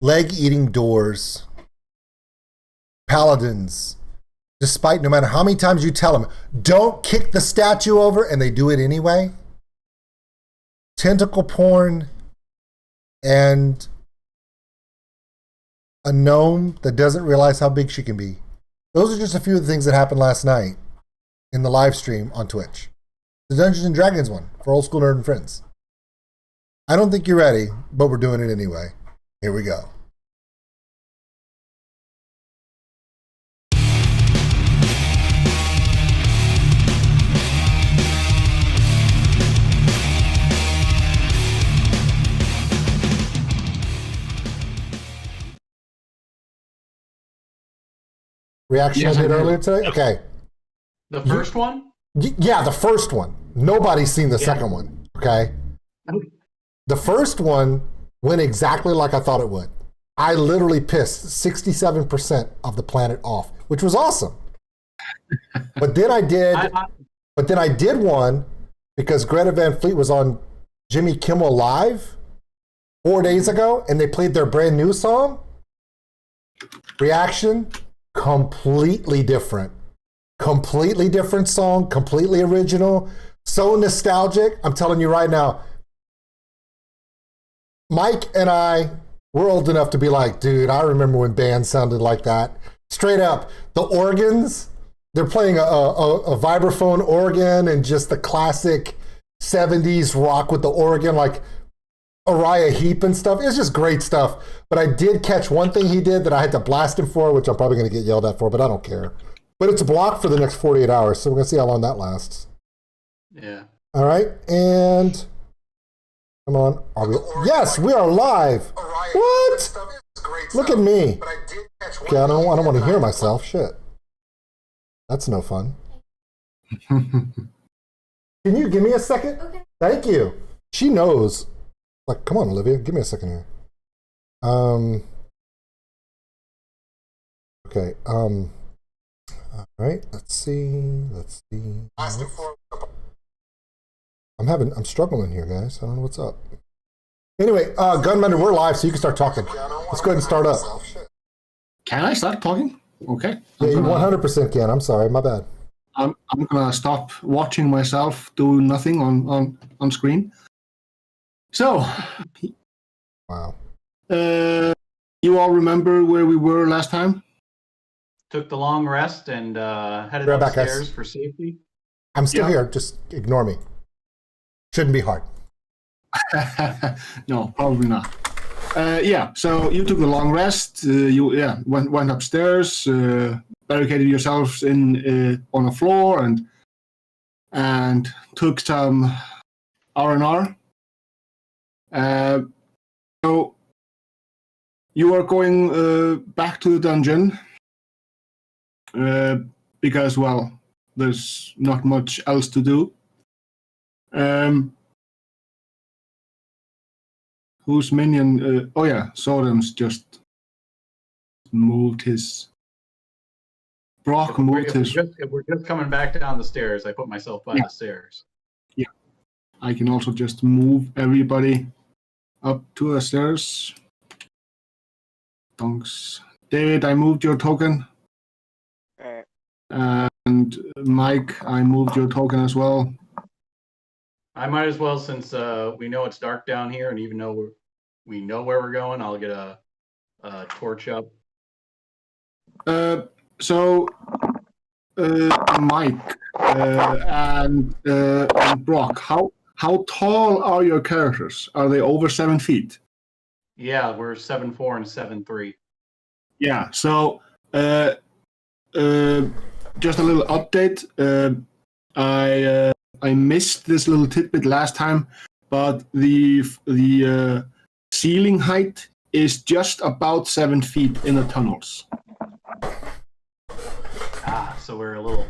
leg-eating doors, paladins, despite no matter how many times you tell them, don't kick the statue over, and they do it anyway. Tentacle porn and a gnome that doesn't realize how big she can be. Those are just a few of the things that happened last night in the live stream on Twitch. The Dungeons and Dragons one for Old School Nerd and Friends. I don't think you're ready, but we're doing it anyway. Here we go. Reaction Yes, I I did did. earlier today? Okay. The first one? Yeah, the first one. Nobody's seen the second one. Okay. The first one went exactly like I thought it would. I literally pissed 67% of the planet off, which was awesome. But then I did one because Greta Van Fleet was on Jimmy Kimmel Live 4 days ago, and they played their brand new song. Reaction, completely different. Completely different song, completely original, so nostalgic. I'm telling you right now, Mike and I, we're old enough to be like, dude, I remember when bands sounded like that. Straight up, the organs, they're playing a vibraphone organ and just the classic 70s rock with the organ, like Uriah Heep and stuff. It's just great stuff. But I did catch one thing he did that I had to blast him for, which I'm probably going to get yelled at for, but I don't care. But it's blocked for the next 48 hours, so we're going to see how long that lasts. Yeah. All right, and come on. Are we? Yes, we are live. What? Look at me. Okay, I don't want to hear myself. Shit. That's no fun. Can you give me a second? Okay. Thank you. She knows. Like, come on, Olivia, give me a second here. Okay. All right. Let's see. I'm struggling here, guys. I don't know what's up. Anyway, Gunmender, we're live, so you can start talking. Let's go ahead and start up. Can I start talking? Okay. Yeah, you 100% can. I'm sorry, my bad. I'm gonna stop watching myself do nothing on screen. So, Wow. you all remember where we were last time? Took the long rest and headed Right back, guys. upstairs for safety. I'm still Yeah. here. Just ignore me. Shouldn't be hard. No, probably not. Yeah, so you took the long rest. You went upstairs, barricaded yourselves in on the floor, and took some R&R. So you are going back to the dungeon because, well, there's not much else to do. Whose minion? Oh yeah, Sodom's just moved his. Brock moved his. We're just coming back down the stairs. I put myself by the stairs. I can also just move everybody up to the stairs. Thanks. David, I moved your token. And Mike, I moved your token as well. I might as well, since we know it's dark down here, and even though we know where we're going, I'll get a torch up. So, Mike and Brock, how tall are your characters? Are they over 7 feet? Yeah, we're 7'4" and 7'3". Yeah. So, just a little update. I missed this little tidbit last time, but the ceiling height is just about 7 feet in the tunnels. So we're a little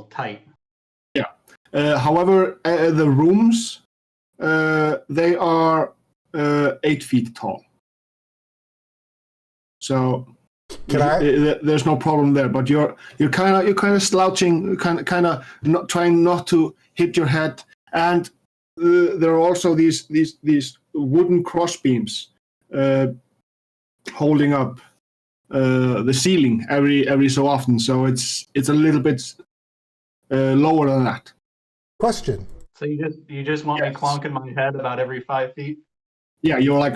tight. Yeah. However, the rooms they are 8 feet tall. So there's no problem there. But you're kind of slouching, kind of not trying not to hit your head, and there are also these wooden cross beams holding up the ceiling every so often. So it's a little bit lower than that. Question. So you just want me Yes. clonking my head about every 5 feet? Yeah, you're like.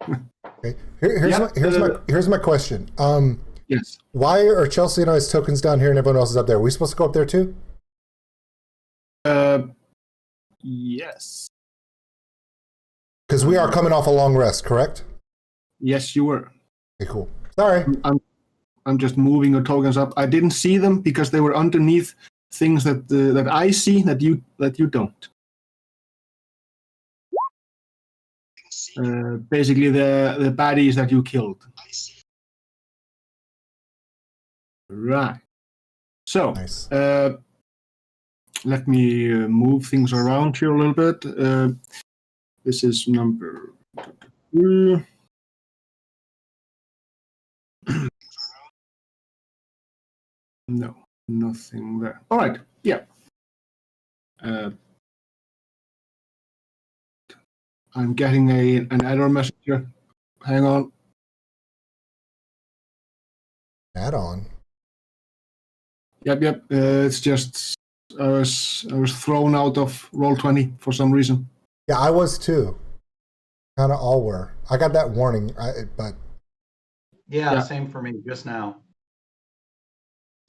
Okay. Here's my question. Yes. Why are Chelsea and I's tokens down here and everyone else is up there? Are we supposed to go up there too? Yes. Because we are coming off a long rest, correct? Yes, you were. Okay, cool. Sorry. I'm just moving your tokens up. I didn't see them because they were underneath things that I see that you don't. Basically, the baddies that you killed. Right. So, Nice. let me move things around here a little bit. This is number 2. No, nothing there. All right. Yeah. I'm getting an error message here. Hang on. Add on. Yep. It's just I was thrown out of Roll20 for some reason. Yeah, I was too. Kind of all were. I got that warning, but Yeah, same for me just now.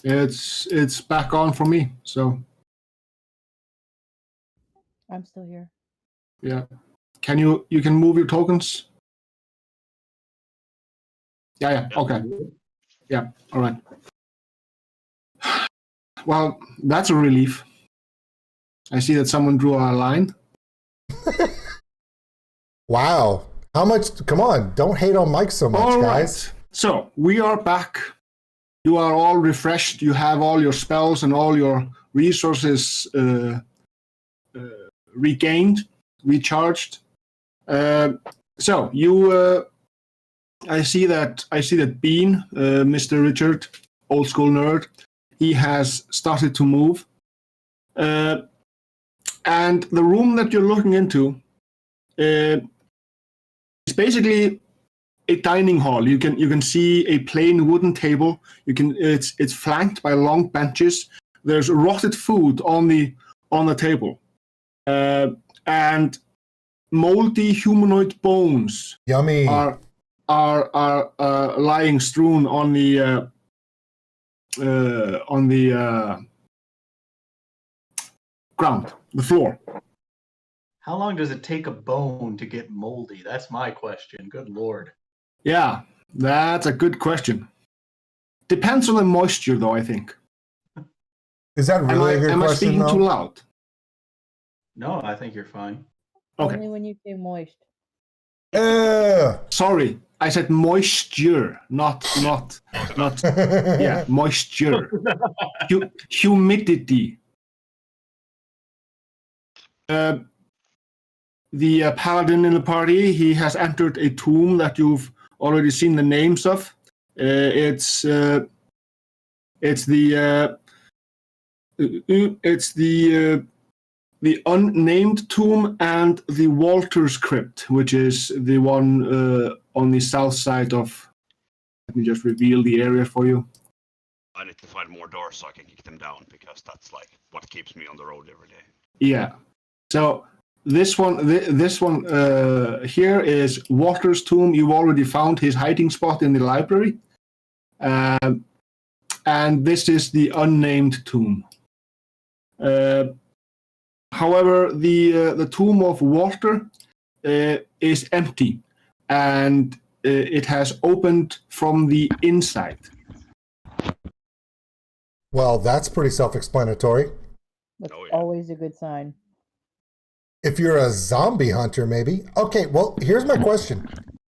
It's back on for me. So I'm still here. yeah, you can move your tokens? Yeah. Okay. Yeah. All right. Well, that's a relief. I see that someone drew a line. wow. How much? Come on. Don't hate on Mike so much, All guys. right. So we are back. You are all refreshed. You have all your spells and all your resources regained, recharged. So you, I see that Bean, Mr. Richard, OldSkuleNerd, he has started to move, and the room that you're looking into is basically a dining hall. You can see a plain wooden table. It's flanked by long benches. There's rotted food on the table, and moldy humanoid bones Yummy. are lying strewn on the ground, the floor. How long does it take a bone to get moldy? That's my question. Good Lord. Yeah, that's a good question. Depends on the moisture, though, I think. Is that really a good am I question, speaking though? too loud? No, I think you're fine. Okay. Only when you say moist. Sorry, I said moisture, not. Yeah, moisture. Humidity. The Paladin in the party, he has entered a tomb that you've already seen the names of. It's the unnamed tomb and the Walter's crypt, which is the one on the south side of. Let me just reveal the area for you. I need to find more doors so I can kick them down, because that's like what keeps me on the road every day. Yeah. So this one here is Walter's tomb. You already found his hiding spot in the library, and this is the unnamed tomb. However, the tomb of Walter is empty, and it has opened from the inside. Well, that's pretty self-explanatory. That's Oh, yeah. always a good sign. If you're a zombie hunter, maybe. Okay, well, here's my question.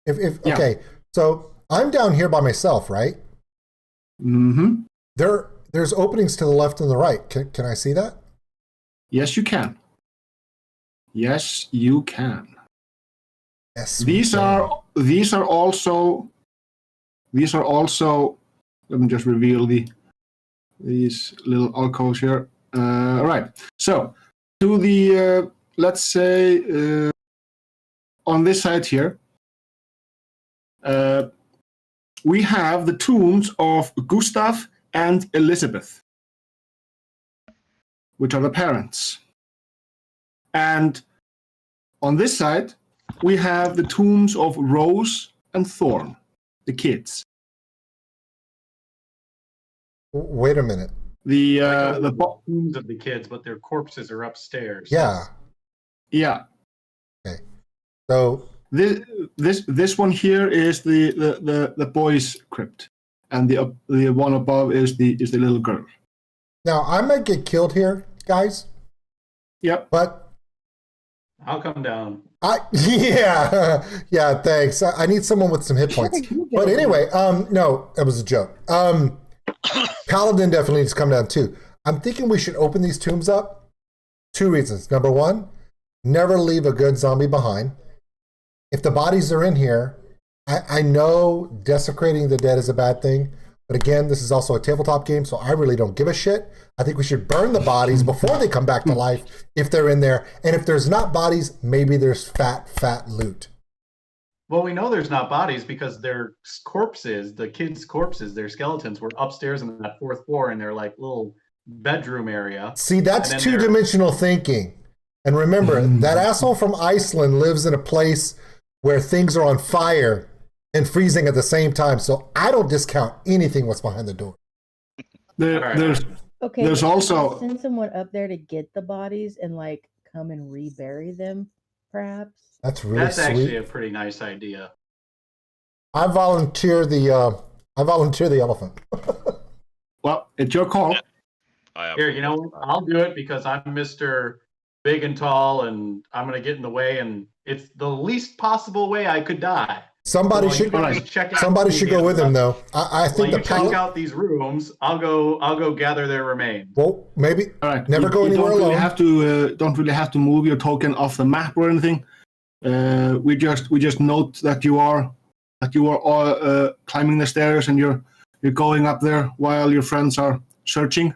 Yeah. Okay, so I'm down here by myself, right? Mm-hmm. There's openings to the left and the right. Can I see that? Yes, you can. Yes, you can. Yes. These are also. Let me just reveal these little alcoves here. Right. So to the let's say on this side here, we have the tombs of Gustav and Elizabeth, which are the parents. And on this side, we have the tombs of Rose and Thorn, the kids. Wait a minute. The tombs of the kids, but their corpses are upstairs. Yeah. Yeah. Okay. So this one here is the boys' crypt, and the one above is the little girl. now I might get killed here, guys. Yep. But I'll come down. yeah, thanks. I need someone with some hit points. But anyway, no, that was a joke. Paladin definitely needs to come down too. I'm thinking we should open these tombs up. 2 reasons. Number one, never leave a good zombie behind. If the bodies are in here, I know desecrating the dead is a bad thing, but again, this is also a tabletop game, so I really don't give a shit. I think we should burn the bodies before they come back to life if they're in there. And if there's not bodies, maybe there's fat loot. Well, we know there's not bodies because their corpses, the kids' corpses, their skeletons were upstairs on that 4th floor in their like little bedroom area. See, that's two-dimensional thinking. And remember, that asshole from Iceland lives in a place where things are on fire and freezing at the same time. So I don't discount anything what's behind the door. There's also send someone up there to get the bodies and like come and rebury them, perhaps. That's really sweet. Actually a pretty nice idea. I volunteer the elephant. Well, it's your call. Yeah. Here, you know what? I'll do it because I'm Mr. Big and tall, and I'm gonna get in the way, and it's the least possible way I could die. Somebody should go with him, though. I think the check out these rooms. I'll go gather their remains. Well, maybe. All right. Never go anywhere alone. Don't really have to move your token off the map or anything. We just note that you are climbing the stairs and you're going up there while your friends are searching.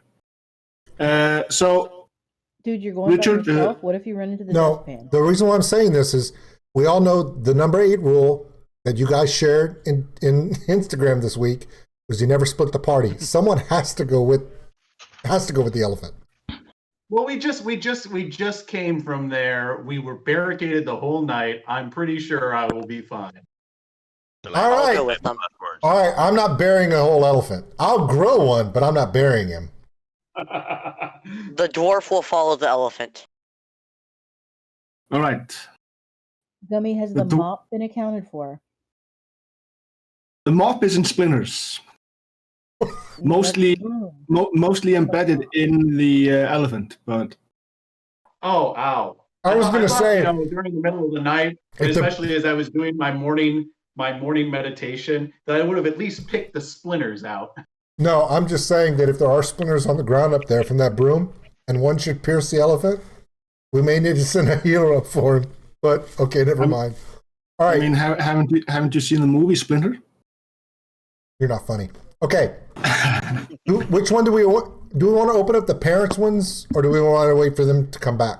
So, dude, you're going Richard, by yourself. What if you run into the dustpan? The reason why I'm saying this is we all know the number 8 rule that you guys shared in Instagram this week was you never split the party. Someone has to go with the elephant. Well, we just came from there. We were barricaded the whole night. I'm pretty sure I will be fine. All right. I'll go with them. All right, I'm not burying a whole elephant. I'll grow one, but I'm not burying him. The dwarf will follow the elephant. all right. Gummy, has the mop been accounted for? The mop is in splinters, mostly embedded in the elephant. But Oh, ow! I was going to thought, say, during the middle of the night, especially as I was doing my morning meditation, that I would have at least picked the splinters out. no, I'm just saying that if there are splinters on the ground up there from that broom, and one should pierce the elephant, we may need to send a healer up for him. But okay, never mind. All right. I mean, haven't you seen the movie Splinter? You're not funny. Okay. Which one do we want? Do we want to open up the parents' ones, or do we want to wait for them to come back?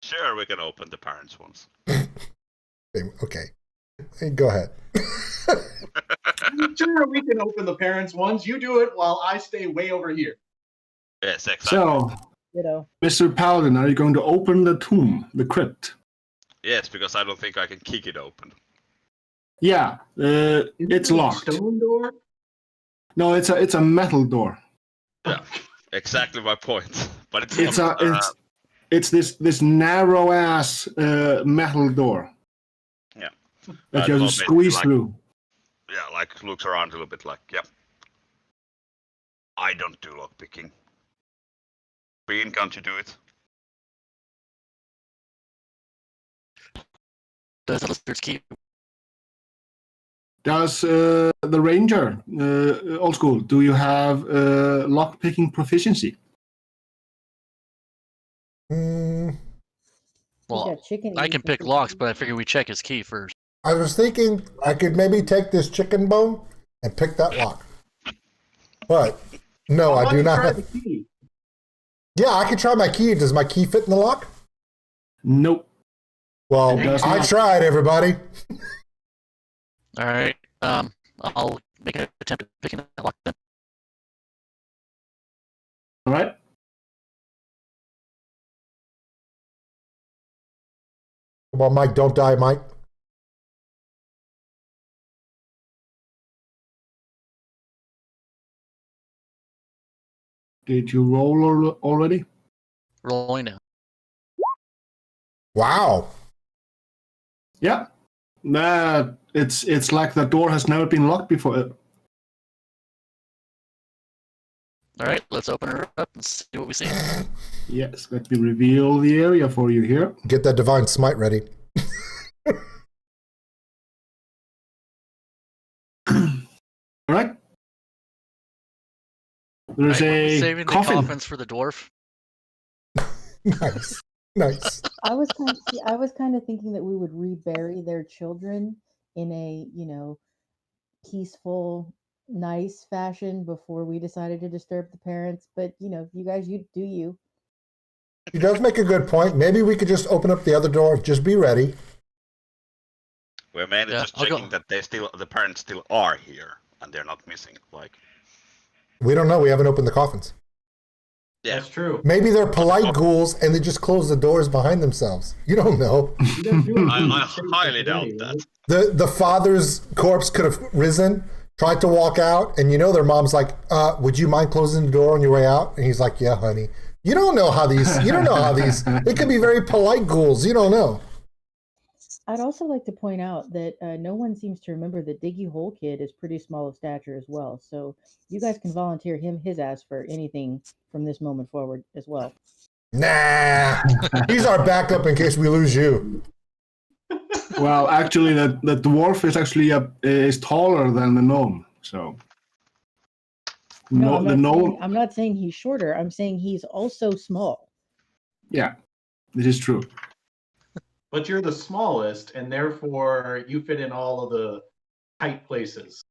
Sure, we can open the parents' ones. Okay. Hey, go ahead. Sure, we can open the parents' ones. You do it while I stay way over here. Yes, exactly. So, Mr. Paladin, are you going to open the tomb, the crypt? Yes, because I don't think I can kick it open. Yeah, it's locked. Stone door? No, it's a metal door. Yeah, exactly my point. But it's this narrow ass metal door. Yeah. That you have to squeeze through. Yeah, like looks around a little bit like, yeah. I don't do lockpicking. Bean, can't you do it? Does the lizard's keep? Does the ranger, old school, do you have lockpicking proficiency? Well, I can pick locks, but I figure we check his key first. I was thinking I could maybe take this chicken bone and pick that lock. But no, I do not have. The key? Yeah, I could try my key. Does my key fit in the lock? Nope. Well, It does I not. tried, everybody. All right. I'll make an attempt at picking that lock then. All right. Come on, Mike, don't die, Mike. Did you roll already? Rolling now. Wow. Yeah. It's like the door has never been locked before. All right, let's open her up and see what we see. Yes, let me reveal the area for you here. Get that divine smite ready. All right. There's All right, a saving coffin. the coffins for the dwarf. Nice. Nice. I was kind of thinking that we would rebury their children in a, peaceful, nice fashion before we decided to disturb the parents. But you guys, you do you. He does make a good point. Maybe we could just open up the other door. Just be ready. We're mainly Yeah, just I'll go. checking that the parents still are here and they're not missing. Like, We don't know. We haven't opened the coffins. yeah, That's true. Maybe they're polite ghouls and they just close the doors behind themselves. You don't know. I highly doubt that. The father's corpse could have risen, tried to walk out, and their mom's like, would you mind closing the door on your way out? And he's like, yeah, honey. You don't know how these, they could be very polite ghouls. You don't know. I'd also like to point out that no one seems to remember that Diggy Hole Kid is pretty small of stature as well. So you guys can volunteer his ass for anything from this moment forward as well. Nah, he's our backup in case we lose you. Well, actually, the dwarf is actually is taller than the gnome. So No, the gnome. I'm not saying he's shorter. I'm saying he's also small. Yeah, this is true. But you're the smallest, and therefore you fit in all of the tight places.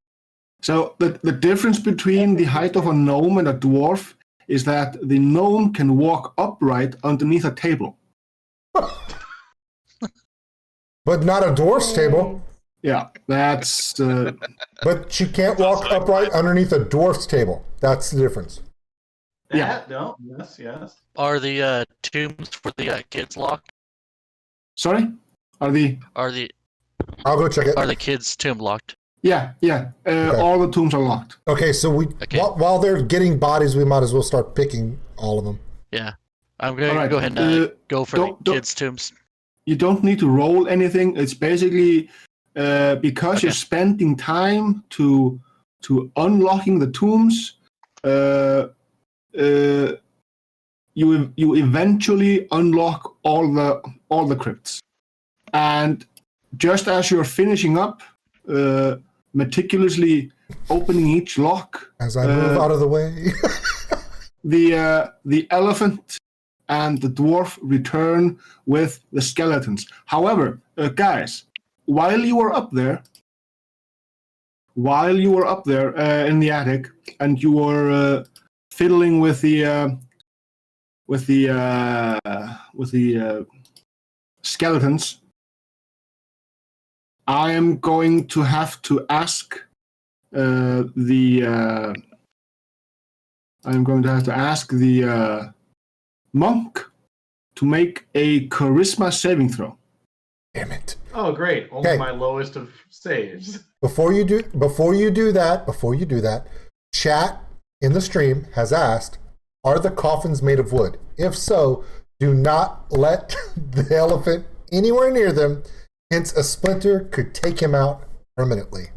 So the difference between the height of a gnome and a dwarf is that the gnome can walk upright underneath a table. But not a dwarf's table. Yeah, that's. But she can't walk upright underneath a dwarf's table. That's the difference. Yeah. No. Yes. Are the tombs for the kids locked? Sorry, are the I'll go check it. Are the kids' tomb locked? yeah. Okay. All the tombs are locked. Okay, so while they're getting bodies, we might as well start picking all of them. Yeah. I'm going to Alright, go ahead and go for the don't- kids' tombs. You don't need to roll anything. It's basically because Okay. you're spending time to unlocking the tombs. You eventually unlock all the crypts, and just as you're finishing up, meticulously opening each lock, As I move out of the way. the elephant and the dwarf return with the skeletons. However, guys, while you were up there in the attic, and you were fiddling with the skeletons, I am going to have to ask the monk to make a charisma saving throw. Damn it. Oh, great. Only Okay. my lowest of saves. Before you do that, chat in the stream has asked, are the coffins made of wood? If so, do not let the elephant anywhere near them, hence a splinter could take him out permanently.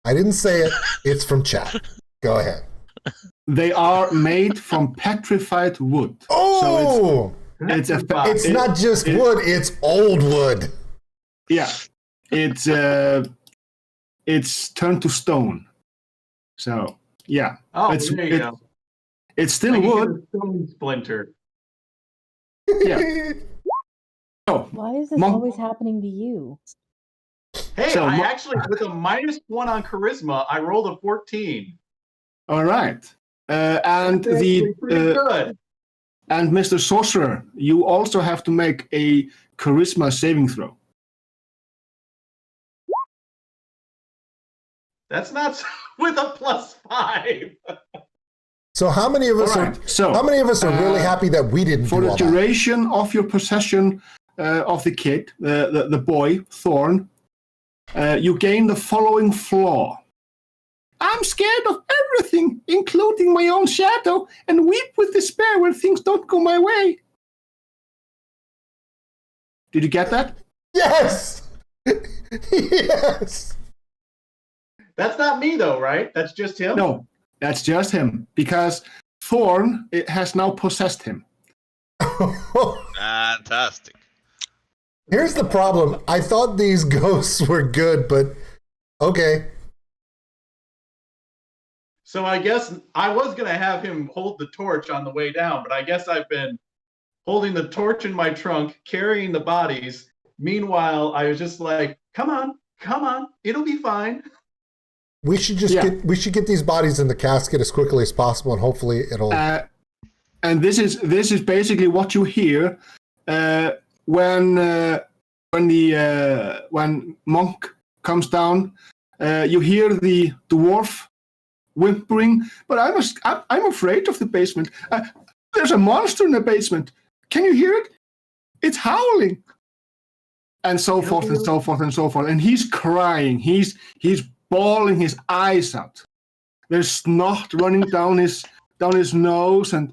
I didn't say it, it's from chat. Go ahead. They are made from petrified wood. Oh! So it's It's not just wood, it's old wood. Yeah, it's turned to stone. So yeah, Oh, it's there you go. it's still Like you wood. get a stone splinter. Yeah. Oh, Why is this Monk- always happening to you? Hey, So, I actually, with a -1 on charisma, I rolled a 14. all right. And That's actually pretty good. and Mr. Sorcerer, you also have to make a charisma saving throw. That's not with a +5. So how many of us how many of us are really happy that we didn't for do the all duration of your possession of the kid, the boy Thorn, you gain the following flaw. I'm scared of everything, including my own shadow, and weep with despair when things don't go my way. Did you get that? Yes. Yes. That's not me though, right? That's just him? No, that's just him, because Thorn has now possessed him. Fantastic. Here's the problem. I thought these ghosts were good, but okay. So I guess I was going to have him hold the torch on the way down, but I guess I've been holding the torch in my trunk, carrying the bodies. Meanwhile, I was just like, come on, it'll be fine. We should just get these bodies in the casket as quickly as possible, and hopefully it'll. And this is basically what you hear when Monk comes down. You hear the dwarf whimpering, but I'm afraid of the basement. There's a monster in the basement. Can you hear it? It's howling. And so forth and so forth and so forth. And he's crying. He's bawling his eyes out. There's snot running down his nose, and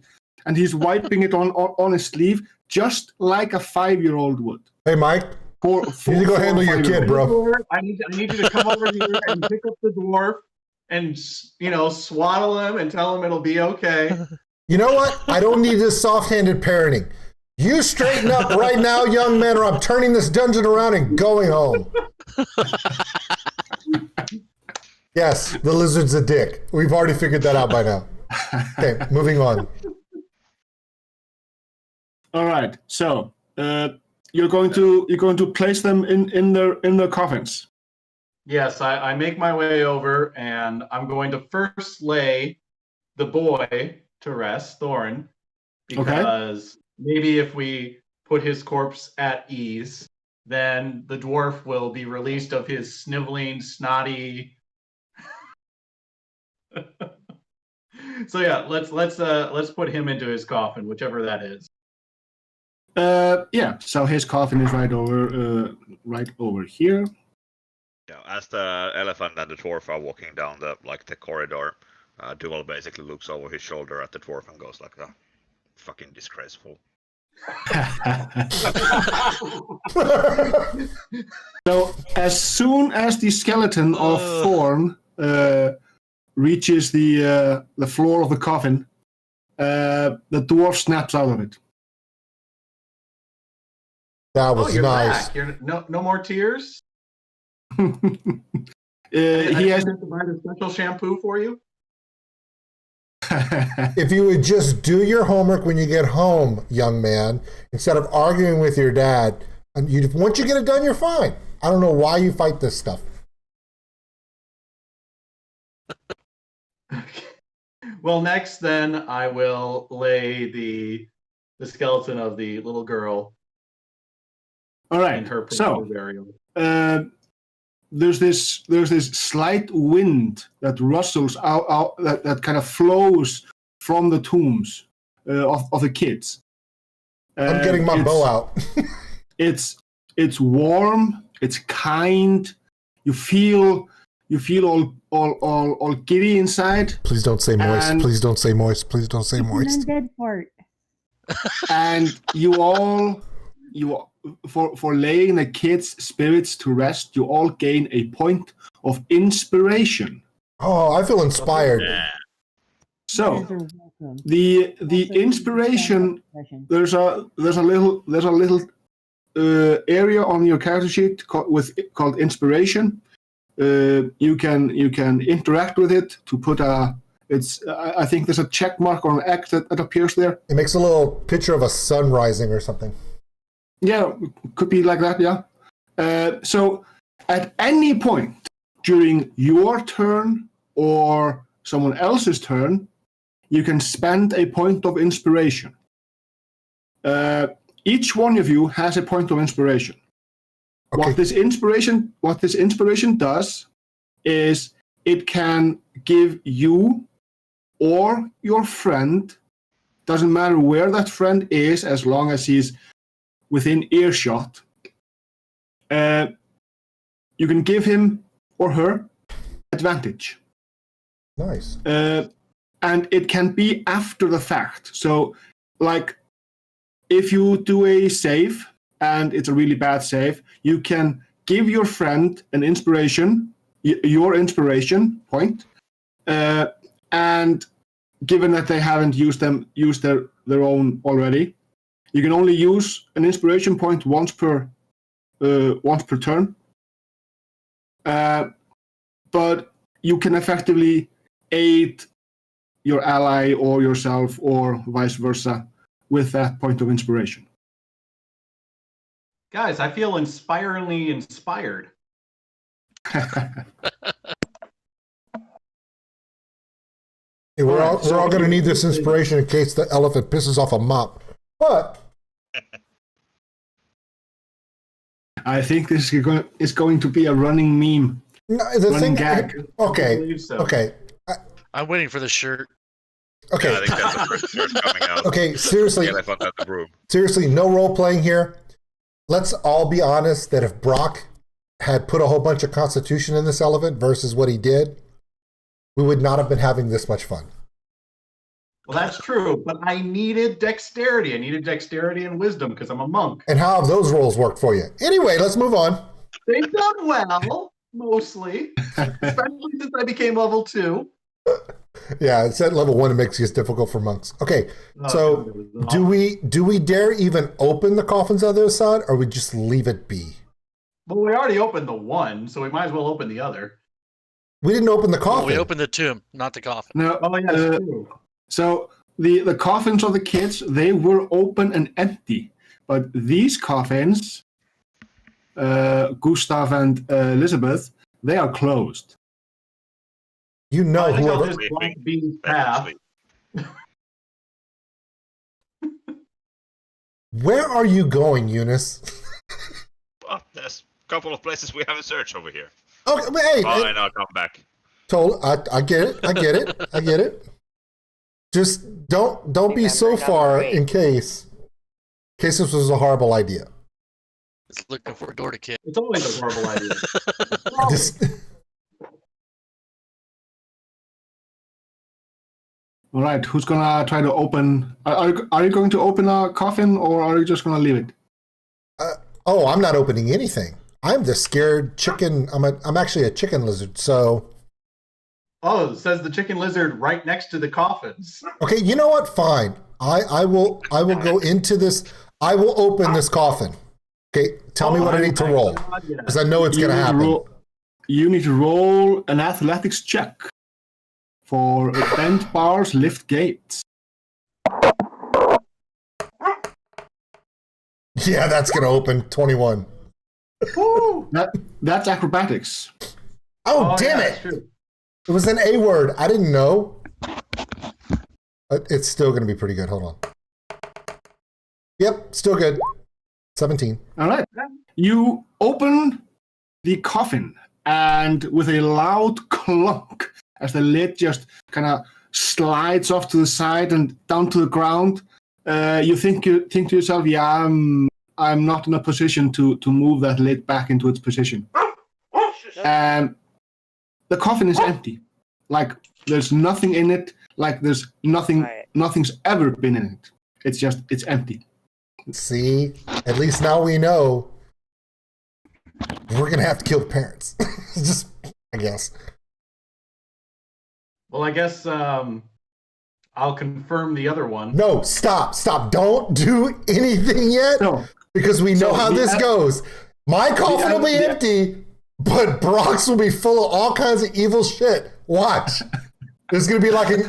he's wiping it on his sleeve, just like a 5-year-old would. Hey, Mike. You need to go handle your kid, bro. I need you to come over here and pick up the dwarf and, swaddle him and tell him it'll be okay. You know what? I don't need this soft-handed parenting. You straighten up right now, young man, or I'm turning this dungeon around and going home. Yes, the lizard's a dick. We've already figured that out by now. Okay, moving on. All right. So you're going to place them in their coffins. Yes, I make my way over, and I'm going to first lay the boy to rest, Thorn, because maybe if we put his corpse at ease, then the dwarf will be released of his sniveling, snotty. So yeah, let's put him into his coffin, whichever that is. So his coffin is right over here. Yeah, as the elephant and the dwarf are walking down the corridor, Duval basically looks over his shoulder at the dwarf and goes like, "Oh, fucking disgraceful." So as soon as the skeleton of Thorn reaches the floor of the coffin, the dwarf snaps out of it. That was you're nice. back. You're no more tears. He has to provide a special shampoo for you. If you would just do your homework when you get home, young man, instead of arguing with your dad, and once you get it done, you're fine. I don't know why you fight this stuff. Well, next then I will lay the skeleton of the little girl. All right. In her so burial. There's this slight wind that rustles out that kind of flows from the tombs of the kids. I'm getting my bow out. It's warm. It's kind. You feel all giddy inside. Please don't say moist. Please don't say moist. Please don't say moist. Undead fart. And for laying the kids' spirits to rest, you all gain a point of inspiration. Oh, I feel inspired. So the inspiration, there's a little area on your character sheet called inspiration. You can interact with it to put I think there's a check mark or an X that appears there. It makes a little picture of a sun rising or something. Yeah, could be like that, yeah. So at any point during your turn or someone else's turn, you can spend a point of inspiration. each one of you has a point of inspiration. Okay. What this inspiration does is it can give you or your friend, doesn't matter where that friend is, as long as he's within earshot, you can give him or her advantage. Nice. And it can be after the fact. So, like, if you do a save and it's a really bad save, you can give your friend an inspiration, your inspiration point, and given that they haven't used their own already, you can only use an inspiration point once per turn. But you can effectively aid your ally or yourself or vice versa with that point of inspiration. Guys, I feel inspiringly inspired. Hey, we're all going to need this inspiration in case the elephant pisses off a mop. But I think this is going to be a running meme. no, the thing, gag. Okay, I believe so. okay, I'm waiting for the shirt. okay, Yeah, I think that's the first shirt coming out. okay. Seriously, The elephant at the broom. seriously, no role playing here. Let's all be honest that if Brock had put a whole bunch of Constitution in this elephant versus what he did, we would not have been having this much fun. Well, that's true, but I needed dexterity. I needed dexterity and wisdom because I'm a monk. And how have those roles worked for you? Anyway, let's move on. They've done well, mostly, especially since I became level 2. Yeah, it's at level 1. It makes it difficult for monks. Okay, Oh, so do we dare even open the coffins on the other side, or we just leave it be? Well, we already opened the one, so we might as well open the other. We didn't open the coffin. Well, we opened the tomb, not the coffin. No, Oh, yeah, that's true. so the coffins of the kids, they were open and empty. But these coffins, Gustav and Elizabeth, they are closed. You know I think I'll whoever. just block Bean's path. Where are you going, Eunice? Well, there's a couple of places we haven't searched over here. Okay, but hey, Fine, I'll come back. I get it. I get it. I get it. Just don't be so Remember far number 8. in case this was a horrible idea. It's looking for a door to kick. It's always a horrible idea. Just, All right, who's gonna try to open? Are you going to open a coffin, or are you just gonna leave it? oh, I'm not opening anything. I'm the scared chicken. I'm actually a chicken lizard. So Oh, it says the chicken lizard right next to the coffins. okay, you know what? Fine. I will go into this. I will open this coffin. Okay, tell me what I need to roll because I know it's You gonna need to happen. you need to roll an athletics check for bend bars, lift gates. Yeah, that's gonna open 21. Woo! That's acrobatics. Oh, damn yeah, it! that's true. It was an A word. I didn't know. It's still going to be pretty good. Hold on. Yep, still good. 17. All right. You open the coffin, and with a loud clunk, as the lid just kind of slides off to the side and down to the ground, you think to yourself, "Yeah, I'm not in a position to move that lid back into its position." The coffin is empty. Like there's nothing in it. Like there's nothing. Right. Nothing's ever been in it. It's empty. See? At least now we know we're going to have to kill the parents. Just, I guess. Well, I guess I'll confirm the other one. No, stop. Don't do anything yet. No. Because we know So how the this goes. My coffin will be empty, but Brock's will be full of all kinds of evil shit. Watch. There's going to be like an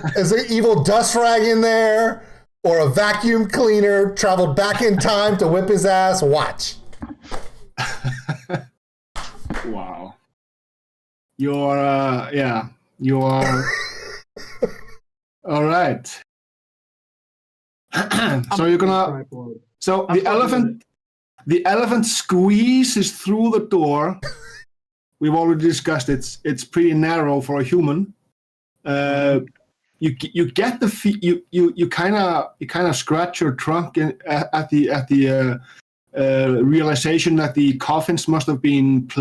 evil dust rag in there or a vacuum cleaner traveled back in time to whip his ass. Watch. Wow. You are. All right. So So the elephant squeezes through the door. We've already discussed it's pretty narrow for a human. You get the you kind of scratch your trunk at the realization that the coffins must have been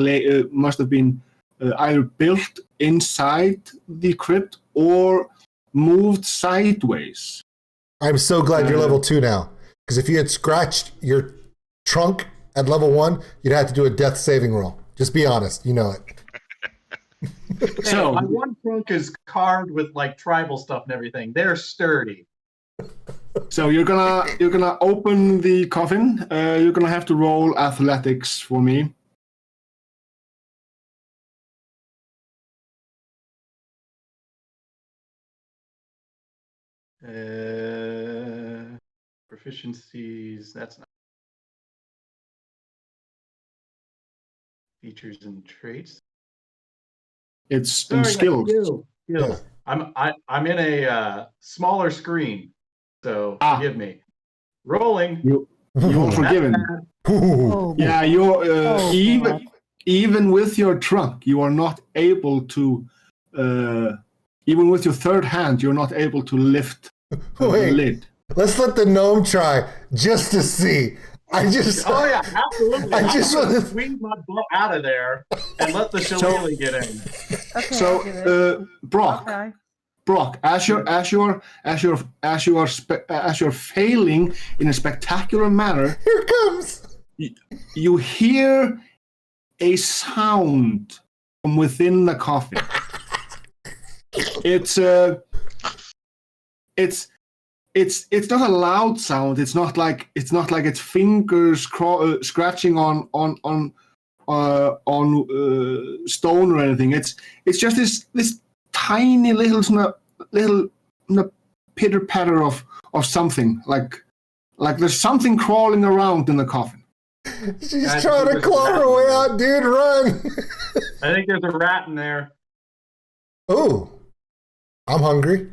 either built inside the crypt or moved sideways. I'm so glad you're level 2 now, because if you had scratched your trunk at level 1, you'd have to do a death saving roll. Just be honest, you know it. So my one trunk is carved with like tribal stuff and everything. They're sturdy. So you're gonna open the coffin. You're gonna have to roll athletics for me. Proficiencies. That's not features and traits. It's in skills. Skills. Yeah. I'm in a smaller screen, so forgive me. Rolling. You are forgiven. Oh, Yeah, you're even with your trunk, you are not able to. Even with your third hand, you're not able to lift the lid. Let's let the gnome try just to see. Oh yeah, absolutely. I just want to squeeze my butt out of there and let the shillelagh get in. okay, So, Brock, okay. Brock, as you're failing in a spectacular manner, Here it comes. you hear a sound from within the coffin. It's not a loud sound. It's not like it's fingers scratching on stone or anything. It's just this tiny little pitter patter of something like there's something crawling around in the coffin. She's trying to claw her way out, dude. Run. I think there's a rat in there. Oh, I'm hungry.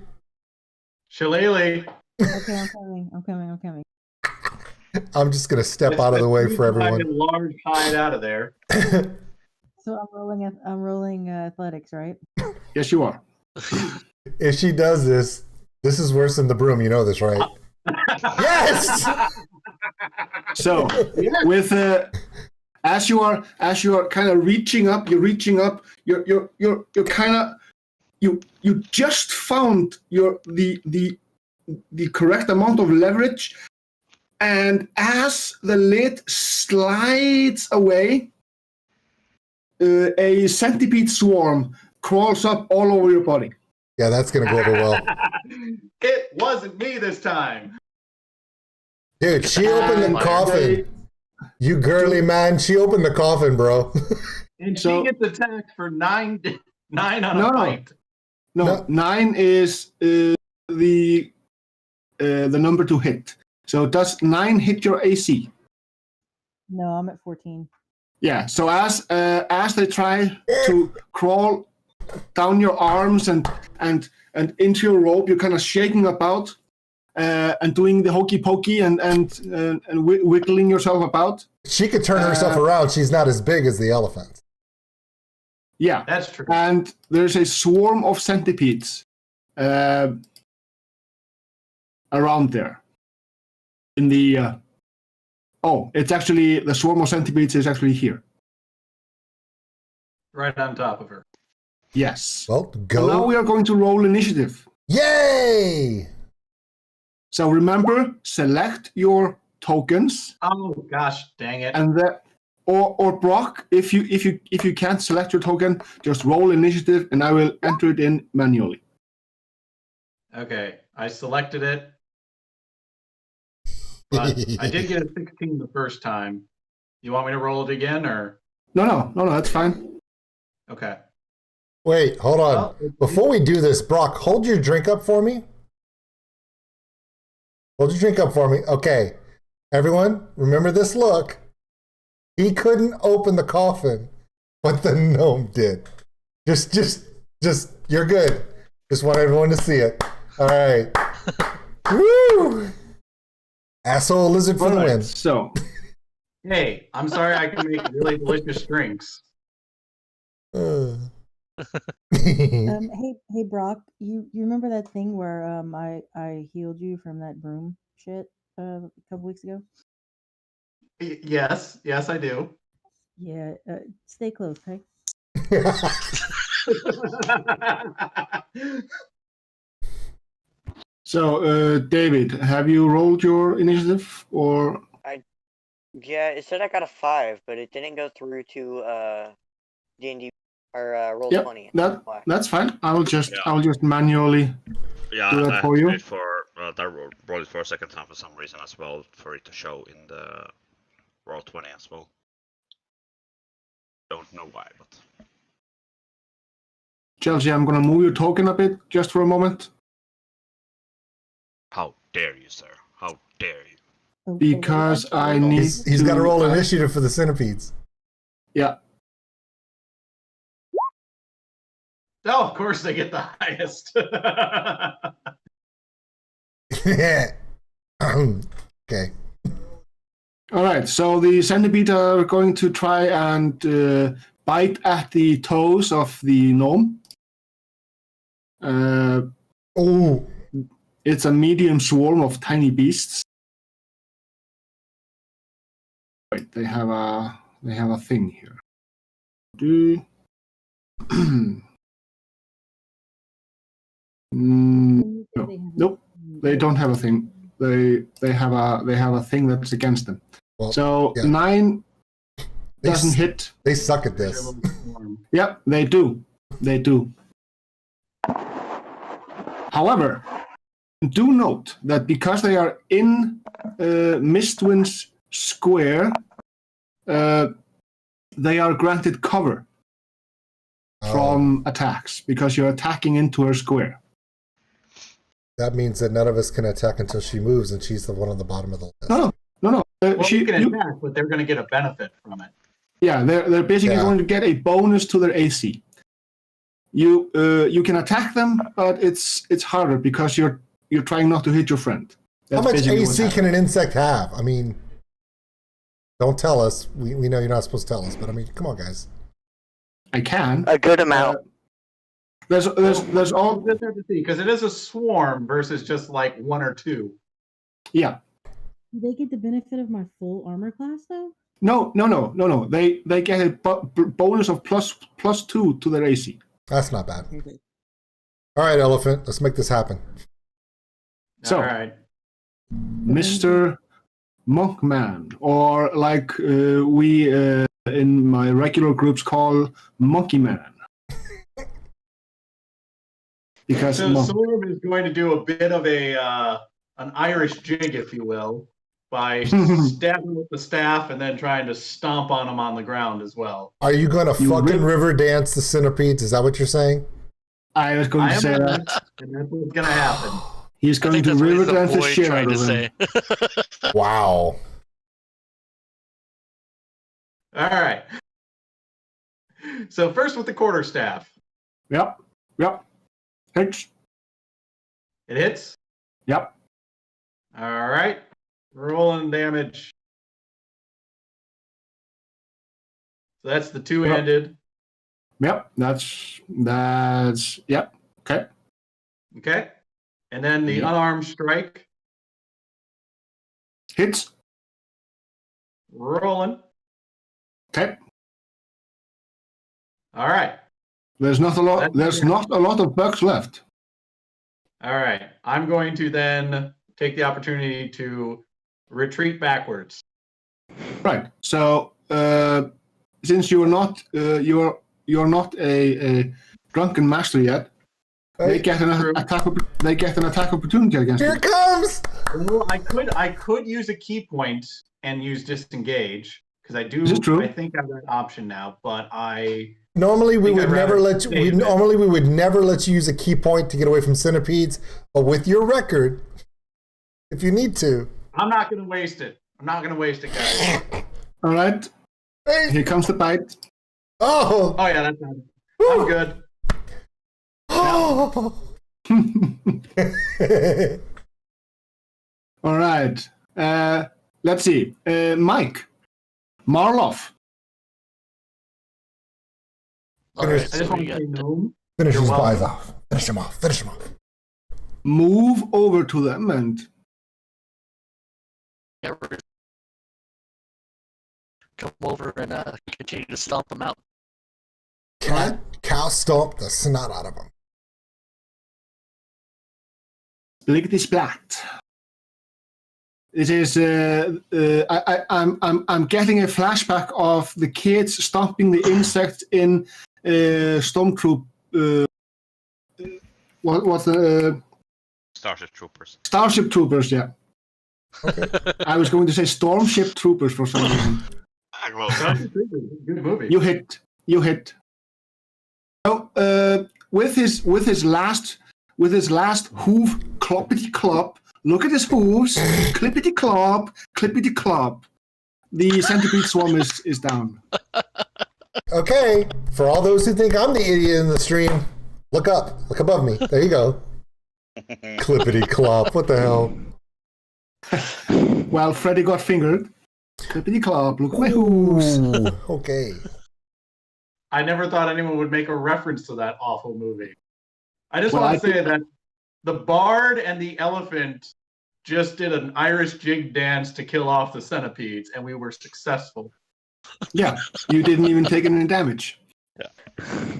Shillelagh. Okay, I'm coming. I'm just gonna step out of the way for everyone. Large hide out of there. So I'm rolling athletics, right? Yes, you are. If she does this is worse than the broom. You know this, right? Yes. So with as you are kind of reaching up, you're kind of you just found the correct amount of leverage, and as the lid slides away, a centipede swarm crawls up all over your body. Yeah, that's gonna go over well. It wasn't me this time. Dude, she opened the coffin. You girly man, she opened the coffin, bro. And she gets attacked for 9 on a fight. No, 9 is the number to hit. So does 9 hit your AC? No, I'm at 14. Yeah. So as they try to crawl down your arms and into your robe, you're kind of shaking about and doing the hokey pokey and wiggling yourself about. She could turn herself around. She's not as big as the elephant. Yeah, that's true. And there's a swarm of centipedes around there. In the it's actually the swarm of centipedes is actually here. Right on top of her. Yes. Well, go. So now we are going to roll initiative. Yay! So remember, select your tokens. Oh gosh, dang it! And or Brock, if you can't select your token, just roll initiative, and I will enter it in manually. Okay, I selected it, but I did get a 16 the first time. You want me to roll it again, or? No, that's fine. Okay. Wait, hold on. Before we do this, Brock, hold your drink up for me. Hold your drink up for me. Okay. Everyone, remember this look. He couldn't open the coffin, but the gnome did. Just, you're good. Just want everyone to see it. All right. Woo! Asshole lizard for the Alright, win. So, Hey, I'm sorry I can make really delicious drinks. Hey, Brock, you remember that thing where I healed you from that broom shit a couple weeks ago? Yes, I do. Yeah, stay close, okay? so David, have you rolled your initiative or? Yeah, it said I got a 5, but it didn't go through to D&D or roll Yep, 20. that's fine. I'll just manually do that I for had to you. wait for that roll it for a second time for some reason as well, for it to show in the roll 20 as well. Don't know why, but Chelsea, I'm gonna move your token a bit just for a moment. how dare you, sir? How dare you? Because I need He's got to roll initiative for the centipedes. Yeah. Oh, of course they get the highest. Okay. All right. So the centipede are going to try and bite at the toes of the gnome. Oh. It's a medium swarm of tiny beasts. Wait, they have a thing here. Nope. They don't have a thing. They have a thing that's against them. Well, so yeah. 9 doesn't hit. They suck at this. Yep, they do. They do. However, do note that because they are in Mistwind's square, they are granted cover from attacks because you're attacking into her square. That means that none of us can attack until she moves, and she's the one on the bottom of the list. No. Well, you can attack, but they're going to get a benefit from it. Yeah, they're basically going to get a bonus to their AC. You can attack them, but it's harder because you're trying not to hit your friend. That's how much AC can an insect have? I mean, don't tell us. We know you're not supposed to tell us, but I mean, come on, guys. I can. A good amount. There's all because it is a swarm versus just like 1 or 2. Yeah. Do they get the benefit of my full armor class though? No. They get a bonus of plus 2 to their AC. That's not bad. All right, Elephant. Let's make this happen. So, all right, Mr. Monkman, or like we in my regular groups call Monkey Man. Because so Swarm is going to do a bit of an Irish jig, if you will, by stabbing with the staff and then trying to stomp on them on the ground as well. Are you going to fucking river dance the centipedes? Is that what you're saying? I was going to say that. And that's what's going to happen. He's going to river dance the shit out of them. Wow. All right. So first with the quarterstaff. Yep. Hits. It hits? Yep. All right. Rolling damage. So that's the two-handed. Yep. That's yep. Okay. Okay. And then the unarmed strike. Hits. Rolling. Okay. All right. There's not a lot of bugs left. All right. I'm going to then take the opportunity to retreat backwards. Right. So since you're not a drunken master yet, they get an attack opportunity against you. Here it comes. Well, I could use a key point and use disengage because I do. Is this true? I think I have that option now, but Normally we would never let you. Normally we would never let you use a key point to get away from centipedes. But with your record, if you need to, I'm not going to waste it. I'm not going to waste it, guys. All right. Hey. Here comes the bite. Oh. Oh yeah, that's fine. I'm good. Oh. All right. Let's see. Mike. Marloff. All right, I so just want we to got say gnome. Finish You're his welcome. eyes off. Finish him off. Finish him off. Move over to them and come over and continue to stomp them out. Cow stomp the snot out of him. Blickety splat. It is. I'm getting a flashback of the kids stomping the insects in Stormtroop. What's the Starship Troopers. Starship Troopers? Yeah. Okay. I was going to say Stormship Troopers for some reason. Good movie. You hit. So, with his last hoof, cloppity clop. Look at his hooves, clippity clop, clippity clop. The centipede swarm is down. Okay, for all those who think I'm the idiot in the stream, look up, look above me. There you go. Clippity clop. What the hell? Well, Freddy got fingered. Clippity clop. Look at my hooves. Ooh, okay. I never thought anyone would make a reference to that awful movie. I just Well, want I to say that the bard and the elephant just did an Irish jig dance to kill off the centipedes, and we were successful. Yeah, you didn't even take any damage.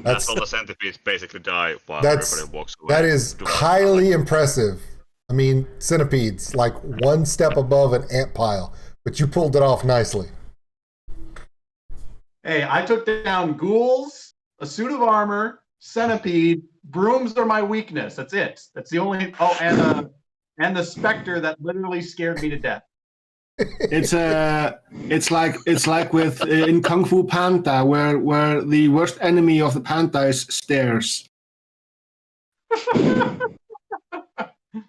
That's all the centipedes basically die while That's- everybody walks away. That is highly impressive. I mean, centipedes, like one step above an ant pile, but you pulled it off nicely. Hey, I took down ghouls, a suit of armor, centipede, brooms are my weakness. That's it. That's the only. Oh, and the specter that literally scared me to death. It's like with in Kung Fu Panda, where the worst enemy of the panda is stairs.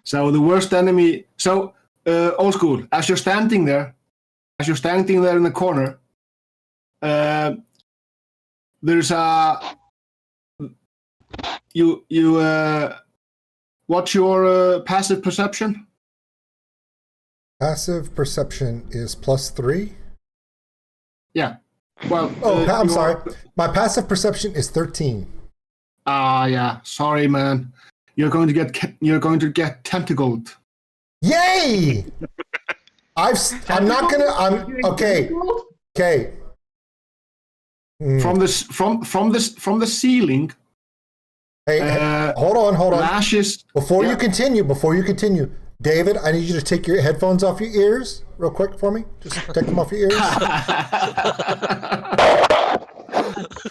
So the worst enemy. So old school. As you're standing there in the corner, there's a you. What's your passive perception? Passive perception is +3. Yeah. Well. I'm sorry. My passive perception is 13. Yeah. Sorry, man. You're going to get tentacled. Yay! I'm not gonna. Okay. Okay. From the ceiling. Hey, hold on. Lashes. Before you continue, David, I need you to take your headphones off your ears real quick for me. Just take them off your ears.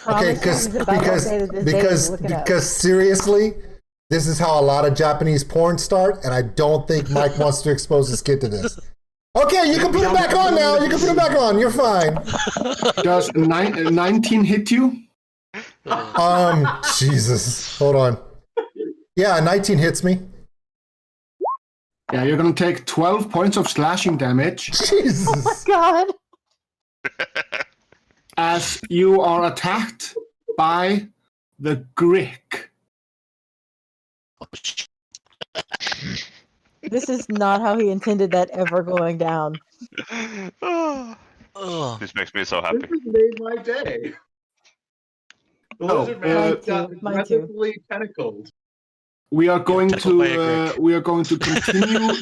Okay, because seriously, this is how a lot of Japanese porn start, and I don't think Mike wants to expose his kid to this. Okay, you can put it back on now. You can put it back on. You're fine. Does 19 hit you? Jesus. Hold on. Yeah, 19 hits me. Yeah, you're gonna take 12 points of slashing damage. Jesus. Oh my god. As you are attacked by the Grick. This is not how he intended that ever going down. This makes me so happy. This has made my day. The lizard man got aggressively tentacled. We are going to continue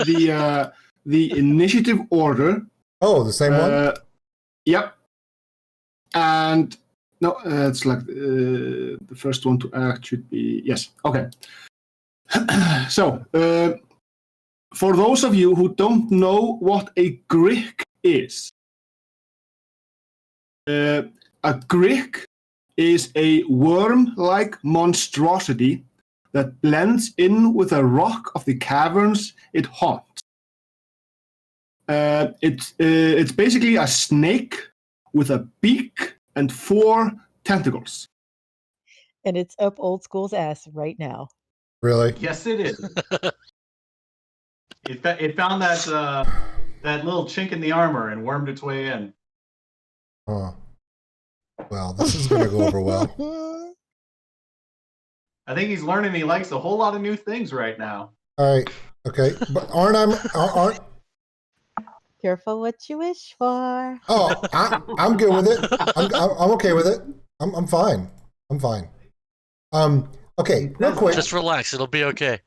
the initiative order. Oh, the same one? Yep. And no, it's like the first one to act should be yes. Okay. So, for those of you who don't know what a Grick is, a Grick is a worm-like monstrosity that blends in with the rock of the caverns it haunts. It's basically a snake with a beak and 4 tentacles. And it's up Old School's ass right now. Really? Yes, it is. It found that little chink in the armor and wormed its way in. Huh. Well, this is going to go over well. I think he's learning he likes a whole lot of new things right now. All right. Okay. But aren't Careful what you wish for. Oh, I'm good with it. I'm okay with it. I'm fine. I'm fine. Okay, real quick. Just relax. It'll be okay.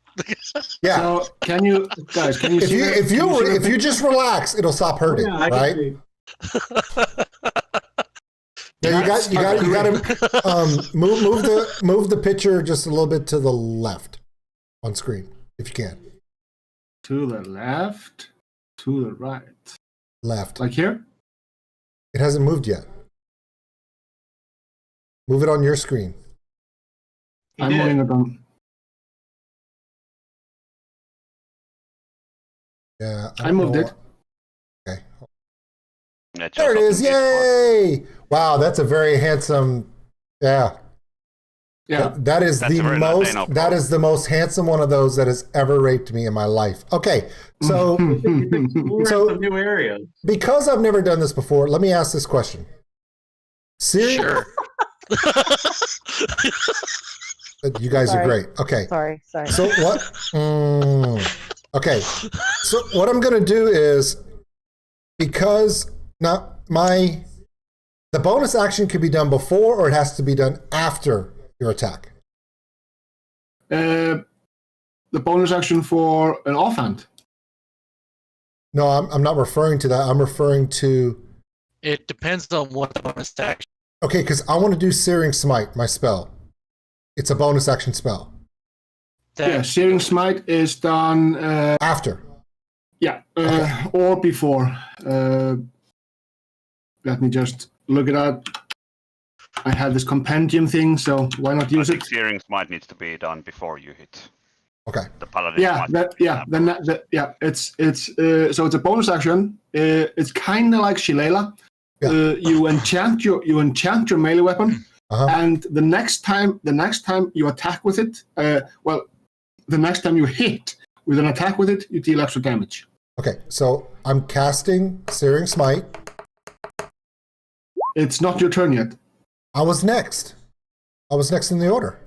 Yeah. So can you see if you just relax, it'll stop hurting, right? Yeah, you got to move the picture just a little bit to the left on screen if you can. To the left, to the right. Left. Like here? It hasn't moved yet. Move it on your screen. I'm moving it on. Yeah, I moved it. Okay. There it is! Yay! Wow, that's a very handsome. Yeah. Yeah. That is the most handsome one of those that has ever raped me in my life. Okay, so some new areas. Because I've never done this before, let me ask this question. Sure. You guys are great. Okay. Sorry. So what? Okay. So what I'm going to do is, because now the bonus action can be done before, or it has to be done after your attack. The bonus action for an offhand. No, I'm not referring to that. I'm referring to. It depends on what the bonus action. Okay, because I want to do Searing Smite, my spell. It's a bonus action spell. Searing Smite is done after. Yeah, or before. Let me just look it up. I have this compendium thing, so why not use it? Searing Smite needs to be done before you hit. Okay. The Paladin. It's so it's a bonus action. It's kind of like Shillelagh. Yeah. You enchant your melee weapon, and the next time you attack with it, the next time you hit with an attack with it, you deal extra damage. Okay, so I'm casting Searing Smite. It's not your turn yet. I was next in the order.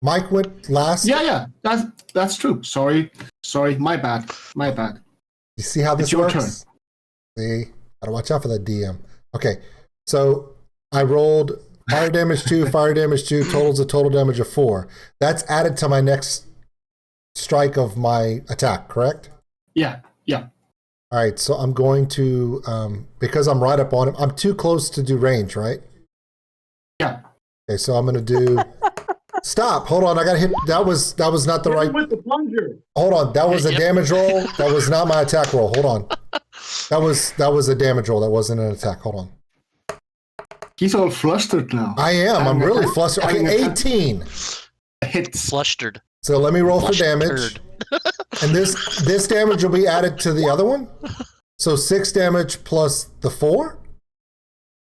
Mike went last. Yeah, that's true. Sorry, my bad. You see how this works? Turn. See, gotta watch out for that DM. Okay, so I rolled fire damage 2, totals a total damage of 4. That's added to my next strike of my attack, correct? Yeah. All right, so I'm going to, because I'm right up on him, I'm too close to do range, right? Yeah. Okay, so I'm going to do... Stop, hold on, I got to hit... That was not the right... With the plunger. Hold on, that was a damage roll. That was not my attack roll. Hold on. That was a damage roll. That wasn't an attack. Hold on. He's all flustered now. I am. I'm really flustered. Okay, 18. Hits. Flustered. So let me roll for damage. And this damage will be added to the other one? So 6 damage plus the 4?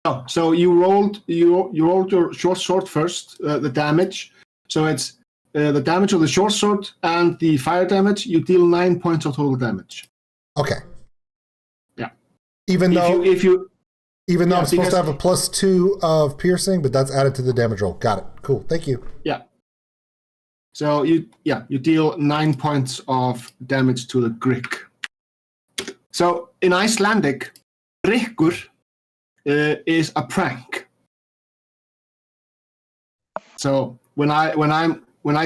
Oh, so you rolled your short sword first, the damage. So it's the damage of the short sword and the fire damage. You deal 9 points of total damage. Okay. Yeah. Even though I'm supposed to have a +2 of piercing, but that's added to the damage roll. Got it. Cool. Thank you. Yeah. So you deal 9 points of damage to the Grick. So in Icelandic, Grikkur is a prank. So when I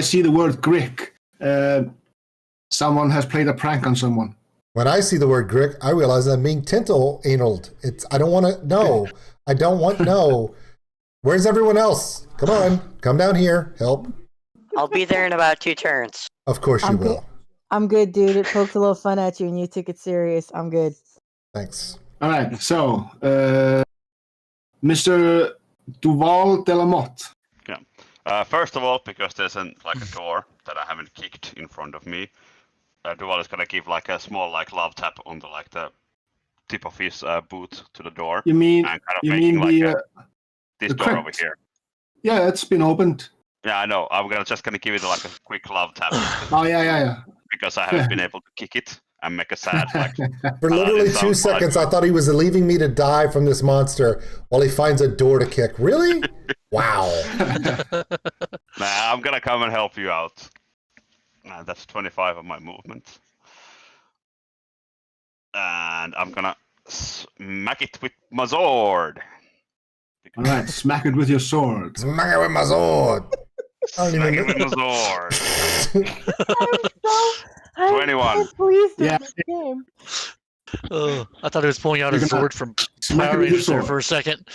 see the word Grick, someone has played a prank on someone. When I see the word Grick, I realize I'm being tentacle-anal. I don't want to know. I don't want to know. Where's everyone else? Come on, come down here. Help. I'll be there in about 2 turns. Of course you will. I'm good, dude. It poked a little fun at you and you took it serious. I'm good. Thanks. All right, so Mr. Duval de la Motte. Yeah. First of all, because there's a door that I haven't kicked in front of me, Duval is gonna give a small love tap on the tip of his boot to the door. You mean this the door crypt? over here? Yeah, it's been opened. Yeah, I know. I'm just gonna give it a quick love tap. Oh yeah. Because I haven't been able to kick it and make a sad For literally 2 seconds, I thought he was leaving me to die from this monster while he finds a door to kick. Really? Wow. Nah, I'm gonna come and help you out. That's 25 of my movement. And I'm gonna smack it with my sword. All right, smack it with your sword. Smack it with my sword. Smack it with my sword. 21. Please Yeah. this game. I thought he was pulling out You're his gonna sword from smack it Power with your Rangers there sword. for a second.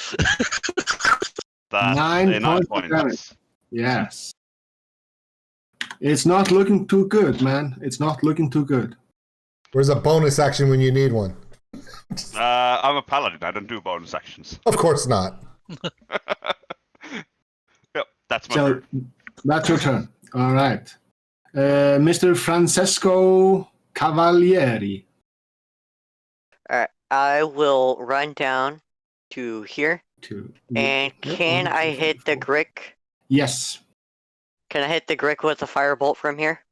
That's 9 a 9 points of points. damage. Yes. It's not looking too good, man. It's not looking too good. Where's a bonus action when you need one? I'm a paladin. I don't do bonus actions. Of course not. Yep, that's my turn. That's your turn. All right. Mr. Francesco Cavalieri. Alright, I will run down to here. And can I hit the Grick? Yes. Can I hit the Grick with a firebolt from here?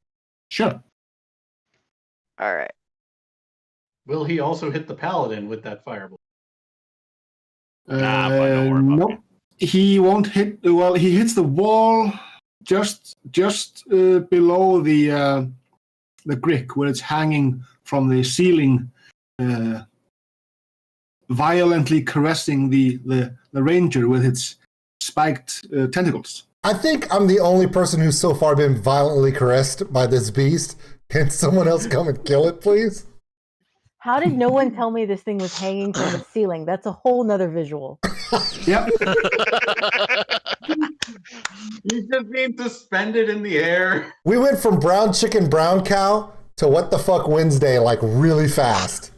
Sure. Alright. Will he also hit the paladin with that fireball? Nah, but don't worry about nope. He won't hit. Well, he hits the wall just below the Grick, where it's hanging from the ceiling, violently caressing the ranger with its spiked tentacles. I think I'm the only person who's so far been violently caressed by this beast. Can someone else come and kill it, please? How did no one tell me this thing was hanging from the ceiling? That's a whole nother visual. Yep. He's just being suspended in the air. We went from brown chicken, brown cow to what the fuck Wednesday like really fast.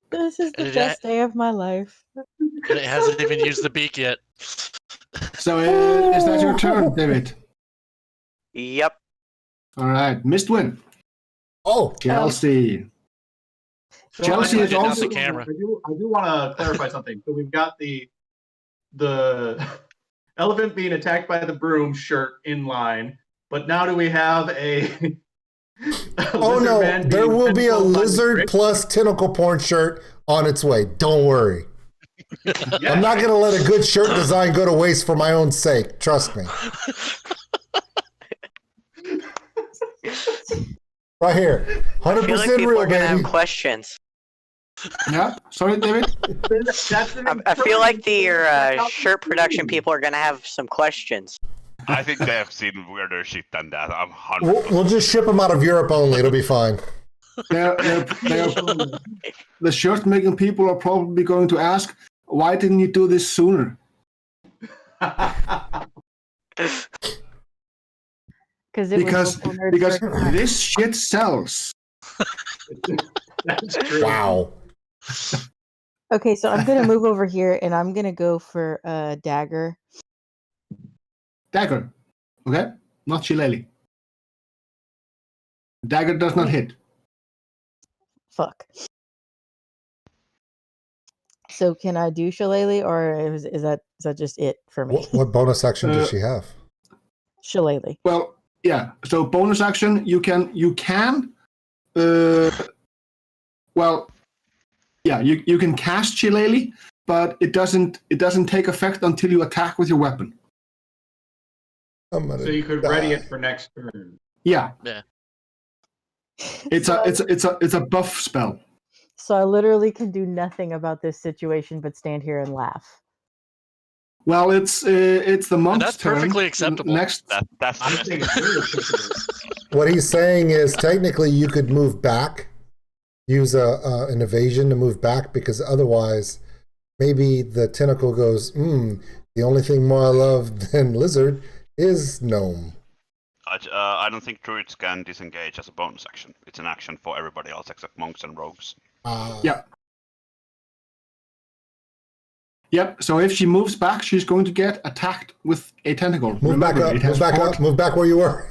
This is the best day of my life. And it hasn't even used the beak yet. So is that your turn, David? Yep. All right. Missed win. Oh, Chelsea. Chelsea is also... the camera. I do want to clarify something. So we've got the elephant being attacked by the broom shirt in line, but now do we have a oh no, there will be a lizard plus tentacle porn shirt on its way. Don't worry. Yeah. I'm not going to let a good shirt design go to waste for my own sake. Trust me. Right here. 100% I feel like people real, are gonna baby. have questions. Yeah. Sorry, David. I feel like your shirt production people are gonna have some questions. I think they have seen weirder shit than that. I'm 100%. We'll just ship them out of Europe only. It'll be fine. The shirt making people are probably going to ask, why didn't you do this sooner? Because this shit sells. That's true. Wow. Okay, so I'm gonna move over here and I'm gonna go for dagger. Dagger. Okay? Not shillelagh. Dagger does not hit. Fuck. So can I do shillelagh, or is that just it for me? What bonus action does she have? Shillelagh. Well, yeah. So bonus action, you can you can cast shillelagh, but it doesn't take effect until you attack with your weapon. So you could ready it for next turn. Yeah. Yeah. It's a buff spell. So I literally can do nothing about this situation but stand here and laugh. Well, it's the monk's That's turn. perfectly acceptable. Next, That's I think it's really acceptable. What he's saying is technically you could move back, use an evasion to move back, because otherwise maybe the tentacle goes, the only thing more I love than lizard is gnome. I don't think druids can disengage as a bonus action. It's an action for everybody else except monks and rogues. Yep. Yep. So if she moves back, she's going to get attacked with a tentacle. Move back up. Move back up. Move back where you were.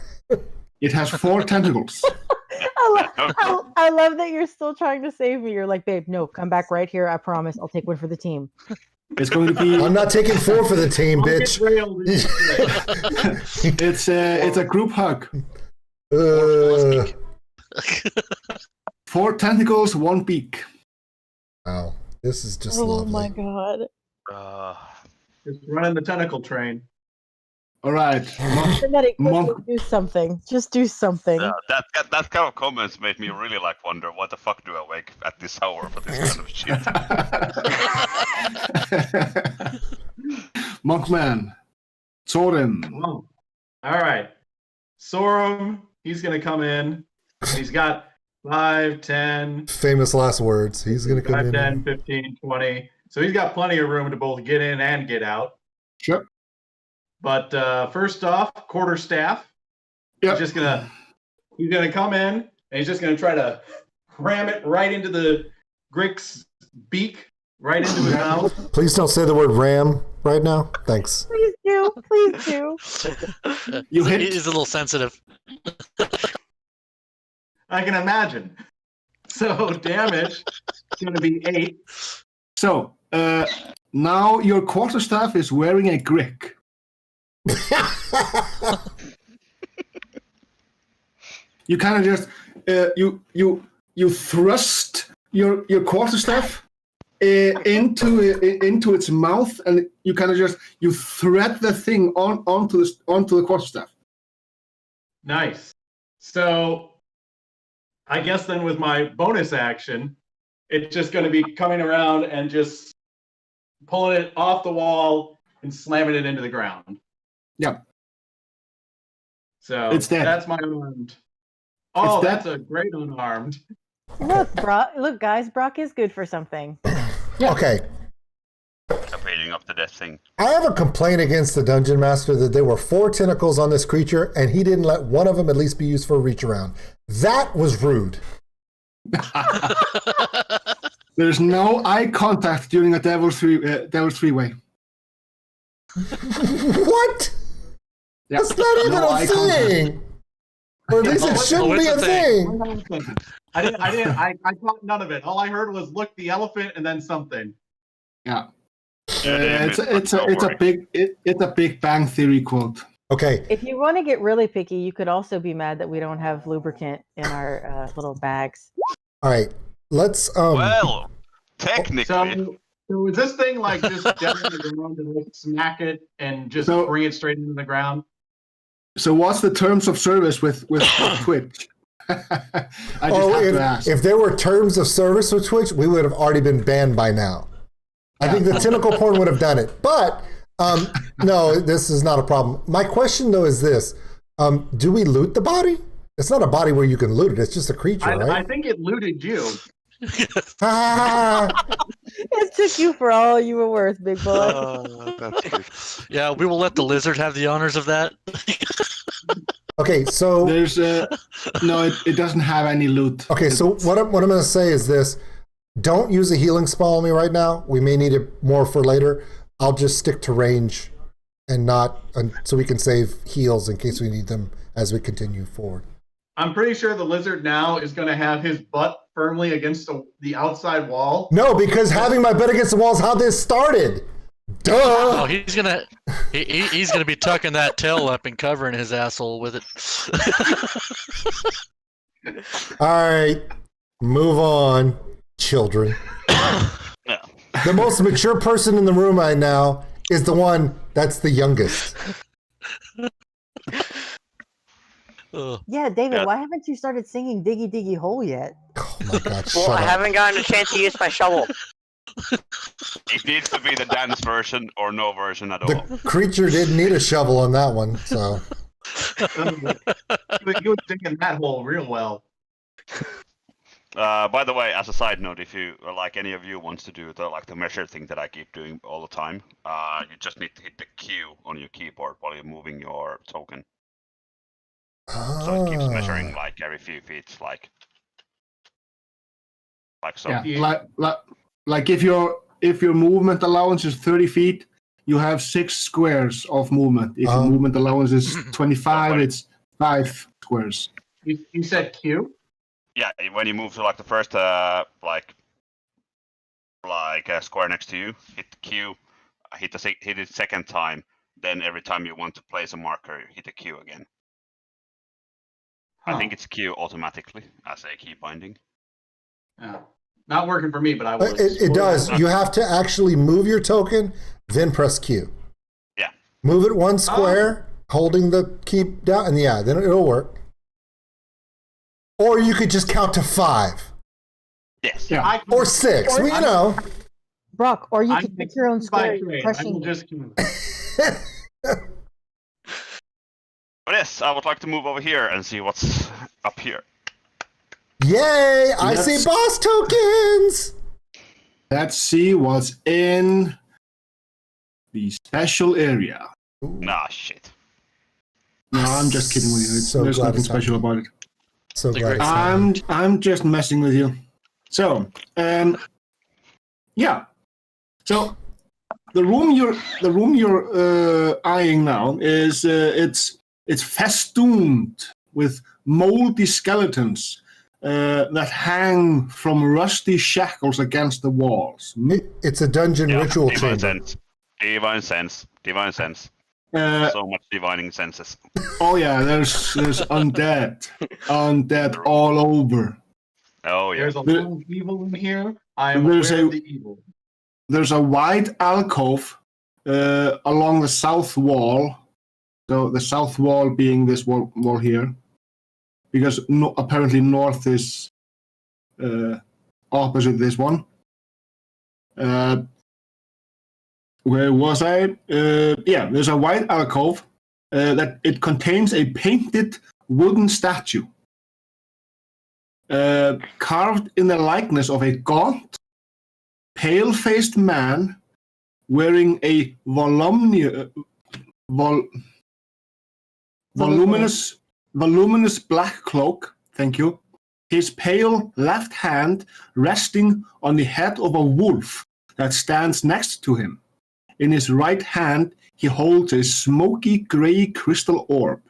It has 4 tentacles. I love that you're still trying to save me. You're like, babe, no, come back right here. I promise. I'll take one for the team. It's going to be. I'm not taking 4 for the team, bitch. It's a group hug. 4 tentacles, 1 beak. Wow, this is just Oh lovely. my god. Just running the tentacle train. All right. Somebody do something. Just do something. That kind of comments made me really like wonder what the fuck do I wake at this hour for this kind of shit. Monkman, Soren. Oh. All right. Sorum, he's going to come in. He's got 5, 10. Famous last words. He's going to come 5, in. 10, 15, 20. So he's got plenty of room to both get in and get out. Sure. But first off, quarterstaff. Yep. He's gonna come in and he's just gonna try to ram it right into the Grick's beak, right into his mouth. Please don't say the word ram right now. Thanks. Please do. Please do. You hit. He's a little sensitive. I can imagine. So damage is gonna be 8. So now your quarterstaff is wearing a Grick. You kind of just you thrust your quarterstaff into its mouth, and you kind of just thread the thing onto the quarterstaff. Nice. So I guess then with my bonus action, it's just going to be coming around and just pulling it off the wall and slamming it into the ground. Yeah. So it's dead. That's my unarmed. Oh, that's a great unarmed. Look, guys, Brock is good for something. Yeah. Okay. Beating up the death thing. I have a complaint against the Dungeon Master that there were 4 tentacles on this creature and he didn't let one of them at least be used for a reach around. That was rude. There's no eye contact during a Devil's Three-Way. What? Yeah. That's not even a thing. Or at least it shouldn't be a thing. I caught none of it. All I heard was "look, the elephant" and then something. Yeah. It's a Big Bang Theory quote. Okay. If you want to get really picky, you could also be mad that we don't have lubricant in our little bags. All right. Let's Well, technically. So is this thing like just down to the ground and like smack it and just bring it straight into the ground? So what's the terms of service with Twitch? I just have to ask. If there were terms of service with Twitch, we would have already been banned by now. I think the Tentacle Porn would have done it. But no, this is not a problem. My question, though, is this. Do we loot the body? It's not a body where you can loot it. It's just a creature, right? I think it looted you. It took you for all you were worth, big boy. That's good. Yeah, we will let the lizard have the honors of that. Okay, so there's no, it doesn't have any loot. Okay, so what I'm going to say is this: don't use a healing spell on me right now. We may need it more for later. I'll just stick to range and not, so we can save heals in case we need them as we continue forward. I'm pretty sure the lizard now is going to have his butt firmly against the outside wall. No, because having my butt against the wall is how this started. Duh. Oh, he's gonna be tucking that tail up and covering his asshole with it. All right, move on, children. Yeah. The most mature person in the room right now is the one that's the youngest. Yeah, David, why haven't you started singing Diggy Diggy Hole yet? Oh my God, well, I haven't gotten a chance to use my shovel. It needs to be the dance version or no version at all. The creature didn't need a shovel on that one, so. You were digging that hole real well. By the way, as a side note, if you like any of you wants to do the measure thing that I keep doing all the time, you just need to hit the Q on your keyboard while you're moving your token. So it keeps measuring like every few feet, like so. Yeah, like if your movement allowance is 30 feet, you have 6 squares of movement. If your movement allowance is 25, it's 5 squares. You said Q? Yeah, when you move to like the first like a square next to you, hit the Q, hit it second time. Then every time you want to place a marker, you hit the Q again. I think it's Q automatically as a key binding. Yeah. Not working for me, but I will. It does. You have to actually move your token, then press Q. Yeah. Move it 1 square, holding the key down, and yeah, then it'll work. Or you could just count to 5. Yes. Yeah. Or 6. Well, you know. Brock, or you could pick your own square. Crushing. But yes, I would like to move over here and see what's up here. Yay! I see boss tokens! Let's see what's in the special area. Nah, shit. No, I'm just kidding with you. There's nothing special about it. So glad I'm just messing with you. So, yeah. So the room you're eyeing now is it's festooned with moldy skeletons that hang from rusty shackles against the walls. It's a dungeon ritual divine chamber. Divine sense. So much divining senses. Oh yeah, there's undead all over. Oh yeah. There's a little evil in here. I am aware of the evil. There's a wide alcove along the south wall. So the south wall being this wall here, because apparently north is opposite this one. Where was I? Yeah, there's a wide alcove that it contains a painted wooden statue carved in the likeness of a gaunt, pale-faced man wearing a voluminous black cloak. Thank you. His pale left hand resting on the head of a wolf that stands next to him. In his right hand, he holds a smoky gray crystal orb.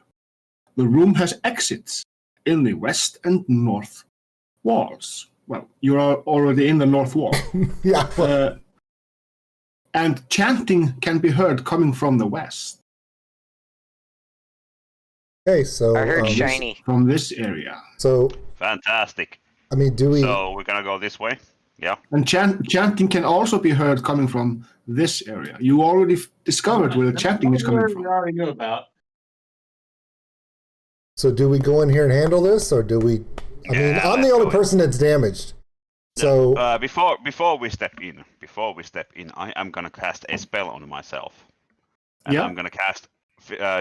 The room has exits in the west and north walls. Well, you are already in the north wall. Yeah. And chanting can be heard coming from the west. Okay, so I heard shiny from this area. So fantastic. I mean, do we? So we're gonna go this way. Yeah. And chanting can also be heard coming from this area. You already discovered where the chanting is coming from. We already knew about. So do we go in here and handle this, or do we? I mean, I'm the only person that's damaged. So before we step in, I am gonna cast a spell on myself, and I'm gonna cast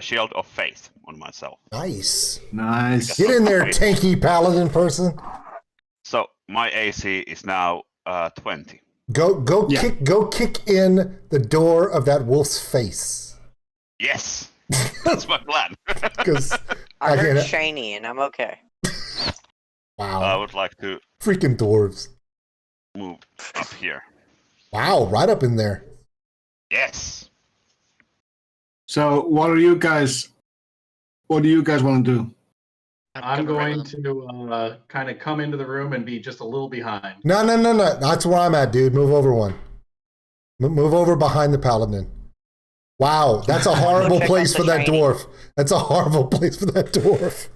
Shield of Faith on myself. Nice. Get in there, tanky paladin person. So my AC is now 20. Go kick in the door of that wolf's face. Yes, that's my plan. Because I heard shiny, and I'm okay. Wow. I would like to freaking dwarves move up here. Wow, right up in there. Yes. So what do you guys want to do? I'm going to kind of come into the room and be just a little behind. No. That's where I'm at, dude. Move over one. Move over behind the paladin. Wow, that's a horrible place for that dwarf. That's a horrible place for that dwarf.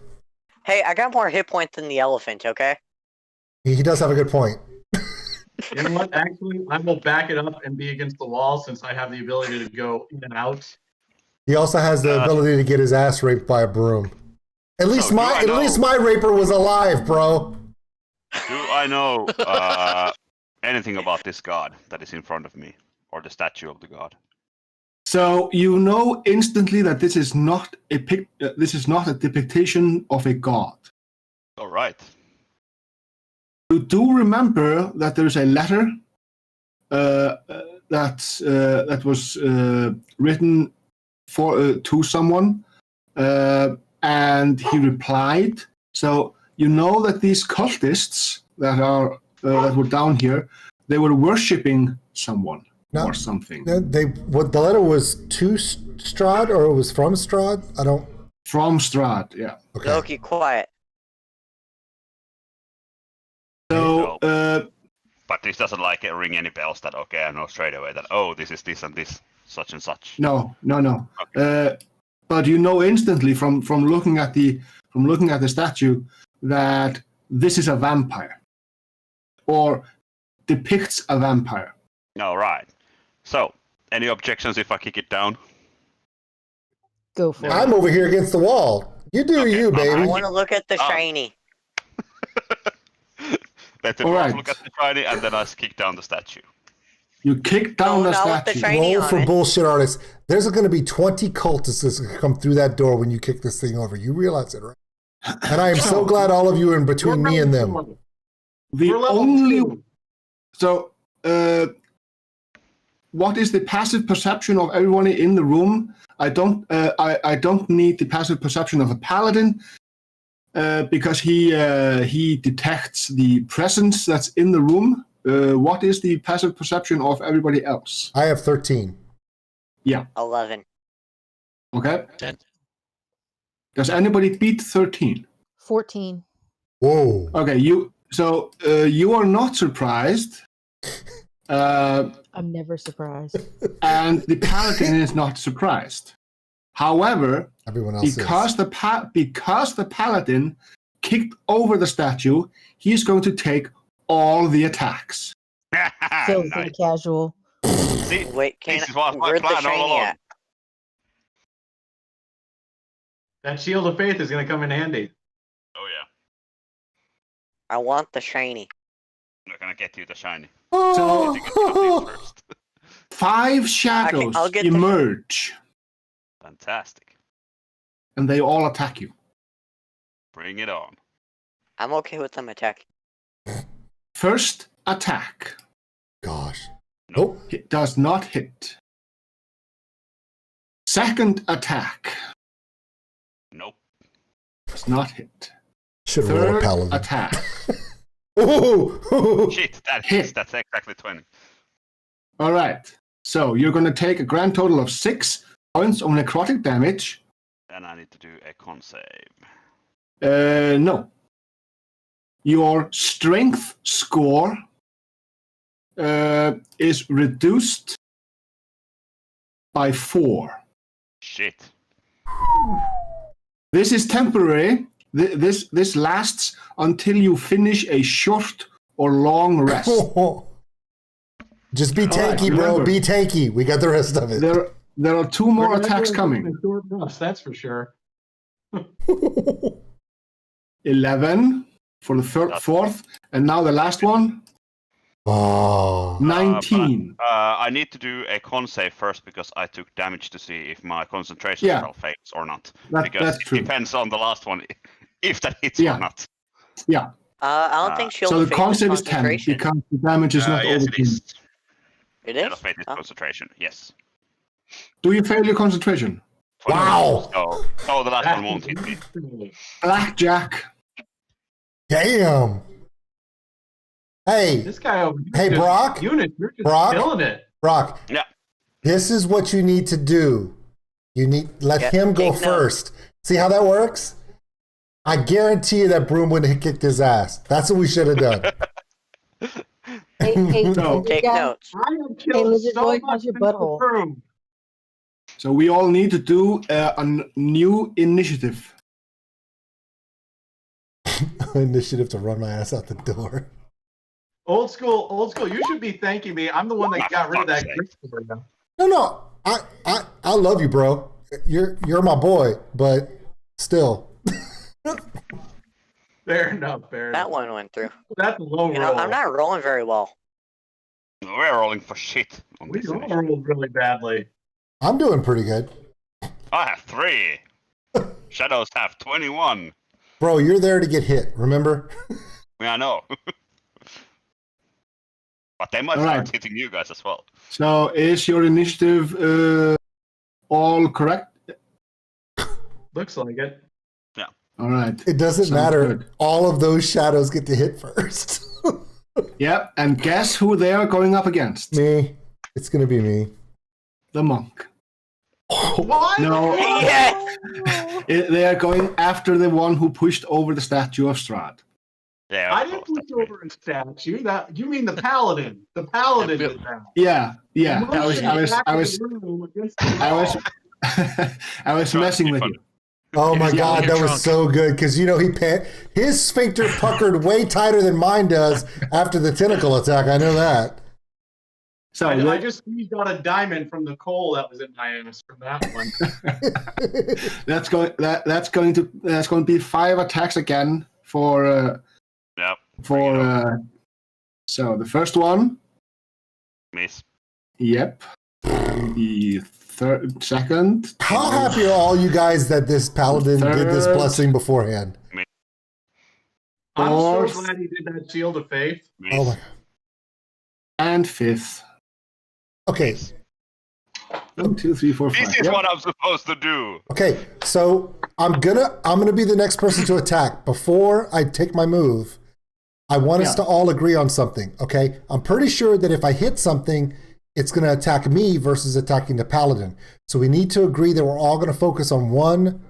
Hey, I got more hit points than the elephant, okay? He does have a good point. You know what? Actually, I will back it up and be against the wall since I have the ability to go in and out. He also has the ability to get his ass raped by a broom. At least my raper was alive, bro. Do I know anything about this god that is in front of me, or the statue of the god? So you know instantly that this is not a depiction of a god. All right. You do remember that there is a letter that was written to someone, and he replied. So you know that these cultists that were down here, they were worshipping someone or something. The letter was to Strahd, or it was from Strahd? From Strahd, yeah. Okay. Loki, quiet. So, but this doesn't ring any bells that I know straight away that this is this and this, such and such. No. Okay. But you know instantly from looking at the statue that this is a vampire, or depicts a vampire. All right. So, any objections if I kick it down? Go for it. I'm over here against the wall. You do you, baby. I want to look at the shiny. Let the dwarf look at the shiny, and then I kick down the statue. You kick down the statue. Roll for bullshit artists. There's going to be 20 cultists that's going to come through that door when you kick this thing over. You realize it, right? And I am so glad all of you are in between me and them. The only... So, what is the passive perception of everyone in the room? I don't need the passive perception of a paladin because he detects the presence that's in the room. What is the passive perception of everybody else? I have 13. Yeah. 11. Okay. 10. Does anybody beat 13? 14. Whoa. Okay, you are not surprised. I'm never surprised. And the paladin is not surprised. However, everyone else because the paladin kicked over the statue, he's going to take all the attacks. Filthy nice. Casual. See, wait, where's the shiny at? That shield of faith is going to come in handy. Oh yeah. I want the shiny. I'm not going to get you the shiny. So, 5 shadows emerge. Fantastic. And they all attack you. Bring it on. I'm okay with them attacking. First attack. Gosh. Nope. It does not hit. Second attack. Nope. Does not hit. Should have rolled a Third paladin. attack. Shit, that hits. That's exactly 20. All right. So you're going to take a grand total of 6 points of necrotic damage. And I need to do a con save. No. Your strength score is reduced by 4. Shit. This is temporary. This lasts until you finish a short or long rest. Just be tanky, bro. Be tanky. We got the rest of it. There are 2 more attacks coming. That's for sure. 11 for the fourth, and now the last one. Oh. 19. I need to do a con save first because I took damage to see if my concentration spell fails or not. Because it depends on the last one, if that hits or not. Yeah. I don't think shield so of the faith con is save is 10 because the damage is not yes, over. It is. It is? Shield of faith is concentration, yes. Do you fail your concentration? Wow. So the last one won't hit me. Blackjack. Damn. Hey. This guy over here. Hey, Brock. You're just killing it. Brock. Yeah. This is what you need to do. You need let him go first. See how that works? I guarantee you that Broom wouldn't have kicked his ass. That's what we should have done. Hey, No. Take notes. Hey, Lizard Boy, how's your butthole? So we all need to do a new initiative. Initiative to run my ass out the door. Old school, you should be thanking me. I'm the one that got rid of that for you. No. I love you, bro. You're my boy, but still. Fair enough. That one went through. That's a low roll. I'm not rolling very well. We're rolling for shit. We rolled really badly. I'm doing pretty good. I have 3. Shadows have 21. Bro, you're there to get hit, remember? Yeah, I know. But they might start hitting you guys as well. So is your initiative all correct? Looks like it. Yeah. All right. It doesn't matter. Good. All of those shadows get to hit first. Yep. And guess who they are going up against? Me. It's going to be me. The monk. What? No. Yes! They are going after the one who pushed over the statue of Strahd. Yeah, I didn't push over a statue. You mean the paladin? The paladin did that. Yeah. I was messing with you. Oh my God, that was so good because his sphincter puckered way tighter than mine does after the tentacle attack. I know that. So I just squeezed out a diamond from the coal that was in my ass from that one. that's going to be 5 attacks again for so the first one miss. Yep. And the second. How happy are all you guys that this paladin did this blessing beforehand? I'm so glad he did that shield of faith. Miss. Oh my god. And 5th. Okay. 1, 2, 3, 4, 5. This is what I'm supposed to do. Okay, so I'm gonna be the next person to attack. Before I take my move, I want us to all agree on something. Okay, I'm pretty sure that if I hit something, it's gonna attack me versus attacking the paladin. So we need to agree that we're all gonna focus on one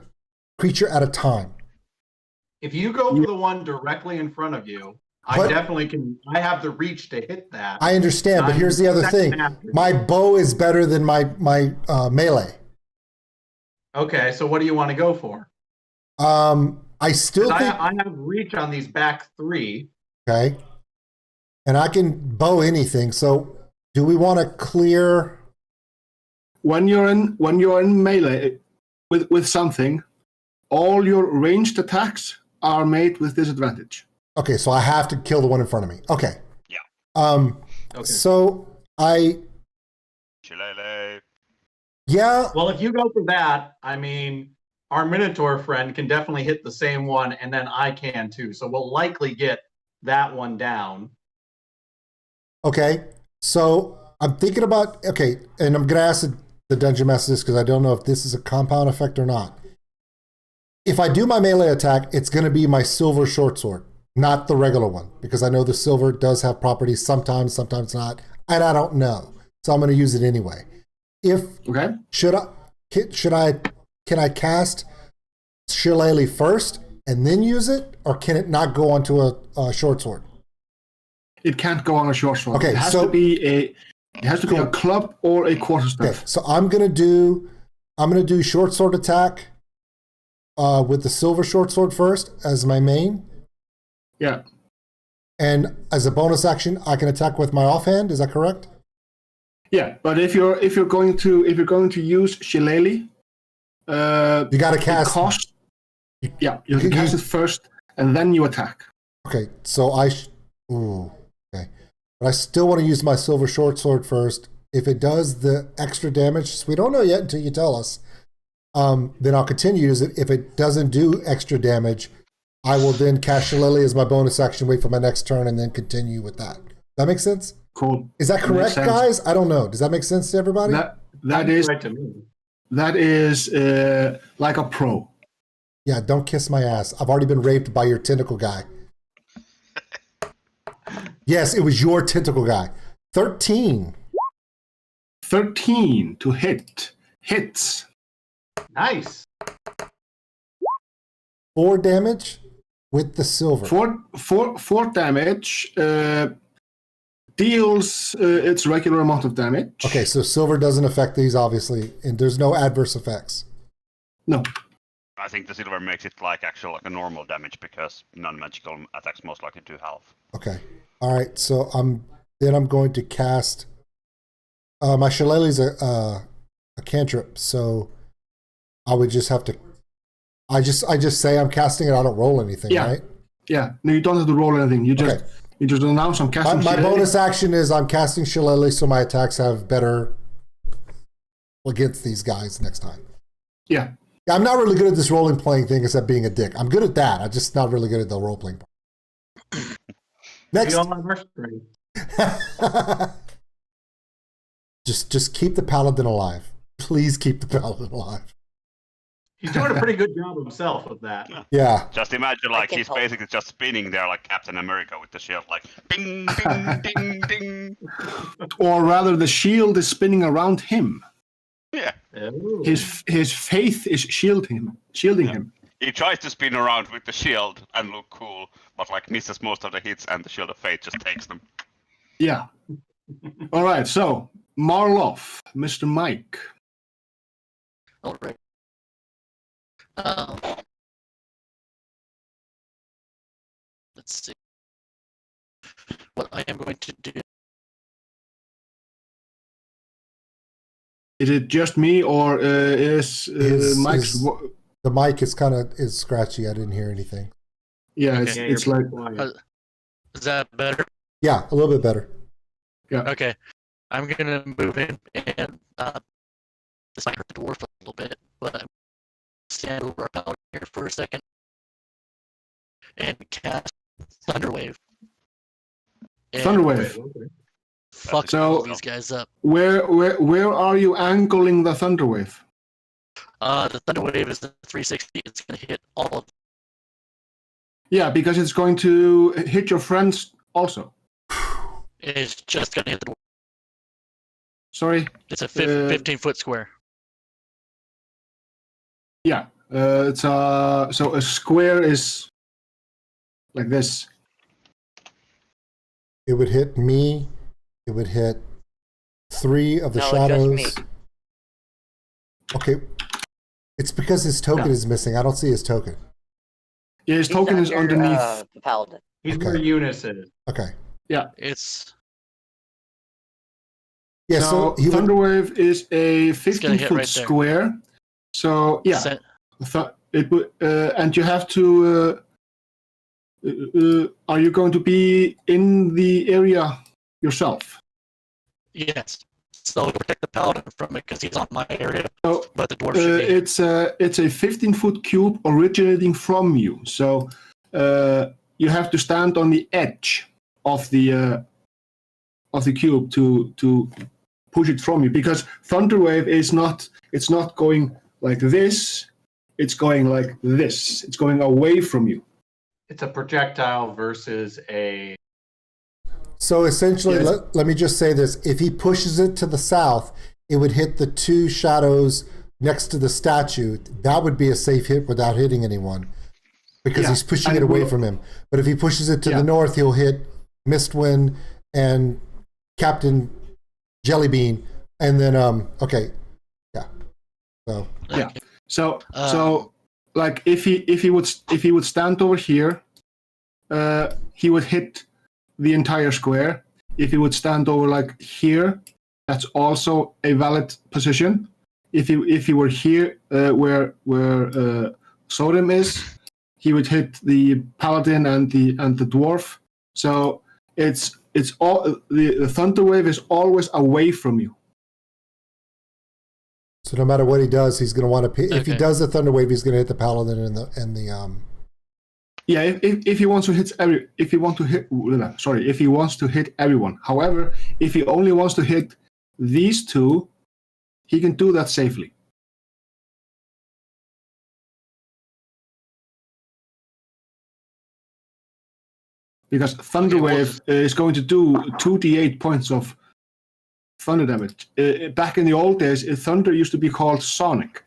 creature at a time. If you go for the one directly in front of you, I definitely can. I have the reach to hit that. I understand, but here's the other thing: my bow is better than my melee. Okay, so what do you want to go for? I still think I have reach on these back 3. Okay, and I can bow anything. So, do we want to clear? When you're in melee with something, all your ranged attacks are made with disadvantage. Okay, so I have to kill the one in front of me. Okay. Yeah. Okay. So Shillelagh. Yeah. Well, if you go for that, I mean, our Minotaur friend can definitely hit the same one, and then I can too. So we'll likely get that one down. Okay. So I'm thinking about, and I'm going to ask the Dungeon Master this because I don't know if this is a compound effect or not. If I do my melee attack, it's going to be my silver short sword, not the regular one, because I know the silver does have properties sometimes not, and I don't know. So I'm going to use it anyway. Can I cast Shillelagh first and then use it, or can it not go onto a short sword? It can't go on a short sword. Okay, it has to be a club or a quarterstaff. Okay, so I'm gonna do short sword attack with the silver short sword first as my main. Yeah. And as a bonus action, I can attack with my offhand. Is that correct? Yeah, but if you're going to use Shillelagh, you got to cast. You can cast it first, and then you attack. Okay, so okay, but I still want to use my silver short sword first. If it does the extra damage, so we don't know yet until you tell us. Then I'll continue to use it. If it doesn't do extra damage, I will then cast Shillelagh as my bonus action, wait for my next turn, and then continue with that. That makes sense? Cool. Is that correct, guys? I don't know. Does that make sense to everybody? That is right to me. That is like a pro. Yeah, don't kiss my ass. I've already been raped by your tentacle guy. Yes, it was your tentacle guy. 13. 13 to hit. Hits. Nice. 4 damage with the silver. 4 damage. Deals its regular amount of damage. Okay, so silver doesn't affect these, obviously, and there's no adverse effects. No. I think the silver makes it like a normal damage because non-magical attacks most likely do half. Okay. All right. So I'm going to cast. My Shillelagh is a cantrip, so I would just have to. I just say I'm casting it. I don't roll anything, right? Yeah. No, you don't have to roll anything. You just announce I'm casting. My bonus action is I'm casting Shillelagh, so my attacks have better against these guys next time. Yeah. I'm not really good at this role-playing thing except being a dick. I'm good at that. I'm just not really good at the role-playing part. Next. Just keep the paladin alive. Please keep the paladin alive. He's doing a pretty good job himself with that. Yeah. Just imagine he's basically just spinning there like Captain America with the shield, like ding, ding, ding, ding. Or rather, the shield is spinning around him. Yeah. Oh. His faith is shielding him. He tries to spin around with the shield and look cool, but misses most of the hits, and the shield of fate just takes them. Yeah. All right. So Marloff, Mr. Mike. All right. Let's see what I am going to do. Is it just me, or is Mike's? The mic is scratchy. I didn't hear anything. Yeah, Okay. it's like. Is that better? Yeah, a little bit better. Yeah. Okay. I'm gonna move in and this might hurt the dwarf a little bit, but I'm stand over our paladin here for a second and cast Thunderwave. Thunderwave. Fuck all these guys up. Where are you angling the Thunderwave? The Thunderwave is the 360. It's gonna hit all of them. Yeah, because it's going to hit your friends also. It's just gonna hit the dwarf. Sorry? It's a 15-foot square. Yeah. It's so a square is like this. It would hit me. It would hit 3 of the No, shadows. just me. Okay. It's because his token is missing. I don't see his token. Yeah, his token is underneath. The paladin. He's where Eunice is. Okay. Yeah. It's Yeah, so he would, Thunderwave is a 15-foot right square. So yeah, it would, and you have to. Are you going to be in the area yourself? yes. So protect the paladin from it because he's on my area. So, but the dwarf should be. it's a 15-foot cube originating from you. So you have to stand on the edge of the cube to push it from you, because Thunderwave is not. It's not going like this. It's going like this. It's going away from you. It's a projectile versus a. so essentially, let me just say this. If he pushes it to the south, it would hit the 2 shadows next to the statue. That would be a safe hit without hitting anyone, because he's pushing it away from him. But if he pushes it to the north, he'll hit Mistwind and Captain Jellybean, and then okay, yeah. So yeah. So like if he would stand over here, he would hit the entire square. If he would stand over like here, that's also a valid position. If he were here where Sodom is, he would hit the paladin and the dwarf. So it's all the Thunderwave is always away from you. So no matter what he does, he's going to want to. If he does the Thunderwave, he's going to hit the paladin and the. Yeah, if he wants to hit if he wants to hit everyone. However, if he only wants to hit these 2, he can do that safely. Because Thunderwave is going to do 2d8 points of thunder damage. Back in the old days, thunder used to be called sonic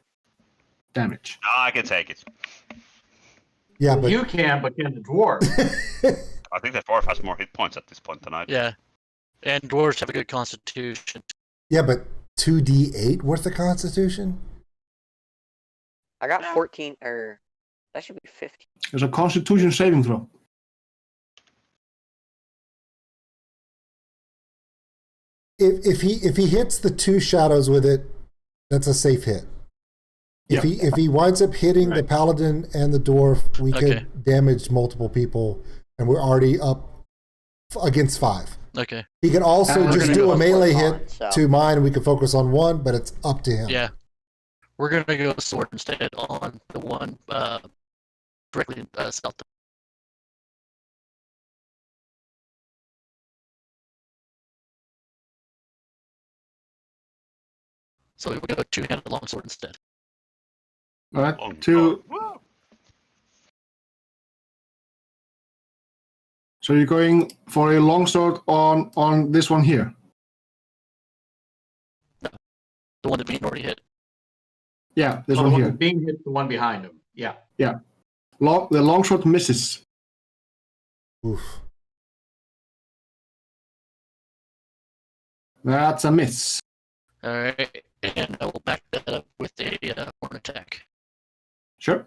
damage. I can take it. Yeah, but you can, but can the dwarf? I think the dwarf has more hit points at this point than I do. Yeah, and dwarves have a good constitution. Yeah, but 2d8 worth of constitution? I got 14, or that should be 15. There's a constitution saving throw. If he hits the 2 shadows with it, that's a safe hit. If he winds up hitting the paladin and the dwarf, we could damage multiple people, and we're already up against 5. Okay. He can also just do a melee hit to mine, and we can focus on 1, but it's up to him. Yeah. We're gonna go sword instead on the one directly south. So we will go 2-handed longsword instead. All right, 2. So you're going for a longsword on this one here? No, the one that being already hit. Yeah, this the one one here. Being hit, the one behind him. Yeah. Yeah. The longsword misses. Oof. That's a miss. All right, and I will back that up with a horn attack. Sure.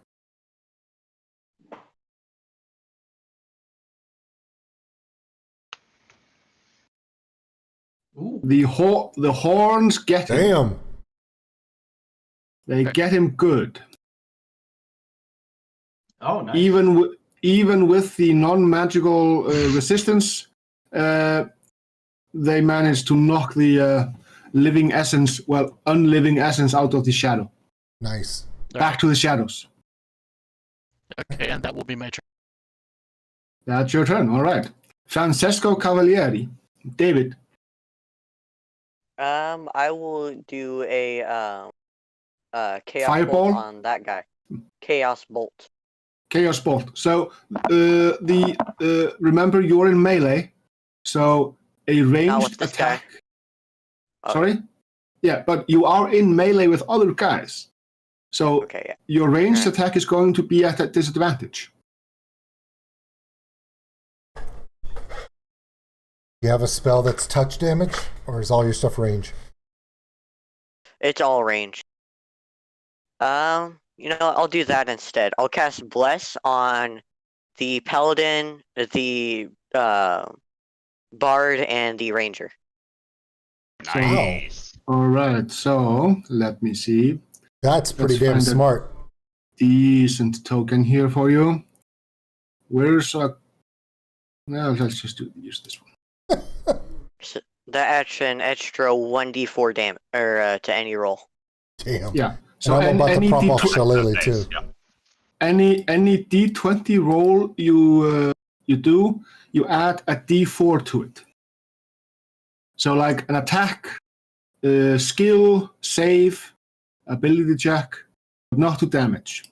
Ooh. The horns get him. Damn. They get him good. Oh, nice. Even with the non-magical resistance, they manage to knock the unliving essence out of the shadow. Nice. Back to the shadows. Okay, and that will be my turn. That's your turn. All right. Francesco Cavalieri. David. I will do a chaos Fireball? bolt on that guy. Chaos bolt. Chaos Bolt. So remember you're in melee, so a ranged this guy. attack. Sorry? Yeah, but you are in melee with other guys. So Okay, yeah. your ranged attack is going to be at a disadvantage. You have a spell that's touch damage, or is all your stuff range? It's all range. I'll do that instead. I'll cast Bless on the Paladin, the Bard, and the Ranger. Nice. All right, so let me see. That's pretty Let's damn find a smart. decent token here for you. Where's a... No, let's just use this one. So that adds an extra 1d4 damage to any roll. Damn. Yeah. So I'm about to prop off Shillelagh too. Yeah. Any d20 roll you do, you add a d4 to it. So like an attack, skill, save, ability check, but not to damage.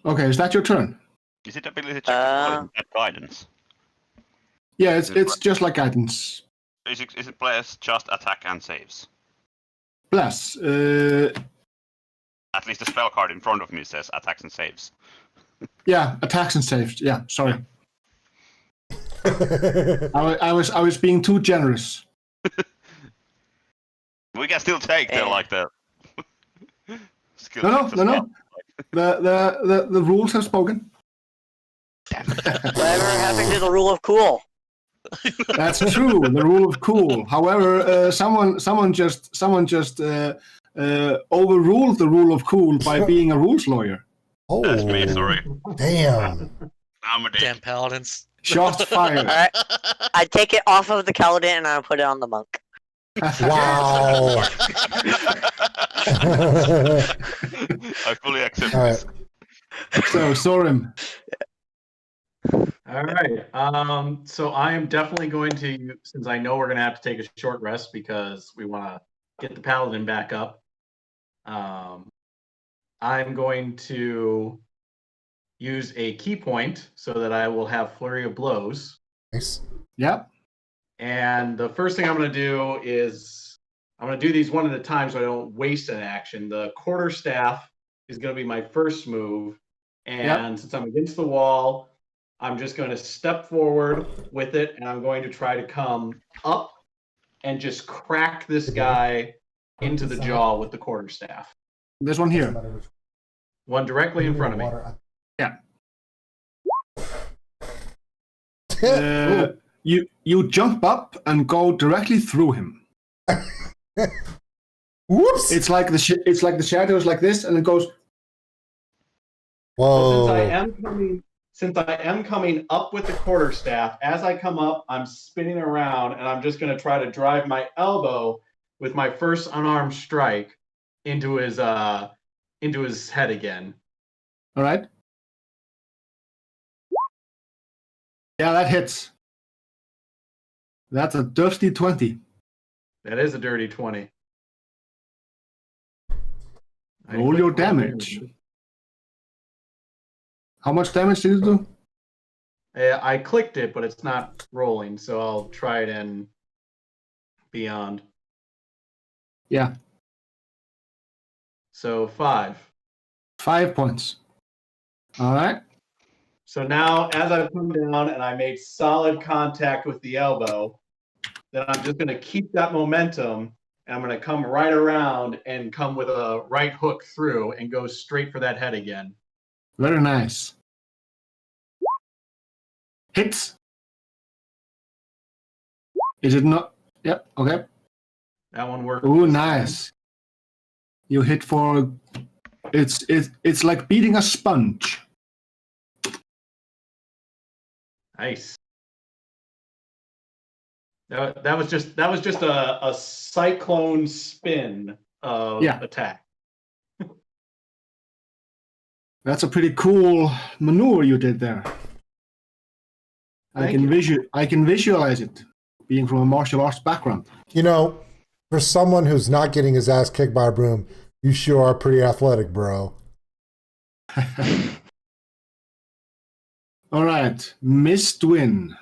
Okay, is that your turn? Is it ability check or is it guidance? Yeah, it's just like guidance. Is it bless just attack and saves? Bless. At least the spell card in front of me says attacks and saves. Yeah, attacks and saves. Yeah, sorry. I was being too generous. We can still take the skill. No. The rules have spoken. Whatever happened to the rule of cool? That's true. The rule of cool. However, someone just overruled the rule of cool by being a rules lawyer. Oh, That's me, sorry. Damn. I'm a dick. Damn paladins. Shots fired. Alright. I take it off of the Paladin and I put it on the monk. Wow. I fully accept All this. right. So, Sorim. All right. So I am definitely going to, since I know we're going to have to take a short rest because we want to get the Paladin back up. I'm going to use a key point so that I will have Flurry of Blows. Nice. Yep. And the first thing I'm going to do is I'm going to do these one at a time so I don't waste an action. The quarterstaff is going to be my first move. And since I'm against the wall, I'm just going to step forward with it, and I'm going to try to come up and just crack this guy into the jaw with the quarterstaff. This one here. One directly in front of me. Yeah. You jump up and go directly through him. Whoops! It's like the shadows like this, and it goes. Whoa! Since I am coming up with the quarterstaff, as I come up, I'm spinning around, and I'm just going to try to drive my elbow with my first unarmed strike into his head again. All right. Yeah, that hits. That's a dirty 20. That is a dirty 20. Roll your damage. How much damage did you do? I clicked it, but it's not rolling, so I'll try it in beyond. Yeah. So 5. 5 points. All right. So now, as I've come down and I made solid contact with the elbow, then I'm just going to keep that momentum, and I'm going to come right around and come with a right hook through and go straight for that head again. Very nice. Hits. Is it not? Yep. Okay. That one worked. Ooh, this nice. You hit for... It's like beating a sponge. Nice. That was just a cyclone spin of attack. That's a pretty cool maneuver you did there. I can visualize it, being from a martial arts background. You know, for someone who's not getting his ass kicked by a broom, you sure are pretty athletic, bro. All right, Miss Dwin.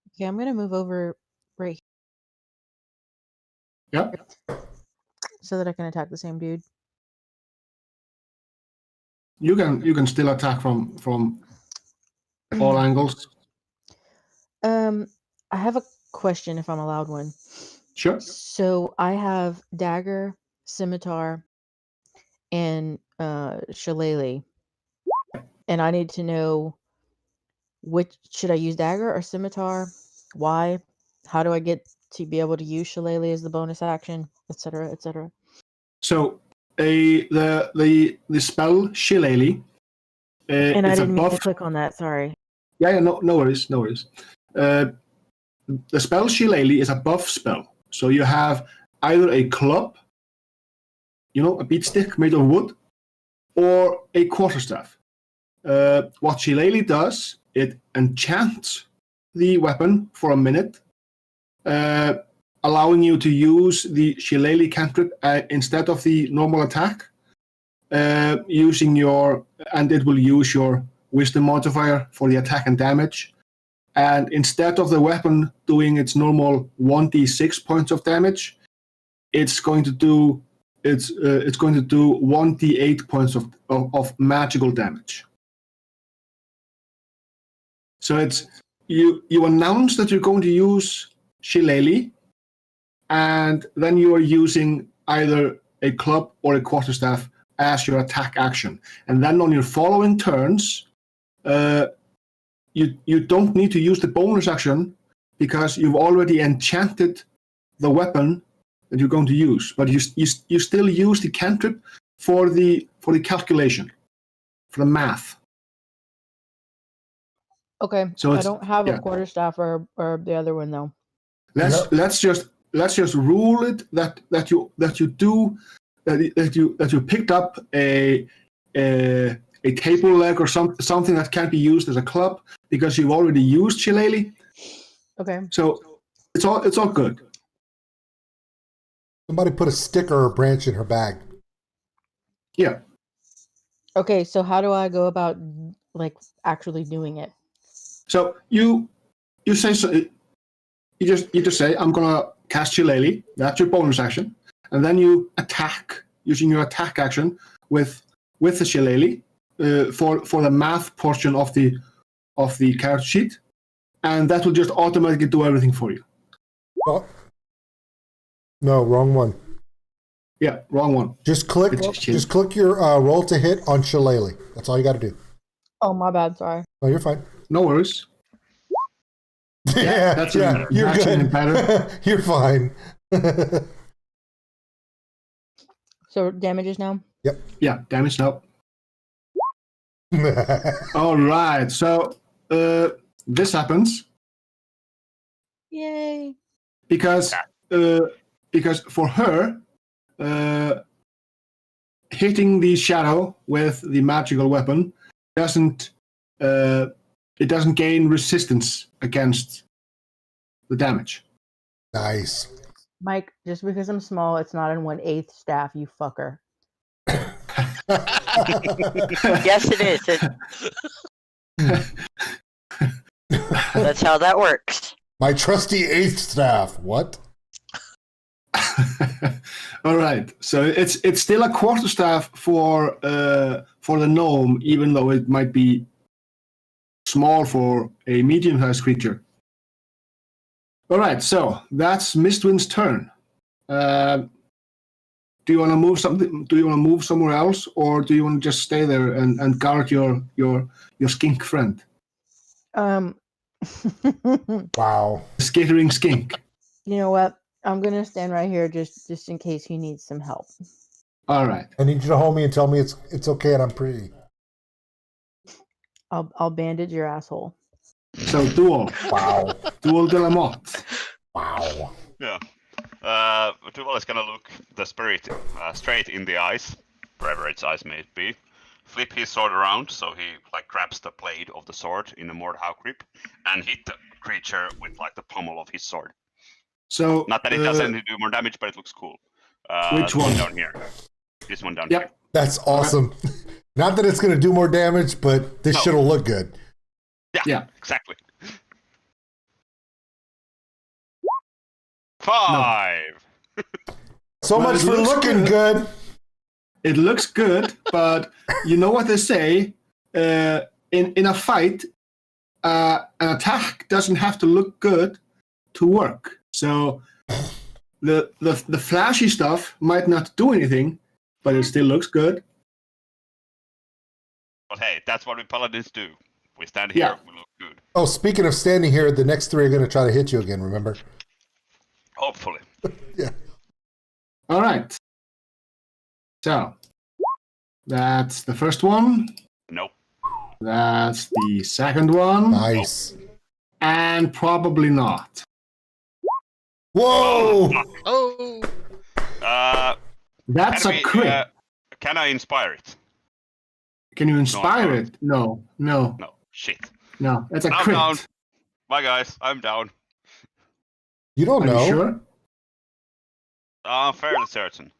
Okay, I'm gonna move over right Yep. so that I can attack the same dude. You can still attack from all angles. I have a question if I'm allowed one. Sure. So I have dagger, scimitar, and shillelagh, and I need to know which should I use, dagger or scimitar? Why? How do I get to be able to use shillelagh as the bonus action, etc., etc.? So the spell shillelagh. And I didn't mean to buff. click on that. Sorry. Yeah, no worries. The spell shillelagh is a buff spell. So you have either a club, a beat stick made of wood, or a quarterstaff. What shillelagh does, it enchants the weapon for a minute, allowing you to use the shillelagh cantrip instead of the normal attack, and it will use your wisdom modifier for the attack and damage. And instead of the weapon doing its normal 1d6 points of damage, it's going to do 1d8 points of magical damage. So it's you announce that you're going to use shillelagh, and then you are using either a club or a quarterstaff as your attack action. And then on your following turns, you don't need to use the bonus action because you've already enchanted the weapon that you're going to use. But you still use the cantrip for the calculation, for the math. Okay. So I don't have a quarterstaff or the other one though. Let's just rule it that you picked up a table leg or something that can't be used as a club because you've already used shillelagh. Okay. So it's all good. Somebody put a stick or a branch in her bag. Yeah. Okay, so how do I go about actually doing it? So you say so. You just say, I'm gonna cast shillelagh. That's your bonus action, and then you attack using your attack action with the shillelagh for the math portion of the character sheet, and that will just automatically do everything for you. Oh. No, wrong one. Yeah, wrong one. Just click your roll to hit on shillelagh. That's all you got to do. Oh, my bad. Sorry. Oh, you're fine. No worries. You're good. Better. You're fine. So damages now? Yep. Yeah, damage now. All right. So this happens. Yay! Because for her, hitting the shadow with the magical weapon doesn't gain resistance against the damage. Nice. Mike, just because I'm small, it's not in 1/8 staff, you fucker. Yes, it is. That's how that works. My trusty 8th staff. What? All right. So it's still a quarterstaff for the gnome, even though it might be small for a medium-sized creature. All right. So that's Mistwind's turn. Do you want to move something? Do you want to move somewhere else, or do you want to just stay there and guard your skink friend? Wow. Skittering skink. You know what? I'm gonna stand right here just in case he needs some help. All right. I need you to hold me and tell me it's okay and I'm pretty. I'll bandage your asshole. So duel. Wow. Duel de la mort. Wow. Yeah. Duval is gonna look the spirit straight in the eyes, wherever its eyes may be. Flip his sword around so he like grabs the blade of the sword in a Mordhau grip and hit the creature with like the pommel of his sword. So Not that it doesn't do more damage, but it looks cool. Which one? Down here. This one down Yep. here. That's awesome. Not that it's going to do more damage, but this shit'll look good. Yeah. Exactly. 5. So Well, much it for looks looking good. It looks good, but you know what they say? In a fight, an attack doesn't have to look good to work. So the flashy stuff might not do anything, but it still looks good. But hey, that's what we paladins do. We stand here, we look good. Oh, speaking of standing here, the next 3 are going to try to hit you again, remember? Hopefully. Yeah. All right. So that's the first one. Nope. That's the second one. Nice. And probably not. Whoa! Oh, That's a crit. Can I inspire it? Can you inspire No, it? No. No. Shit. No, that's a I'm crit. down. Bye guys, I'm down. You don't Are know. you sure? I'm fairly certain.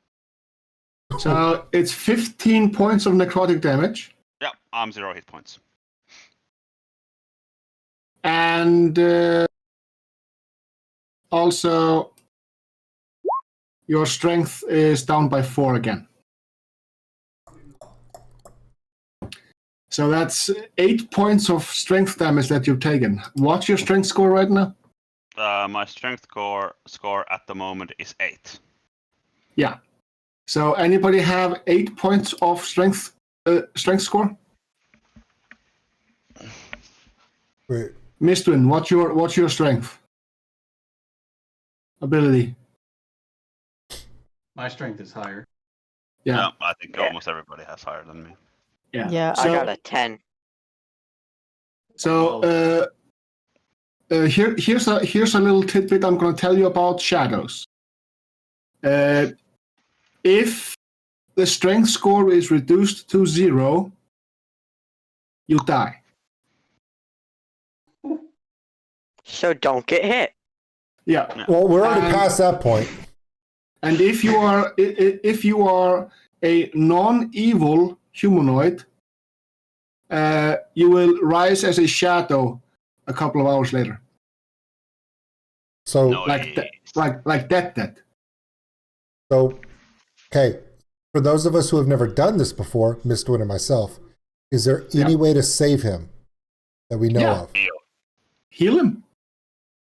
So it's 15 points of necrotic damage. Yeah, I'm 0 hit points. And also, your strength is down by 4 again. So that's 8 points of strength damage that you've taken. What's your strength score right now? My strength score at the moment is 8. Yeah. So anybody have 8 points of strength score? Wait. Mistwin, what's your strength? Ability. My strength is higher. Yeah. I think almost everybody has higher than me. Yeah. I got a 10. So here's a little tidbit I'm going to tell you about shadows. If the strength score is reduced to 0, you die. So don't get hit. Yeah. Well, we're already past that point. And if you are a non-evil humanoid, you will rise as a shadow a couple of hours later. So like that. So, okay, for those of us who have never done this before, Mistwin and myself, is there any way to save him that we know of? Heal him.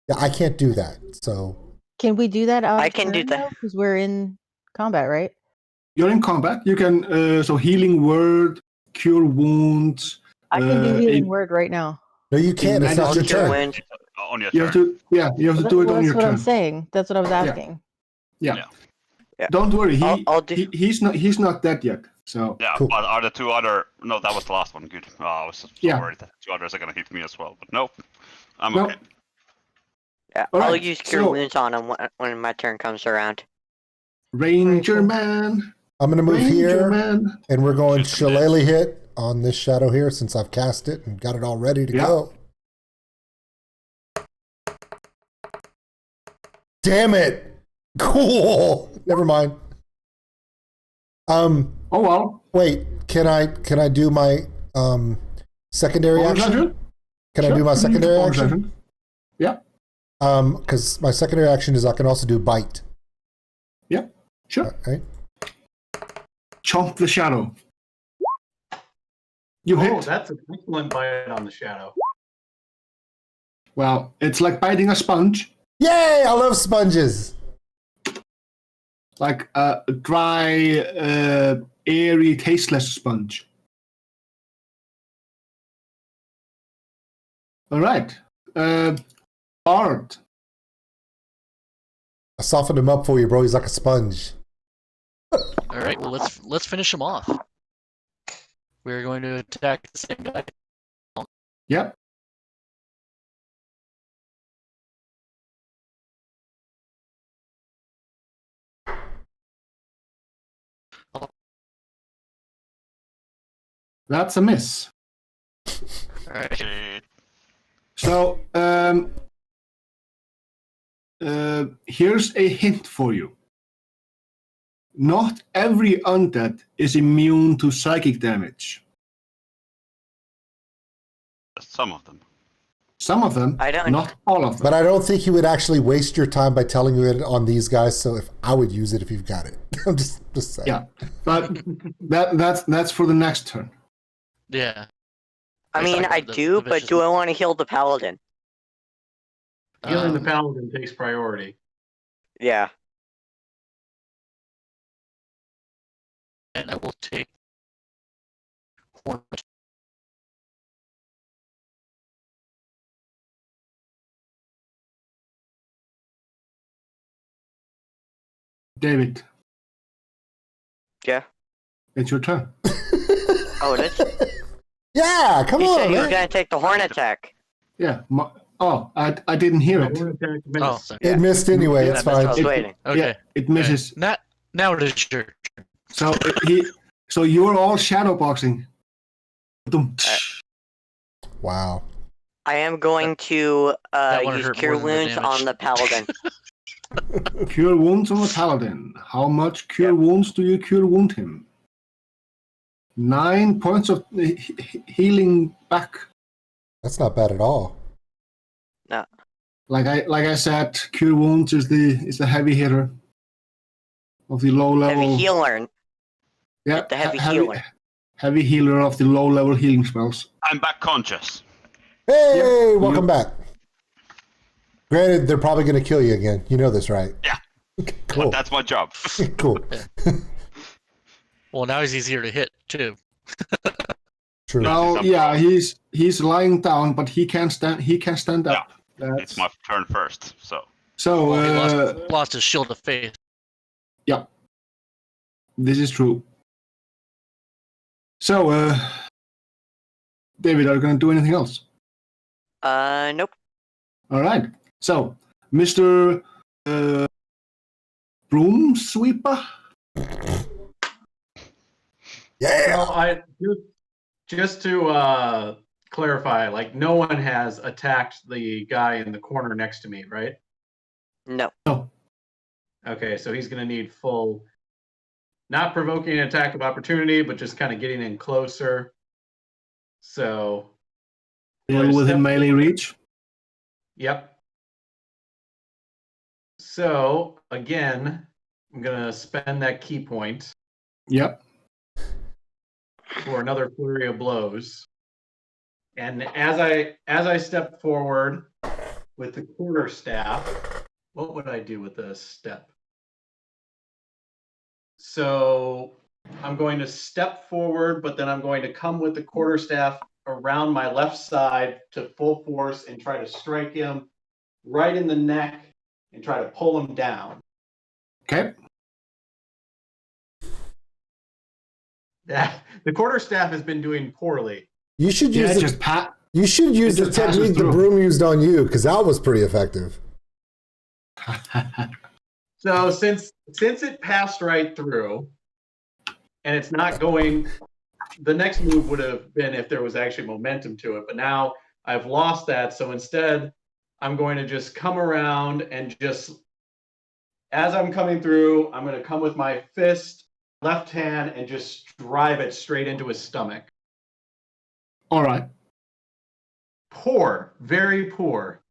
Yeah, I can't do that. So Can we do that? I can do that. Because we're in combat, right? You're in combat. You can so healing word, cure wounds. I can do healing word right now. no, you can't. It's not your turn. On your You turn. you have to do it on your That's what turn. I'm saying. That's what I was asking. Yeah. Don't worry. I'll do- He's not dead yet. So Yeah, Cool. but are the 2 other... No, that was the last one. Good. Oh, I was so worried that 2 others are going to hit me as well. But nope. I'm No. okay. Yeah, All I'll right, use cure so- wounds on him when my turn comes around. Ranger man. I'm going to move Ranger here, man. and we're going shillelagh hit on this shadow here since I've cast it and got it all ready to go. Damn it! Cool. Never mind. Oh well. Wait. Can I do my secondary Bonus action? action? Can I Sure, do my you can secondary bonus action? Yeah. Because my secondary action is I can also do bite. Yeah. Sure. Right? Chomp the shadow. You hit. That's an excellent bite on the shadow. Well, it's like biting a sponge. Yay! I love sponges. Like a dry, airy, tasteless sponge. All right. Bard. I softened him up for you, bro. He's like a sponge. All right. Well, let's finish him off. We're going to attack the same guy. Yep. That's a miss. All right. So, here's a hint for you. Not every undead is immune to psychic damage. Some of them. Some of them, not all of them. But I don't think you would actually waste your time by telling you it on these guys. So if I would use it if you've got it. I'm just saying. Yeah, but that's for the next turn. Yeah. I mean, I do, but do I want to heal the Paladin? Healing the Paladin takes priority. Yeah. And I will take Horn. David. Yeah. It's your turn. Oh, it is? Yeah, come He on, said he was man. going to take the horn attack. Yeah. I didn't hear it. Oh, sorry. It missed anyway. Yeah, It's that's what I was fine. waiting. Okay. Yeah, it misses. Right. Now it is your turn. So you're all shadowboxing. Wow. I am going to one use hurt Cure more than the Wounds damage. on the Paladin. Cure wounds on the Paladin. How much cure wounds do you cure wound him? 9 points of healing back. That's not bad at all. No. Like I said, cure wounds is the heavy hitter of the low level. Heavy healer. Yeah, The heavy healer. Heavy healer of the low level healing spells. I'm back conscious. Hey, Yep. welcome back. Granted, they're probably going to kill you again. You know this, right? Yeah. Cool. But that's my job. Cool. Well, now he's easier to hit too. True. Well, yeah, he's lying down, but he can stand. He can stand up. It's my turn first, so. So Well, he lost his shield of faith. yeah, this is true. So, David, are you going to do anything else? Nope. All right. So, Mr. Broom Sweeper. Yeah. Well, just to clarify, like no one has attacked the guy in the corner next to me, right? No. No. Okay, so he's going to need full, not provoking an attack of opportunity, but just kind of getting in closer. So. Still within melee reach. Yep. So again, I'm going to spend that key point. Yep. For another flurry of blows. And as I step forward with the quarterstaff, what would I do with this step? So I'm going to step forward, but then I'm going to come with the quarterstaff around my left side to full force and try to strike him right in the neck and try to pull him down. Okay. The quarterstaff has been doing poorly. You should use just pat. You should use it the just passes technique the through. broom used on you, because that was pretty effective. So since it passed right through, and it's not going, the next move would have been if there was actually momentum to it. But now I've lost that. So instead, I'm going to just come around and just, as I'm coming through, I'm going to come with my fist, left hand, and just drive it straight into his stomach. All right. Poor, very poor.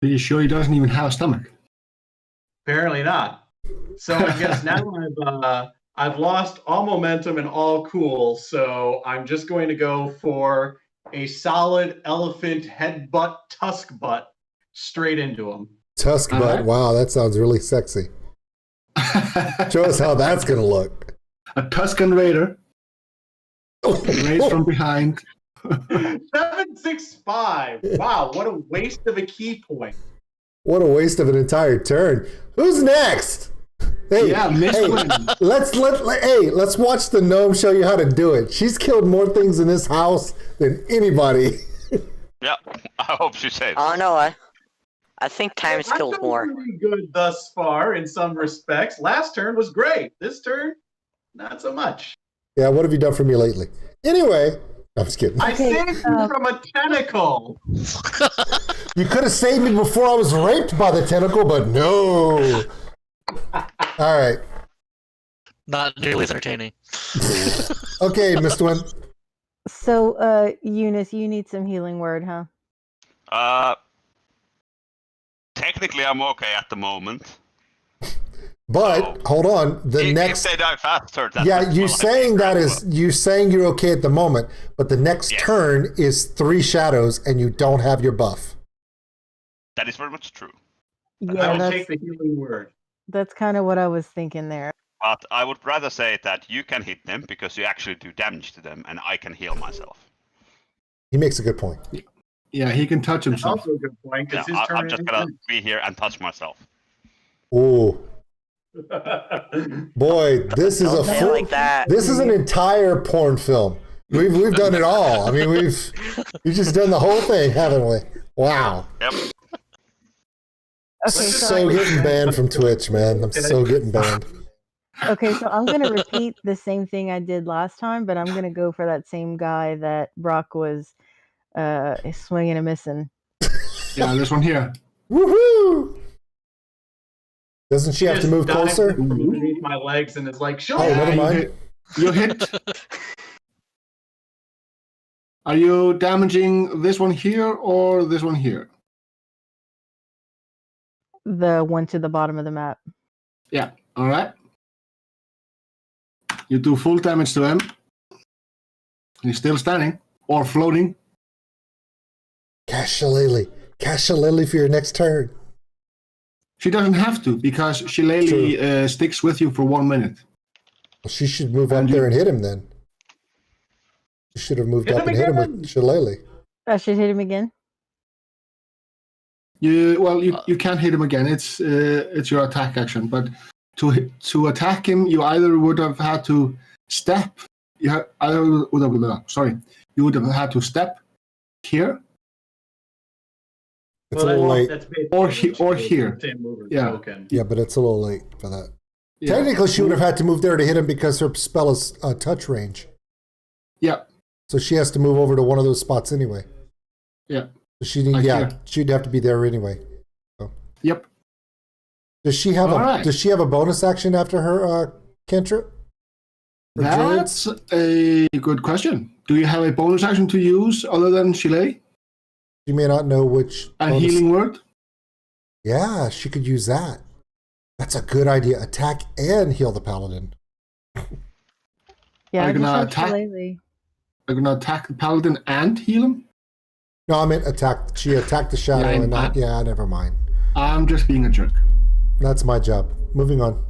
Are you sure he doesn't even have a stomach? Apparently not. So I guess now I've lost all momentum and all cool. So I'm just going to go for a solid elephant headbutt, tusk butt, straight into him. Tusk butt. Alright. Wow, that sounds really sexy. Show us how that's going to look. A Tuscan Raider. Raised from behind. 765. Wow, what a waste of a key point. What a waste of an entire turn. Who's next? Hey, let's watch the gnome show you how to do it. She's killed more things in this house than anybody. Yeah, I hope she saves. Oh no, I think time's killed more. Pretty good thus far in some respects. Last turn was great. This turn, not so much. Yeah, what have you done for me lately? Anyway, I'm just kidding. I saved you from a tentacle. You could have saved me before I was raped by the tentacle, but no. All right. Not nearly as entertaining. Okay, Mr. Wynn. So, Eunice, you need some healing word, huh? Technically, I'm okay at the moment. But hold on, if they die faster. You saying you're okay at the moment, but the next turn is 3 shadows, and you don't have your buff. That is very much true. Yeah, I'll take the healing word. That's kind of what I was thinking there. But I would rather say that you can hit them because you actually do damage to them, and I can heal myself. He makes a good point. Yeah, he can touch himself. Also a good point. Yeah, I'm just gonna be here and touch myself. Ooh. Boy, this is this is an entire porn film. We've done it all. I mean, we've just done the whole thing, haven't we? Wow. Yep. Okay, so getting banned from Twitch, man. I'm so getting banned. Okay, so I'm gonna repeat the same thing I did last time, but I'm gonna go for that same guy that Brock was swinging and missing. Yeah, this one here. Woohoo! Doesn't she have to move closer? From underneath my legs, and it's like, sure. Oh, never mind. You hit. Are you damaging this one here or this one here? The one to the bottom of the map. Yeah. All right. You do full damage to him. He's still standing or floating. Cash Shillelagh. Cash Shillelagh for your next turn. She doesn't have to because Shillelagh sticks with you for 1 minute. Well, she should move up there and hit him then. She should have moved up and hit him with Shillelagh. I should hit him again. You can't hit him again. It's your attack action. But to attack him, you either would have had to step. You would have had to step here. It's a little late. Or here. Yeah. Yeah, but it's a little late for that. Yeah. Technically, she would have had to move there to hit him because her spell is touch range. Yeah. So she has to move over to one of those spots anyway. Yeah. So she'd have to be there anyway. So. Yep. Does she have a bonus action after her cantrip? That's a good question. Do you have a bonus action to use other than Shillelagh? She may not know which. And healing word? Yeah, she could use that. That's a good idea. Attack and heal the paladin. Yeah, I'm gonna attack the paladin and heal him? No, I meant attack. She attacked the shadow and not. Yeah, never mind. I'm just being a jerk. That's my job. Moving on.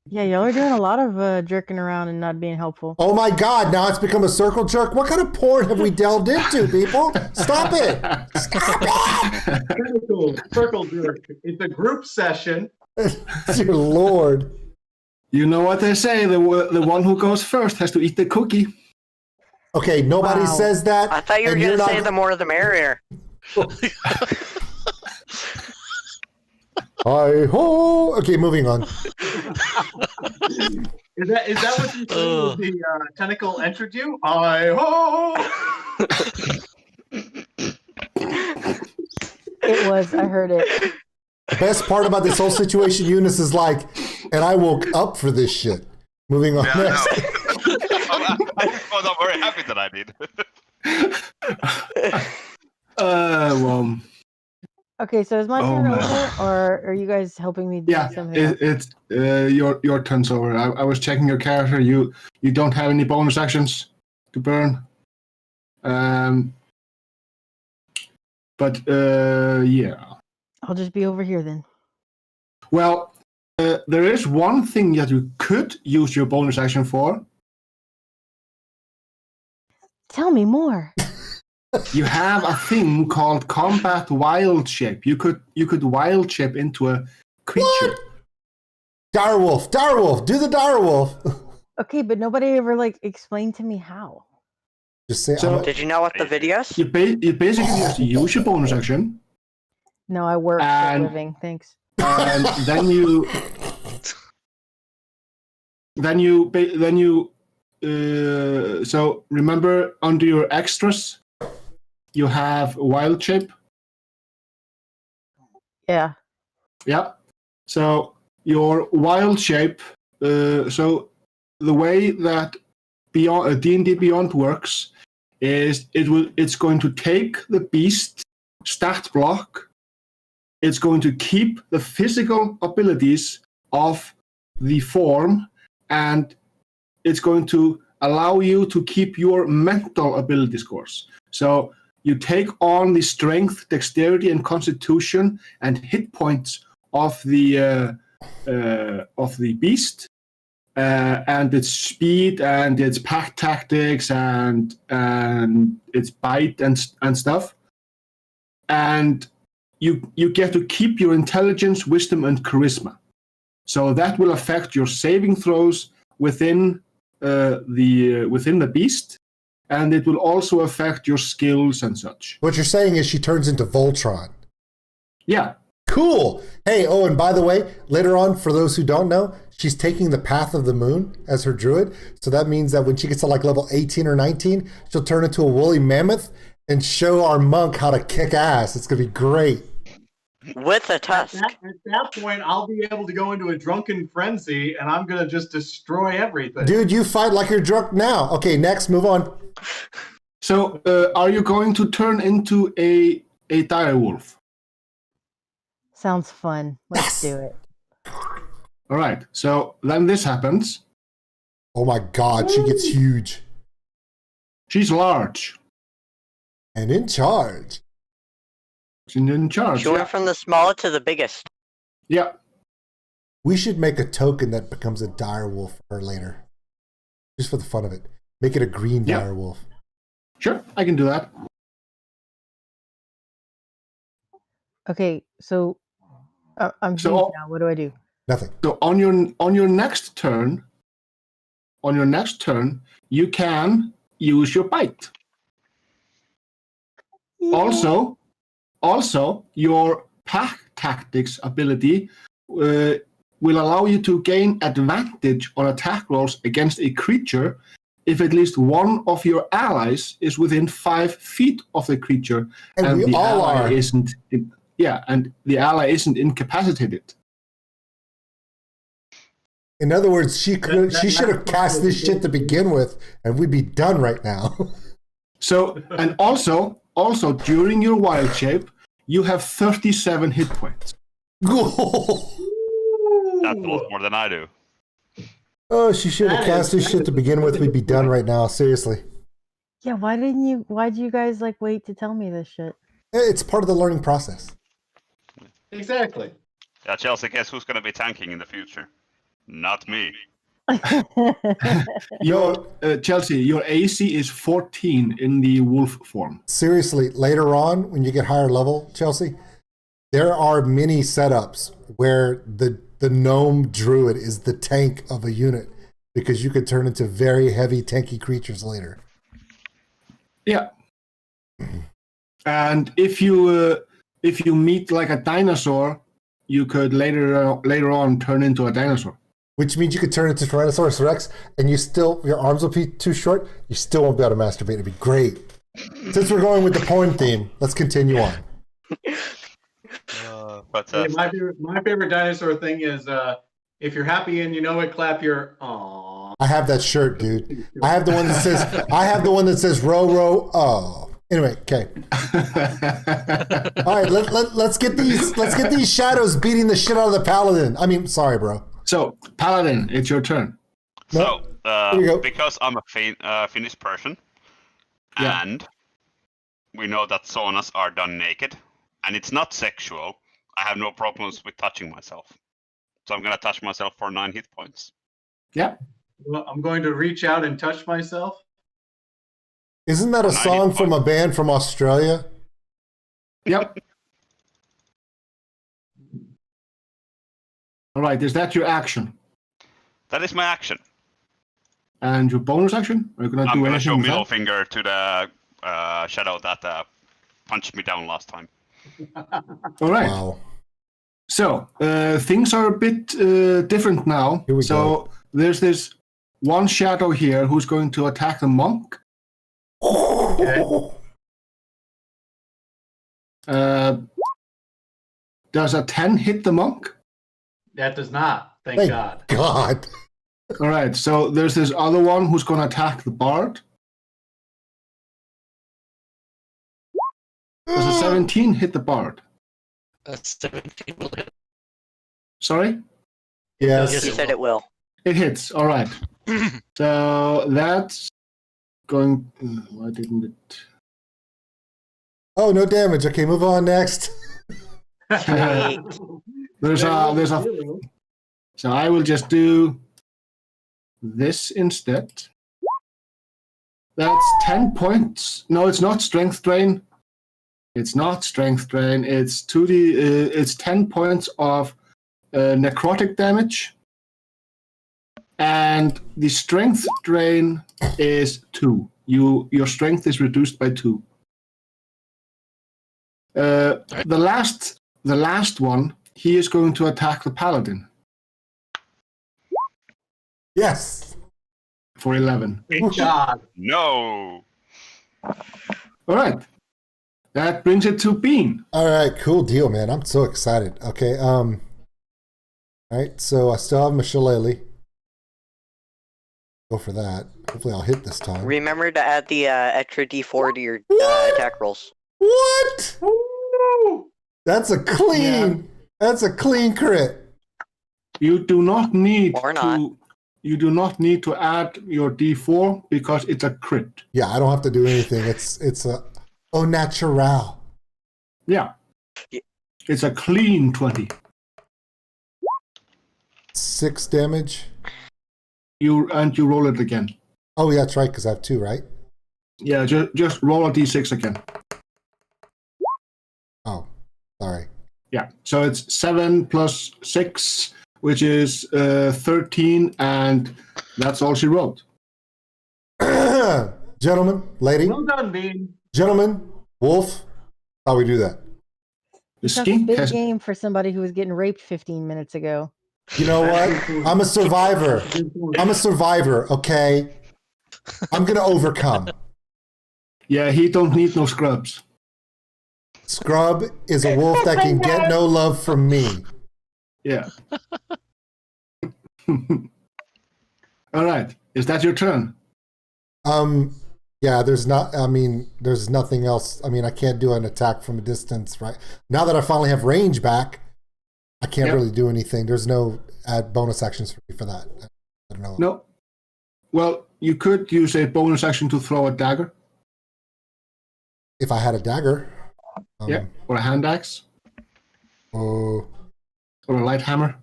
Yeah, y'all are doing a lot of jerking around and not being helpful. Oh my God, now it's become a circle jerk? What kind of porn have we delved into, people? Stop it! Stop it! Circle jerk. It's a group session. Dear Lord. You know what they say, the one who goes first has to eat the cookie. Okay, nobody says that. I thought you were going to say the more the merrier. Hi-ho! Okay, moving on. Is that what you said the tentacle entered you? Hi-ho! It was. I heard it. The best part about this whole situation, Eunice, is like, and I woke up for this shit. Moving on next. I'm very happy that I did. Well... Okay, so is my turn over, or are you guys helping me do something else? It's your turn's over. I was checking your character. You don't have any bonus actions to burn. But yeah. I'll just be over here then. Well, there is one thing that you could use your bonus action for. Tell me more. You have a thing called combat wild shape. You could wild shape into a creature. What? Direwolf, do the direwolf. Okay, but nobody ever like explained to me how. Just say. So- Did you not watch the videos? You basically just use your bonus action, No, I work for a And- living. Thanks. and so remember under your extras, you have wild shape. Yeah. Yeah. So your wild shape. So the way that Beyond D&D Beyond works is it's going to take the beast stat block. It's going to keep the physical abilities of the form, and it's going to allow you to keep your mental ability scores. So you take on the strength, dexterity, and constitution and hit points of the beast, and its speed and its pack tactics and its bite and stuff, and you get to keep your intelligence, wisdom, and charisma. So that will affect your saving throws within the beast, and it will also affect your skills and such. What you're saying is she turns into Voltron. Yeah. Cool. Hey, oh, and by the way, later on, for those who don't know, she's taking the path of the moon as her druid. So that means that when she gets to like level 18 or 19, she'll turn into a woolly mammoth and show our monk how to kick ass. It's going to be great. With a tusk. At that point, I'll be able to go into a drunken frenzy, and I'm gonna just destroy everything. Dude, you fight like you're drunk now. Okay, next, move on. So are you going to turn into a direwolf? Sounds fun. Let's do it. All right. So then this happens. Oh my God, she gets huge. She's large. And in charge. She's in charge. She went from the smallest to the biggest. Yeah. We should make a token that becomes a direwolf for her later. Just for the fun of it. Make it a green Yeah. direwolf. Sure, I can do that. Okay, so I'm So- huge now. What do I do? Nothing. So on your next turn, you can use your bite. Also, your pack tactics ability will allow you to gain advantage on attack rolls against a creature if at least one of your allies is within 5 feet of the creature, And we the all ally are. and the ally isn't incapacitated. In other words, she should have cast this shit to begin with, and we'd be done right now. So, and also during your wild shape, you have 37 hit points. That's a lot more than I do. Oh, she should have cast this shit to begin with. We'd be done right now. Seriously. Yeah, why'd you guys like wait to tell me this shit? It's part of the learning process. Exactly. Yeah, Chelsea, guess who's going to be tanking in the future? Not me. Chelsea, your AC is 14 in the wolf form. Seriously, later on, when you get higher level, Chelsea, there are many setups where the gnome druid is the tank of a unit because you could turn into very heavy tanky creatures later. Yeah. And if you meet like a dinosaur, you could later on turn into a dinosaur. Which means you could turn into Tyrannosaurus Rex and your arms will be too short, you still won't be able to masturbate. It'd be great. Since we're going with the porn theme, let's continue on. Hey, my favorite dinosaur thing is if you're happy and you know it, clap your aww. I have that shirt, dude. I have the one that says row row oh. Anyway, okay. All right, let's get these shadows beating the shit out of the paladin. I mean, sorry, bro. So, Paladin, it's your turn. So, Here you go. because I'm a Finnish person, Yeah. and we know that saunas are done naked, and it's not sexual, I have no problems with touching myself. So I'm going to touch myself for 9 hit points. Yeah. Well, I'm going to reach out and touch myself. Isn't that a song from a band from Australia? Yep. All right, is that your action? That is my action. And your bonus action? Are you going to I'm do gonna anything show with middle that? finger to the shadow that punched me down last time. All right. Wow. So, things are a bit different now. Here we so, go. there's this one shadow here who's going to attack the monk. Does a 10 hit the monk? That does not. Thank God. God. All right, so there's this other one who's going to attack the bard. Does a 17 hit the bard? 17 will hit. Sorry? Yes. Yes, He it said will. it will. It hits, all right. So that's going... why didn't it... Oh, no damage. Okay, move on next. Sweet. There's a... So I will just do this instead. That's 10 points. No, it's not strength drain. It's not strength drain. It's 2d. It's 10 points of necrotic damage, and the strength drain is 2. Your strength is reduced by 2. The last one, he is going to attack the paladin. Yes. For 11. Thank God. No. All right. That brings it to Bean. All right, cool deal, man. I'm so excited. Okay, all right, so I still have my shillelagh. Go for that. Hopefully I'll hit this time. Remember to add the extra D4 to your attack rolls. What? That's a clean. That's a clean crit. You do not need Or not. You do not need to add your D4 because it's a crit. Yeah, I don't have to do anything. It's a au natural. Yeah. Yeah. It's a clean 20. 6 damage. You roll it again. Oh, yeah, that's right, because I have 2, right? Yeah, just roll a D6 again. Oh, sorry. Yeah. So it's 7 plus 6, which is 13, and that's all she rolled. Gentlemen, lady, Well done, Bean. gentlemen, wolf, how we do that? The That's a skink big has game for somebody who was getting raped 15 minutes ago. You know what? I'm a survivor. I'm a survivor, okay? I'm going to overcome. Yeah, he don't need no scrubs. Scrub is a wolf that can get no love from me. Yeah. All right. Is that your turn? Yeah, there's nothing else. I mean, I can't do an attack from a distance, right? Now that I finally have range back, I can't really do anything. There's no add bonus actions for me for that. I don't know. No. Well, you could use a bonus action to throw a dagger. If I had a dagger. Yeah. Or a hand axe. Oh, Or a light hammer.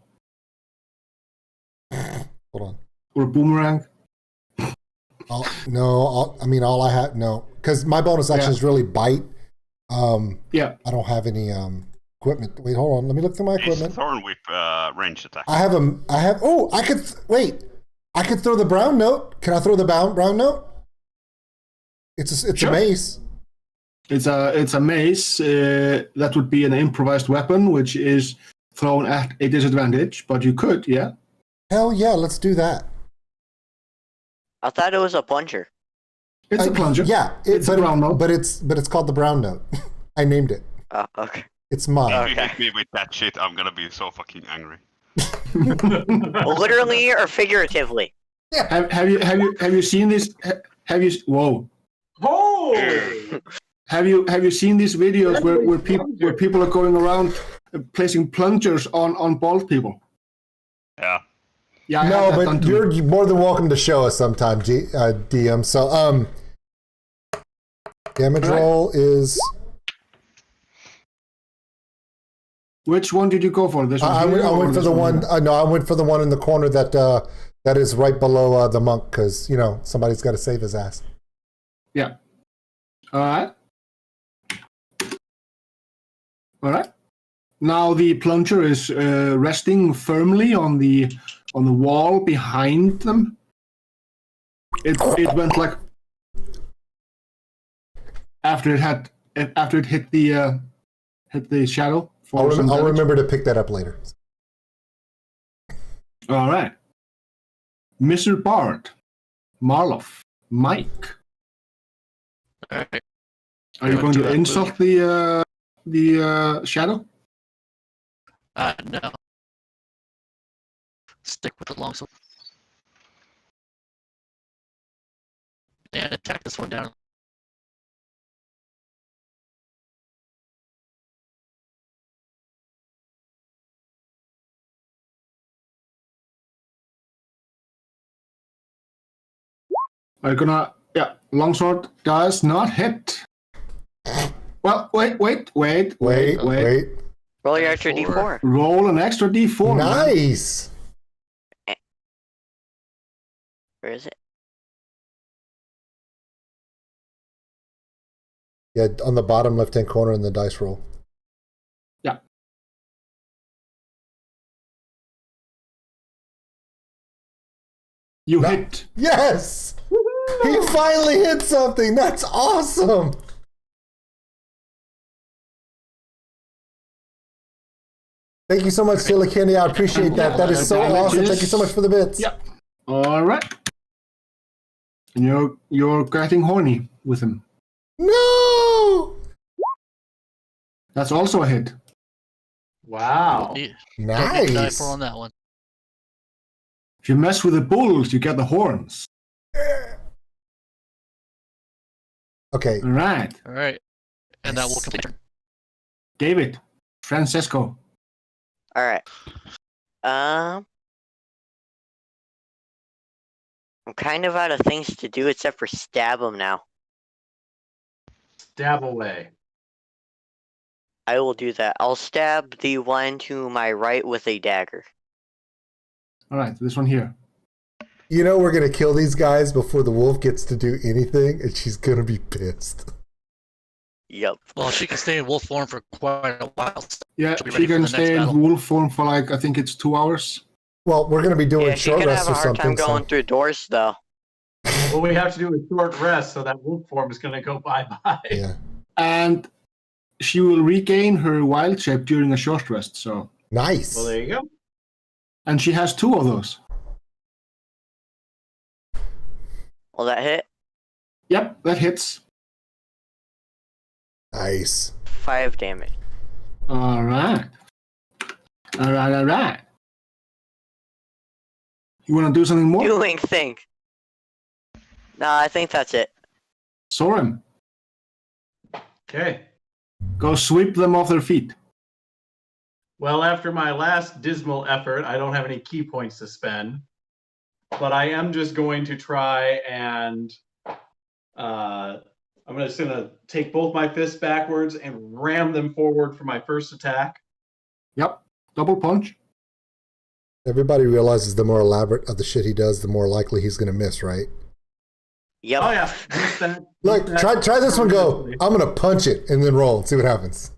hold on. Or a boomerang. All I have, no. Because my bonus action is really bite. Yeah. I don't have any equipment. Wait, hold on. Let me look through my Is equipment. Thorn Whip range attack? I could throw the brown note. Can I throw the brown note? It's Sure. a mace. It's a mace. That would be an improvised weapon, which is thrown at a disadvantage. But you could, yeah. Hell yeah, let's do that. I thought it was a plunger. It's a plunger. Yeah, It's a brown note. but it's called the brown note. I named it. Oh, okay. It's mine. If you hit me with that shit, I'm gonna be so fucking angry. Literally or figuratively? Have you seen this? Whoa. Oh! Have you seen these videos where people are going around placing plungers on bald people? Yeah. Yeah. I No, have that but done to me. you're more than welcome to show us sometime, DM. So, damage roll is. Which one did you go for? This one. I here or went for this the one. No, I went for the one in the corner that is right below the monk, because somebody's got to save his ass. Yeah. All right. All right. Now the plunger is resting firmly on the wall behind them. It went like after it hit the shadow. I'll remember to pick that up later. All right. Mr. Bard, Marloff, Mike. All right. Are you going to insult the shadow? No. Stick with the longsword. And attack this one down. Are you gonna? Yeah, longsword does not hit. Well, wait. Roll your extra D4. Roll an extra D4. Nice. Man. Where is it? Yeah, on the bottom left-hand corner in the dice roll. Yeah. You hit. Yes! He finally hit something. That's awesome. Thank you so much, Taylor Candy. I appreciate that. That is so awesome. Thank you so much for the bits. Yeah. All right. And you're getting horny with him. No! That's also a hit. Wow. Nice. On that one. If you mess with the bulls, you get the horns. Okay. All right. All right. And that will complete. David, Francesco. All right. I'm kind of out of things to do except for stab him now. Stab away. I will do that. I'll stab the one to my right with a dagger. All right, this one here. You know we're going to kill these guys before the wolf gets to do anything, and she's going to be pissed. Yep. Well, she can stay in wolf form for quite a while. Yeah, She'll be she ready for can the stay next in battle. wolf form for like, I think it's 2 hours. Well, we're going to be doing Yeah, she short could have rests a or hard time something. going through doors, though. What we have to do is short rest, so that wolf form is going to go bye-bye. Yeah. And she will regain her wild shape during a short rest, so. Nice. Well, there you go. And she has 2 of those. Will that hit? Yep, that hits. Nice. 5 damage. All right. All right. You want to do something more? Doing thing. No, I think that's it. Soren, Okay. go sweep them off their feet. Well, after my last dismal effort, I don't have any key points to spend. But I am just going to try and I'm just going to take both my fists backwards and ram them forward for my first attack. Yep, double punch. Everybody realizes the more elaborate of the shit he does, the more likely he's going to miss, right? Yep. Oh yeah. Miss that. Look, Miss that. try this one. Go. I'm going to punch it and then roll and see what happens.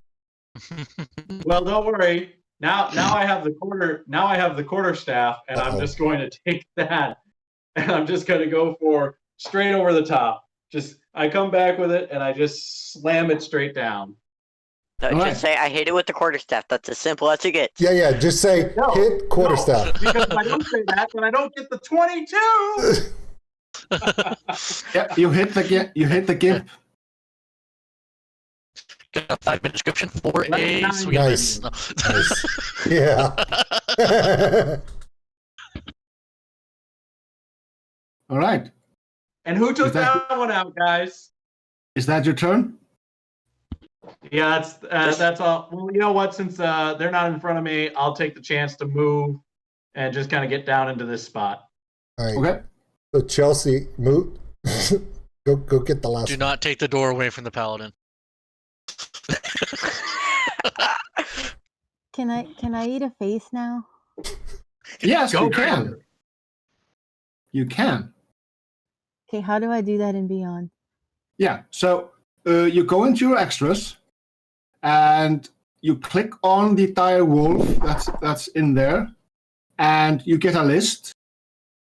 Well, don't worry. Now I have the quarter. Now I have the quarter staff, and I'm just going to take that, and I'm just going to go for straight over the top. Just I come back with it, and I just slam it straight down. No, All right. just say I hit it with the quarterstaff. That's as simple as it gets. Yeah. Just say No, hit quarterstaff. Because if I don't say that, then I don't get the 22. Yeah, you hit the gimp. Got a 5-minute description for a Nice. sweet. Nice. No. Nice. Yeah. All right. And who took Is that- that one out, guys? Is that your turn? Yeah, that's all. Well, you know what? Since they're not in front of me, I'll take the chance to move and just kind of get down into this spot. All right. Okay. So Chelsea, move. go get the last Do one. not take the door away from the paladin. Can I eat a face now? Yes, Go you for can. it. You can. Okay, how do I do that in Beyond? Yeah. So you go into your extras, and you click on the dire wolf that's in there, and you get a list.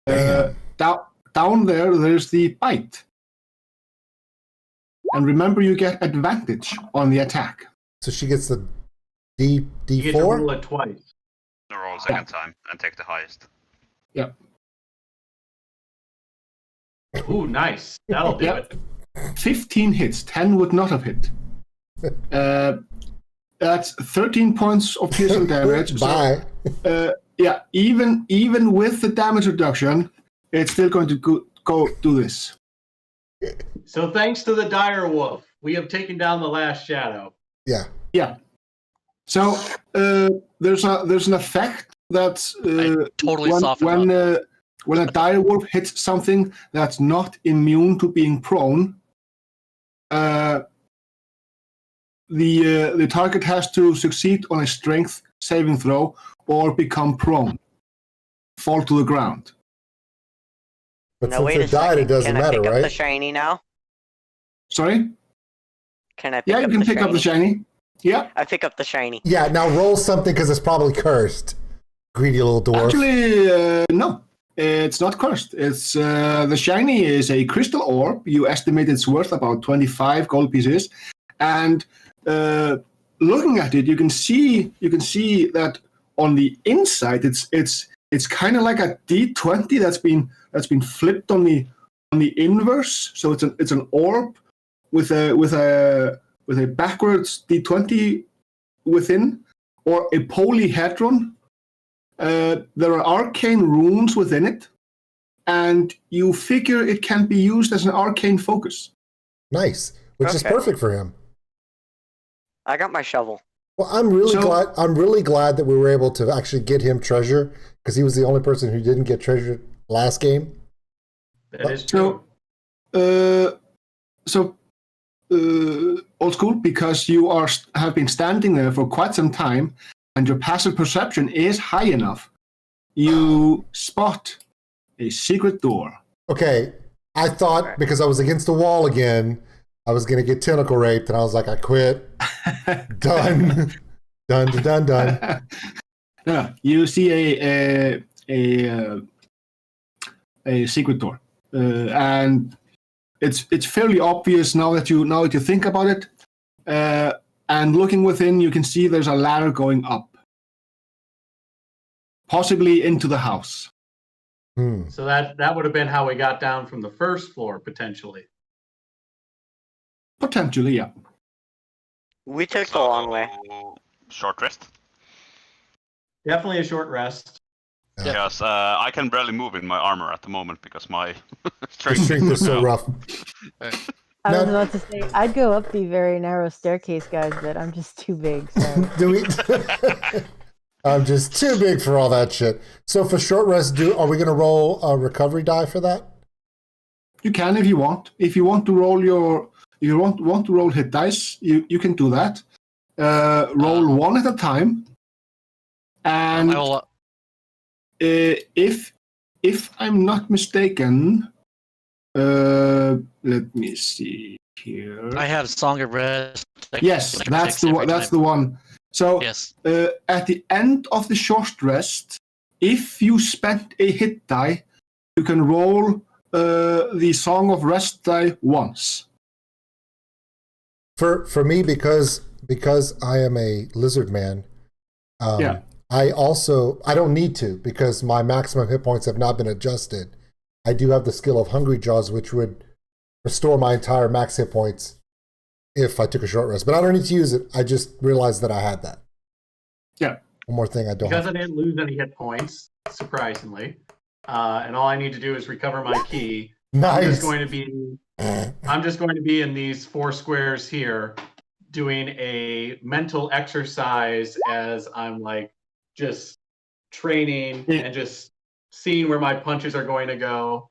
Down there's the bite. And remember, you get advantage on the attack. So she gets the D4? You get to roll it twice. Roll second time and take the highest. Yeah. Ooh, nice. That'll do it. 15 hits. 10 would not have hit. That's 13 points of piercing damage. Bye. So, even with the damage reduction, it's still going to go do this. So thanks to the dire wolf, we have taken down the last shadow. Yeah. So there's an effect that's totally softened up. When a dire wolf hits something that's not immune to being prone, the target has to succeed on a strength saving throw or become prone, fall to the ground. But No, wait since a it died, second. it doesn't Can I matter, pick up right? the shiny now? Sorry? Can I pick Yeah, up you can the pick up the shiny. Yeah. I pick up the shiny. Yeah, now roll something because it's probably cursed. Greedy little dwarf. Actually, no. It's not cursed. It's the shiny is a crystal orb. You estimate it's worth about 25 gold pieces, and looking at it, you can see that on the inside, it's kind of like a D20 that's been flipped on the inverse. So it's an orb with a backwards D20 within, or a polyhedron. There are arcane runes within it, and you figure it can be used as an arcane focus. Nice, which is Okay. perfect for him. I got my shovel. Well, I'm really glad that we were able to actually get him treasure, because he was the only person who didn't get treasure last game. That is true. So, old school, because you have been standing there for quite some time, and your passive perception is high enough, you spot a secret door. Okay, I thought because I was against the wall again, I was going to get tentacle raped, and I was like, I quit. Done. Done. Yeah, you see a secret door, and it's fairly obvious now that you think about it. And looking within, you can see there's a ladder going up, possibly into the house. So that would have been how we got down from the first floor, potentially. Potentially, yeah. We took the long way. Short rest. Definitely a short rest. Because I can barely move in my armor at the moment because my The strength strength is so low. rough. I was No. about to say I'd go up the very narrow staircase, guys, but I'm just too big. So Do we? I'm just too big for all that shit. So for short rest, are we going to roll a recovery die for that? You can if you want. If you want to roll hit dice, you can do that. Roll one at a time. And I will, if I'm not mistaken, let me see here. I have Song of Rest. Yes, that's the one. That's the one. So Yes. at the end of the short rest, if you spent a hit die, you can roll the Song of Rest die once. For me, because I am a lizard man, Yeah. I don't need to, because my maximum hit points have not been adjusted. I do have the skill of Hungry Jaws, which would restore my entire max hit points if I took a short rest. But I don't need to use it. I just realized that I had that. Yeah. One more thing I don't Because have. I didn't lose any hit points, surprisingly, and all I need to do is recover my key. I'm Nice. just going to be in these 4 squares here, doing a mental exercise as I'm like just training and just seeing where my punches are going to go,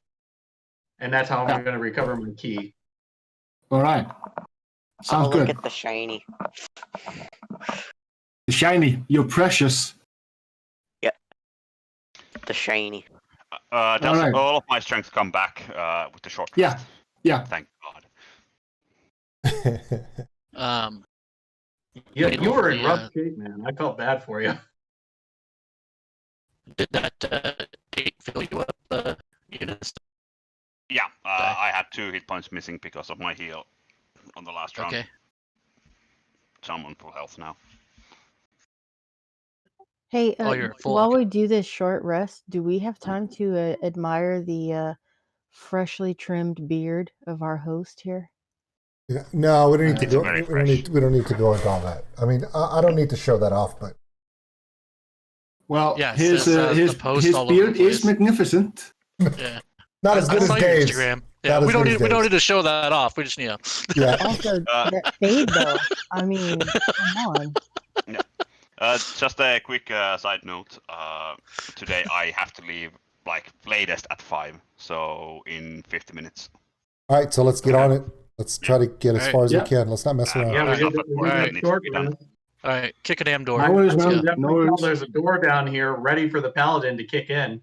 and that's how I'm going to recover my key. All right. Sounds Look good. at the shiny. Shiny, you're precious. The shiny. Does Alright. all of my strength come back with the short rest? Yeah. Thank God. Yeah, wait you were in over the, rough shape, man. I felt bad for you. Did that date fill you up, Eunice? Yeah, I had 2 hit points missing because of my heal on the last round. Okay. So I'm on full health now. Hey, Oh, you're at full. while Okay. we do this short rest, do we have time to admire the freshly trimmed beard of our host here? Yeah, no, we don't need to It's go. very We don't need to go into all that. I mean, I don't need to show that off, but Well, Yeah, it his says, the post his all over the beard is place. magnificent. Yeah. not as I good as saw your Dave's. Instagram. Yeah, Not as we don't good as need Dave's. to show that off. We just need Yeah. Also, that fade though. I mean, come on. Just a quick side note. Today I have to leave like latest at 5, so in 50 minutes. All right, so let's get on it. Let's try to get as All right. far as Yeah. we can. Let's not mess around. Yeah, we did Alright. that Alright. short Alright. rest. All right, kick a damn door. No worries, Let's man. go. Definitely No tell worries. there's a door down here ready for the Paladin to kick in.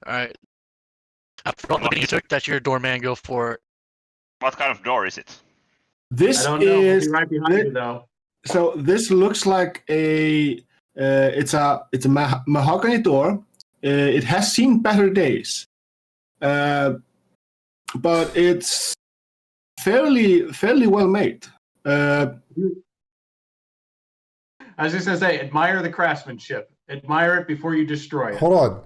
All right. After all the beating you took, that's your doorman. Go for it. What kind of door is it? This I don't know. We'll is be right behind you, though. so. This looks like a it's a mahogany door. It has seen better days, but it's fairly well made. I was just gonna say, admire the craftsmanship. Admire it before you destroy it. Hold on.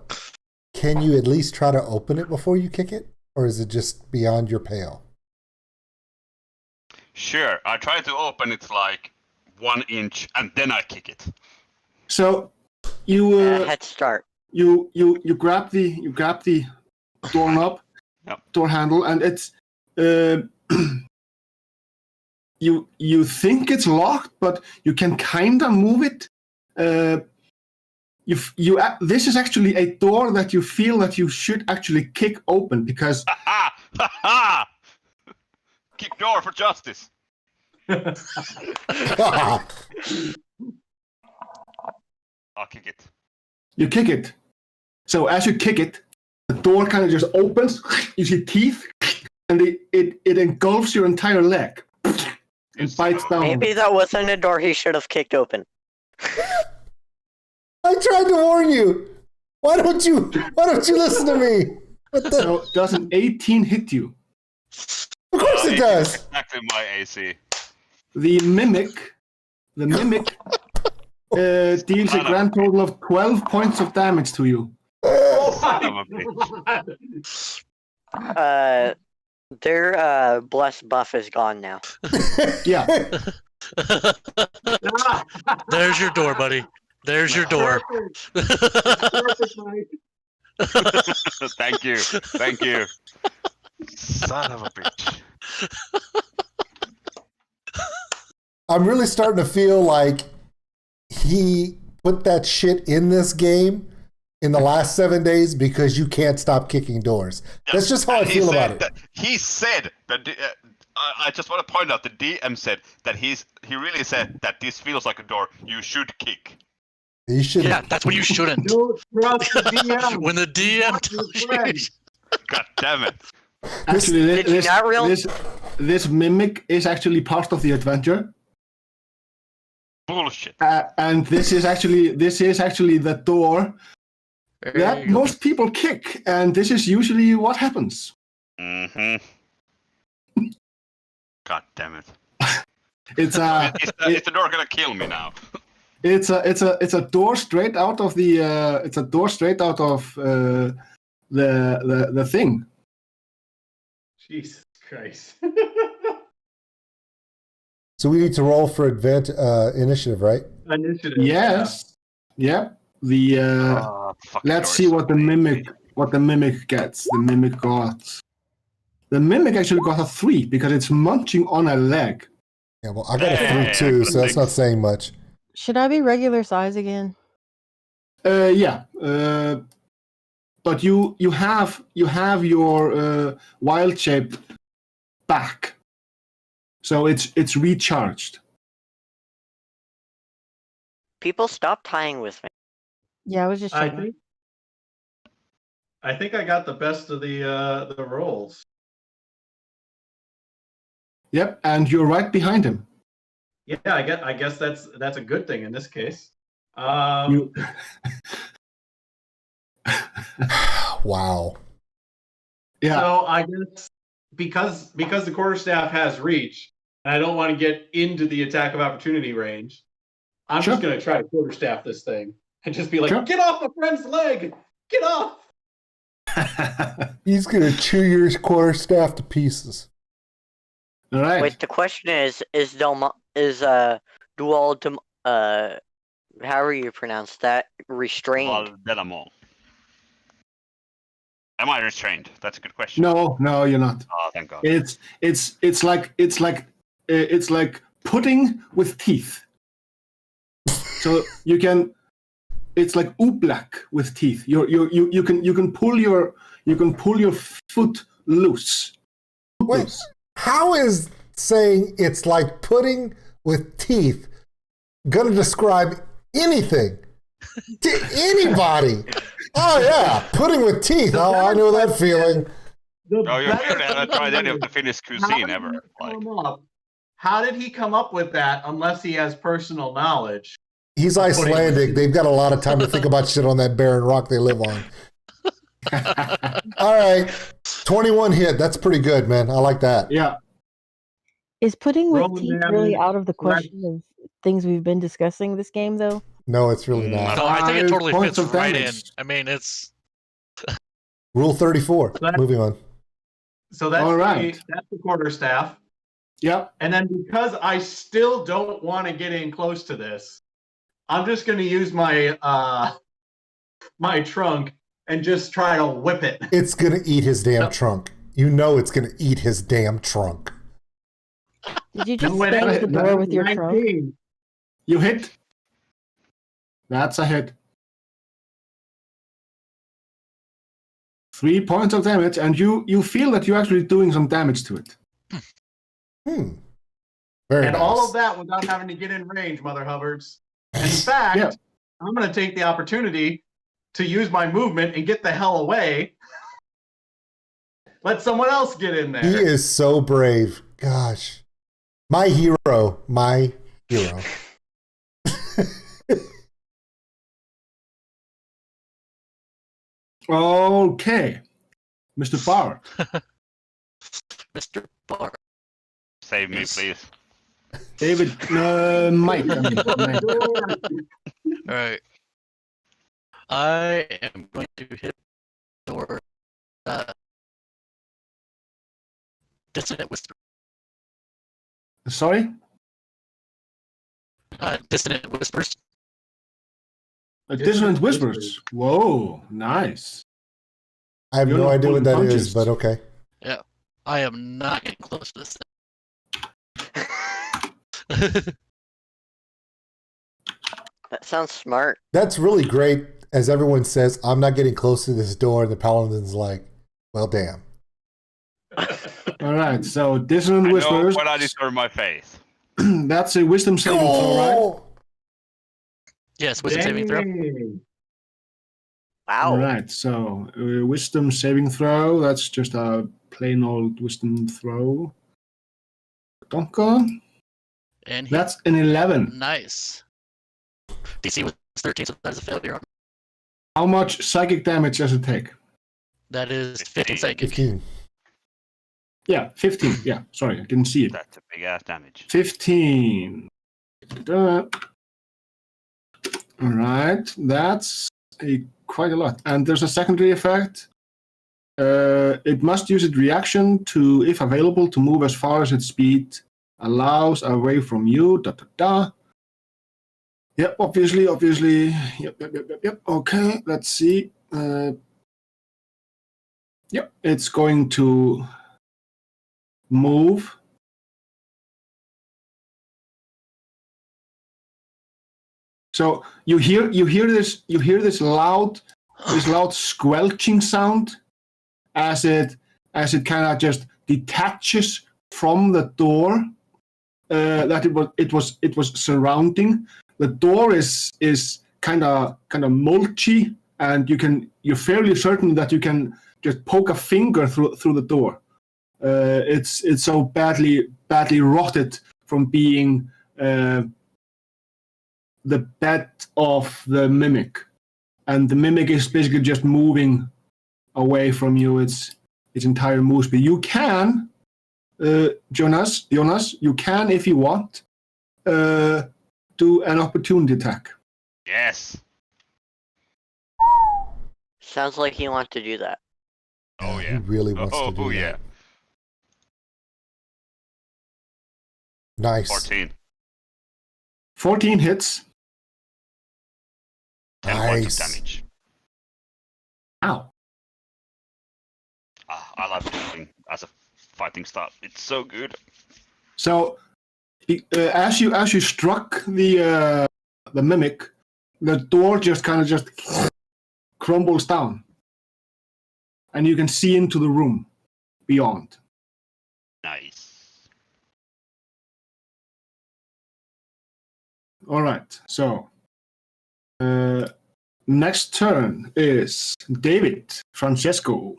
Can you at least try to open it before you kick it, or is it just beyond your pale? Sure, I try to open it like 1 inch and then I kick it. So you Head start. you grab the doorknob, Yep. door handle, and it's you think it's locked, but you can kind of move it. This is actually a door that you feel that you should actually kick open because Ha ha! Ha! Kick door for justice. Ah, I'll kick it. you kick it. So as you kick it, the door kind of just opens. You see teeth, and it engulfs your entire leg and bites down. Maybe that wasn't a door he should have kicked open. I tried to warn you. Why don't you listen to me? What the? So does an 18 hit you? Of course it does. Exactly my AC. The mimic deals a grand total of 12 points of damage to you. Son of a bitch. Their blessed buff is gone now. Yeah. There's your door, buddy. There's your door. Perfect, Mike. Thank you. Thank you. Son of a bitch. I'm really starting to feel like he put that shit in this game in the last 7 days because you can't stop kicking doors. That's just how I And he feel said about it. that- He said that. I just want to point out the DM said that he really said that this feels like a door you should kick. You should. Yeah, that's when you shouldn't. Don't trust the DM. When the DM tells you. God damn it. Actually, Did you not this mimic is actually part of the adventure. Bullshit. And this is actually the door There that you go. most people kick, and this is usually what happens. Mm-hmm. God damn it. It's a Is the door gonna kill me now? it's a door straight out of the the thing. Jesus Christ. So we need to roll for initiative, right? Initiative. Yes. Yep. The Fucking let's door see is what so the big. mimic gets. The mimic actually got a 3 because it's munching on a leg. Yeah. Well, I got a Hey, 3 too, good so that's thing. not saying much. Should I be regular size again? Yeah. But you have your wild shape back, so it's recharged. People stop tying with me. Yeah, I was just I checking. think I got the best of the rolls. Yep, and you're right behind him. Yeah, I guess that's a good thing in this case. You... Wow. Yeah. So I guess because the quarterstaff has reach, and I don't want to get into the attack of opportunity range, I'm just going to try to quarterstaff this thing and just be like, "Get off my friend's leg! Get off!" He's going to chew your quarterstaff to pieces. All right. Wait, the question is Dual however you pronounce that, restrained? Am I restrained? That's a good question. No, you're not. Oh, thank God. It's like pudding with teeth. So you can. It's like oobleck with teeth. You can pull your foot loose. Wait, how is saying it's like pudding with teeth gonna describe anything to anybody? Oh yeah, pudding with teeth. Oh, I know that feeling. You're weird. I haven't tried any of the Finnish cuisine ever. How did he come up with that unless he has personal knowledge? He's Icelandic. They've got a lot of time to think about shit on that barren rock they live on. All right. 21 hit. That's pretty good, man. I like that. Yeah. Is pudding with Roman teeth damage, really out of the question of things we've been discussing this game, though? No, it's really not. No, I think it totally 5 fits points of right in. damage. I mean, it's Rule 34. Moving on. So that's All right. that's the quarterstaff. Yep. And then because I still don't want to get in close to this, I'm just going to use my my trunk and just try to whip it. It's going to eat his damn trunk. You know it's going to eat his damn trunk. Did you just smash the door with your trunk? You hit. That's a hit. 3 points of damage, and you feel that you're actually doing some damage to it. Very and nice. all of that without having to get in range, Mother Hubbards. In fact, I'm going to take the opportunity to use my movement and get the hell away. Let someone else get in there. He is so brave. Gosh. My hero. My hero. Okay. Mr. Barr. Mr. Barr. Save me, please. David, Mike. Mike. All right. I am going to hit door. Dissonant Whisper. Sorry? Dissonant Whispers. Dissonant Whispers. Whoa, nice. I have no idea what that is, but okay. Yeah. I am not getting close to this thing. That sounds smart. That's really great. As everyone says, I'm not getting close to this door, and the Paladin's like, well, damn. All right, so Dissonant Whispers. When I disturb my face. That's a wisdom saving throw, right? Yes, wisdom saving throw. Wow. All right, so wisdom saving throw. That's just a plain old wisdom throw. Donka. And that's an 11. Nice. DC was 13, so that is a failure. How much psychic damage does it take? That is 15 psychic. 15. Yeah, 15. Yeah, sorry, I didn't see it. That's a big ass damage. 15. All right, that's quite a lot. And there's a secondary effect. It must use its reaction to, if available, to move as far as its speed allows away from you. Yep, obviously. Yep. Okay, let's see. Yep, it's going to move. So you hear this loud squelching sound as it kind of just detaches from the door that it was surrounding. The door is kind of mulchy, and you're fairly certain that you can just poke a finger through the door. It's so badly rotted from being the pet of the mimic, and the mimic is basically just moving away from you. Its entire move speed. You can, Jonas, you can, if you want, do an opportunity attack. Yes. Sounds like he wants to do that. Oh He yeah. really wants to do yeah. that. Nice. 14. 14 hits. 10 points Nice. of damage. Ow. I love shooting as a fighting style. It's so good. So, as you struck the mimic, the door just crumbles down, and you can see into the room beyond. Nice. All right. So, next turn is David Francesco.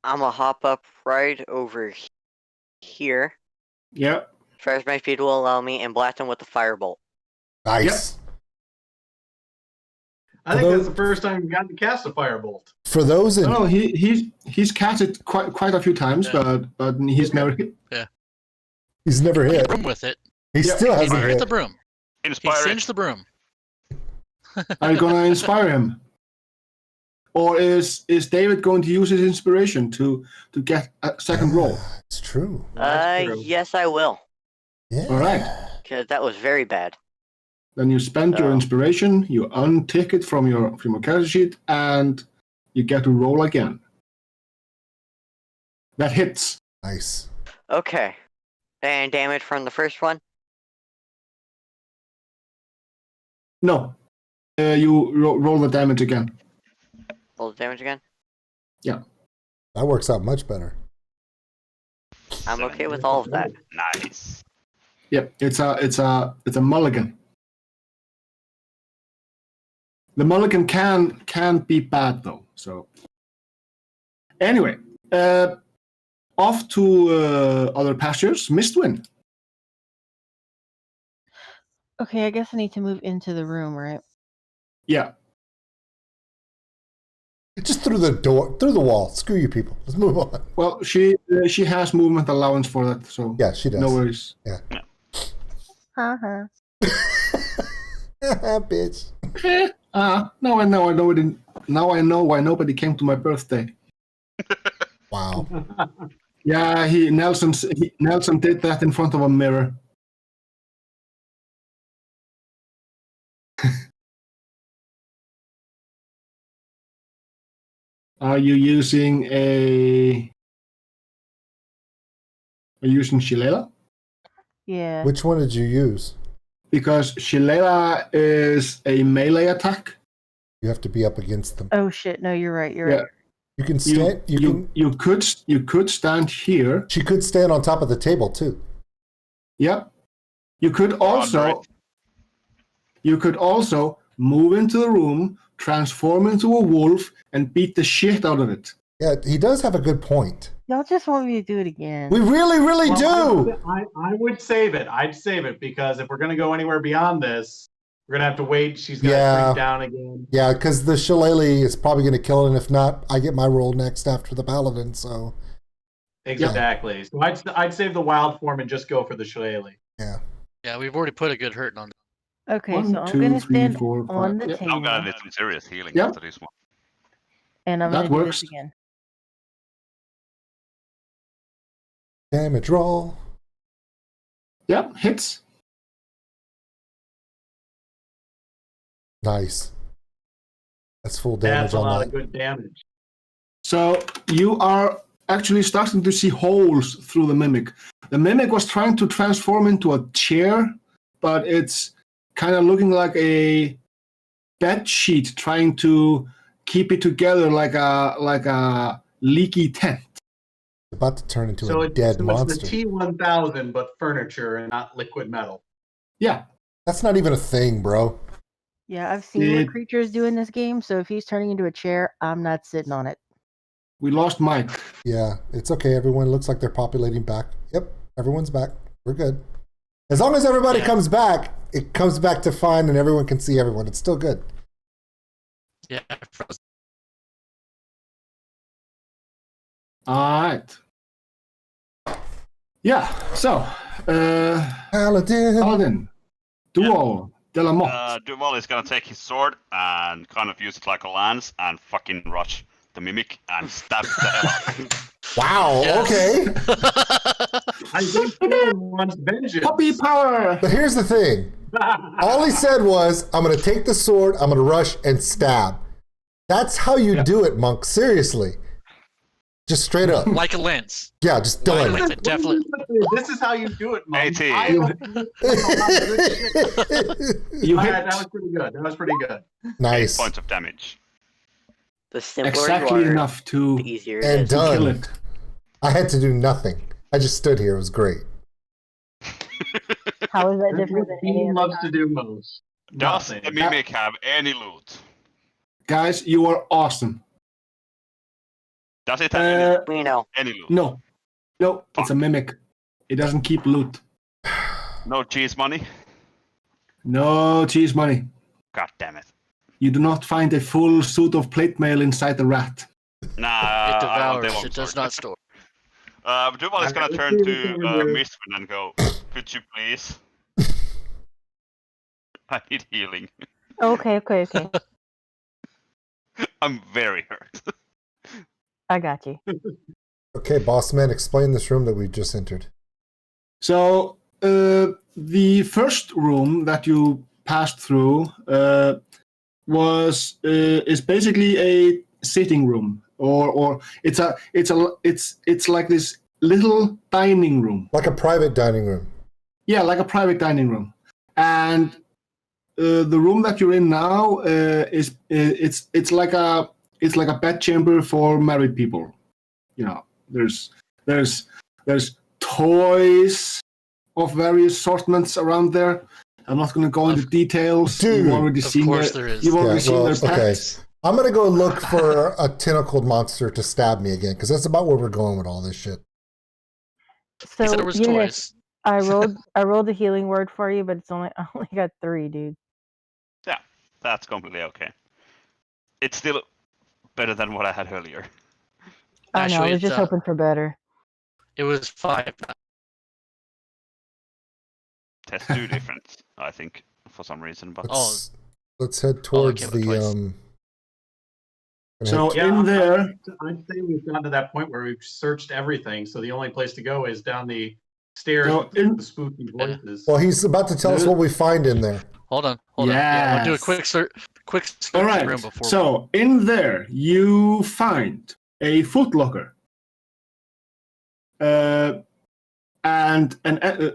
I'm gonna hop up right over here, Yeah. as far as my speed will allow me, and blast him with the firebolt. Nice. I think that's the first time you've gotten to cast a firebolt. For those in No, he's cast it quite a few times, Yeah. but he's never hit. he's never Hit hit. the broom with it. He still hasn't Fire at hit. the broom. He Inspire singed the broom. Are you gonna inspire him, or is David going to use his inspiration to get a second roll? It's true. That's true. Yes, I will, Yeah. All right. because that was very bad. Then you spend your Oh. inspiration, you untick it from your character sheet, and you get to roll again. That hits. Nice. Okay, and damage from the first one. No, you roll the damage again. Roll the damage again. That works out much better. I'm okay with all of that. Nice. Yep, it's a mulligan. The mulligan can be bad though. So anyway, off to other pastures. Mistwind. Okay, I guess I need to move into the room, right? Yeah. Just through the door, through the wall. Screw you people. Let's move on. Well, she has movement allowance for that, so Yeah, she does. no worries. Uh-huh. Bitch. Now I know it didn't. Now I know why nobody came to my birthday. Wow. Yeah, Nelson did that in front of a mirror. Are you using Shillelagh? Yeah. Which one did you use? Because Shillelagh is a melee attack. You have to be up against them. Oh shit! No, you're right. You're Yeah. right. You can stand. You could stand here. She could stand on top of the table too. Yeah. You could also move into the room, transform into a wolf, and beat the shit out of it. Yeah, he does have a good point. Y'all just want me to do it again. We really, really Well, do. I would save it. I'd save it because if we're going to go anywhere beyond this, we're going to have to wait. She's going to shrink down again. Yeah, because the shillelagh is probably going to kill it, and if not, I get my roll next after the paladin. So Exactly. So I'd save the wild form and just go for the shillelagh. yeah. Yeah, we've already put a good hurting on. Okay, 1, so I'm 2, gonna 3, stand 4, on 5. the Yeah. table, I'm gonna need some serious healing Yeah. after this one. and I'm That gonna do works. this again. Damage roll. Yeah, hits. Nice. That's full damage That's a on lot that. of good damage. So you are actually starting to see holes through the mimic. The mimic was trying to transform into a chair, but it's kind of looking like a bed sheet trying to keep it together like a leaky tent. About to turn into So a dead it's monster. the T1000, but furniture and not liquid metal. Yeah. That's not even a thing, bro. Yeah, I've seen what creatures do in this game, so if he's turning into a chair, I'm not sitting on it. We lost Mike. Yeah, it's okay. Everyone looks like they're populating back. Yep, everyone's back. We're good. As long as everybody comes back, it comes back to fine and everyone can see everyone. It's still good. Yeah. All right. Yeah, so, Paladin, Duo, de la Motte. Duval is gonna take his sword and kind of use it like a lance and fucking rush the mimic and stab the hell out of him. Wow, okay. I think Thorn wants vengeance. Puppy power! But here's the thing. All he said was, I'm going to take the sword, I'm going to rush and stab. That's how you do it, Monk. Seriously. Just straight up. Like a lance. Yeah, just done. Like a lance, definitely. This is how you do it, Mom. AT. You hit That was pretty good. That was pretty good. Nice. 8 points of damage. The simpler exactly you are, enough to the easier it And is. done. kill it. I had to do nothing. I just stood here. It was great. How is that That's different what than any he other loves to do most. Does Nothing. the mimic have any loot? Guys, you are awesome. Does it have We know. any loot? No. No, it's a mimic. It doesn't keep loot. No cheese money? No cheese money. God damn it. You do not find a full suit of plate mail inside the rat. It Nah, I want devours. the It does not store. Duval is gonna Let's turn see to if we can do- Mistwin and go, could you please? I need healing. Okay. I'm very hurt. I got you. Okay, boss man, explain this room that we just entered. So, the first room that you passed through is basically a sitting room, or it's like this little dining room. Like a private dining room. Yeah, like a private dining room. And the room that you're in now is it's like a bedchamber for married people. You know, there's toys of various assortments around there. I'm not going to go into details. Dude. You've already Of seen course their, there is. You've already Yeah, seen well, their okay. pets. I'm going to go look for a tentacled monster to stab me again, because that's about where we're going with all this shit. So, He said it was Eunice, toys. I rolled a healing word for you, but I only got 3, dude. Yeah, that's completely okay. It's still better than what I had earlier. I know, I Actually, was just hoping for better. It was 5. That's 2 different, I think, for some reason. But Let's head towards okay, but twice. So Yeah, in there, I'd say we've gotten to that point where we've searched everything, so the only place to go is down the stairs So with in- the spooky voices. well, he's about to tell us what we find in there. Hold on. Yeah, I'll do a Yes. quick search all of right. the room before. So in there, you find a footlocker.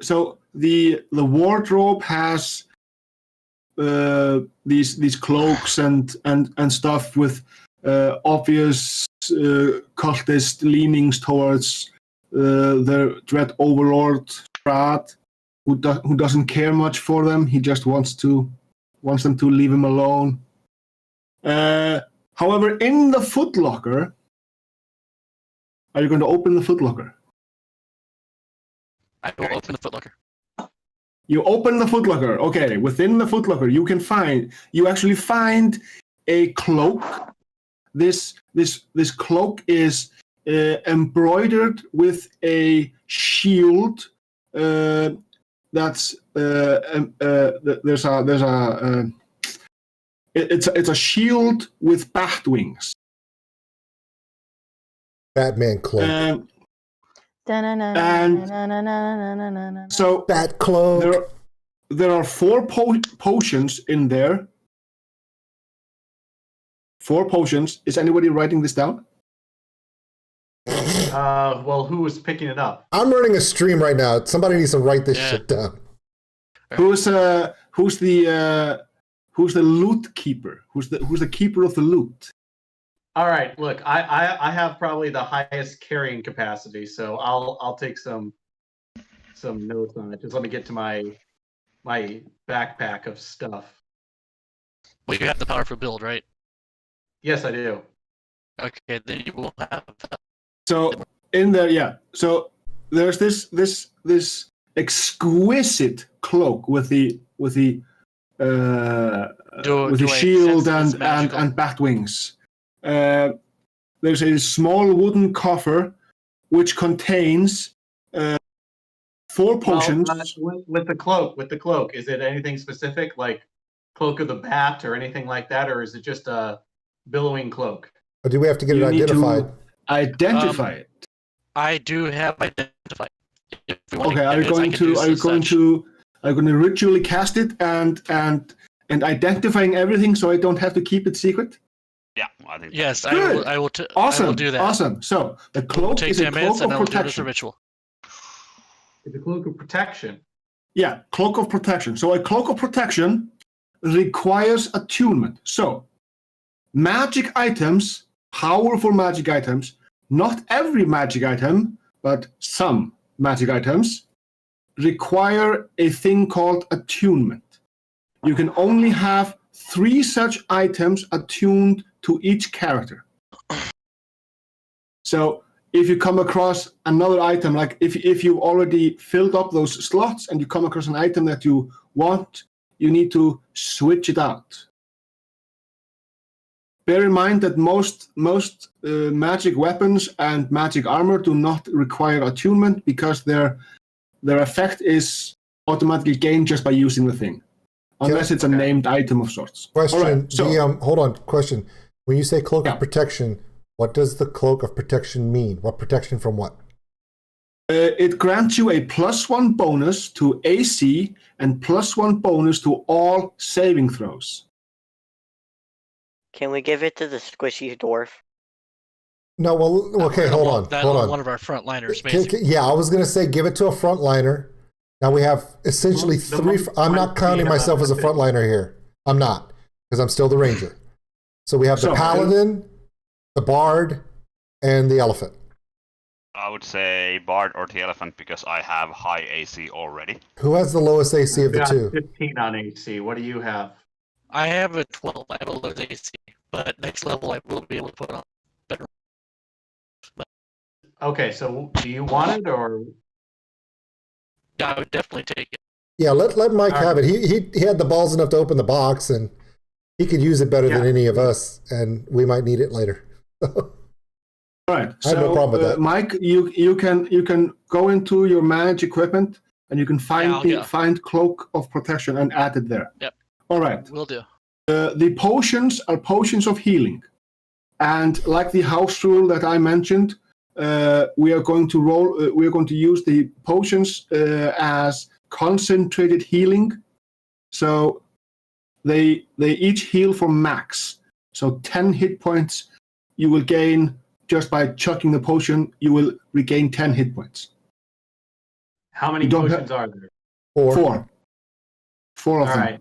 So the wardrobe has these cloaks and stuff with obvious cultist leanings towards the dread overlord Strahd, who doesn't care much for them. He just wants them to leave him alone. However, in the footlocker, are you going to open the footlocker? I will open the footlocker. You open the footlocker. Okay, within the footlocker, you actually find a cloak. This cloak is embroidered with a shield. It's a shield with bat wings. Batman cloak. So Bat cloak. there are 4 potions in there. 4 potions. Is anybody writing this down? Well, who was picking it up? I'm running a stream right now. Somebody needs to write this shit down. Who's the loot keeper? Who's the keeper of the loot? All right, look, I have probably the highest carrying capacity, so I'll take some notes on it. Just let me get to my backpack of stuff. Well, you have the powerful build, right? Yes, I do. Okay, then you will have. So in there, yeah. So there's this exquisite cloak with the shield and bat wings. There's a small wooden coffer which contains 4 potions. Well, with the cloak, is it anything specific like Cloak of the Bat or anything like that, or is it just a billowing cloak? Or do we have to get it identified? Identify it. I do have identified. Okay, are you going to ritually cast it and identifying everything so I don't have to keep it secret? Yeah, I think. Yes, Good. I will do that. Awesome. So the cloak is a cloak of protection. Ritual. It's a cloak of protection. Yeah, cloak of protection. So a cloak of protection requires attunement. So magic items, powerful magic items, not every magic item, but some magic items require a thing called attunement. You can only have 3 such items attuned to each character. So if you come across another item, like if you already filled up those slots and you come across an item that you want, you need to switch it out. Bear in mind that most magic weapons and magic armor do not require attunement because their effect is automatically gained just by using the thing, unless it's a named item of sorts. Question. Right, so, hold on. Question. When you say cloak of protection, what does the cloak of protection mean? What protection from what? It grants you a +1 bonus to AC and +1 bonus to all saving throws. Can we give it to the squishy dwarf? No, well, okay, hold on. One of our frontliners, Yeah, I was going to say give it to a frontliner. Now we have essentially 3. I'm not counting myself as a frontliner here. I'm not, because I'm still the ranger. So we have the paladin, the bard, and the elephant. I would say bard or the elephant because I have high AC already. Who has the lowest AC of the 2? 15 on AC. What do you have? I have a 12. I have a low AC, but next level I will be able to put on better. Okay, so do you want it or? Yeah, I would definitely take it. Yeah, let Mike have it. He had the balls enough to open the box, and he could use it better than any of us, and we might need it later. All right. I have no problem with that. Mike, you can go into your manage equipment and you can find cloak of protection and add it there. Yep. All right. Will do. The potions are potions of healing, and like the house rule that I mentioned, we are going to we are going to use the potions as concentrated healing. So they each heal for max. So 10 hit points you will gain just by chucking the potion. You will regain 10 hit points. How many potions are there? 4. 4 of them. All right.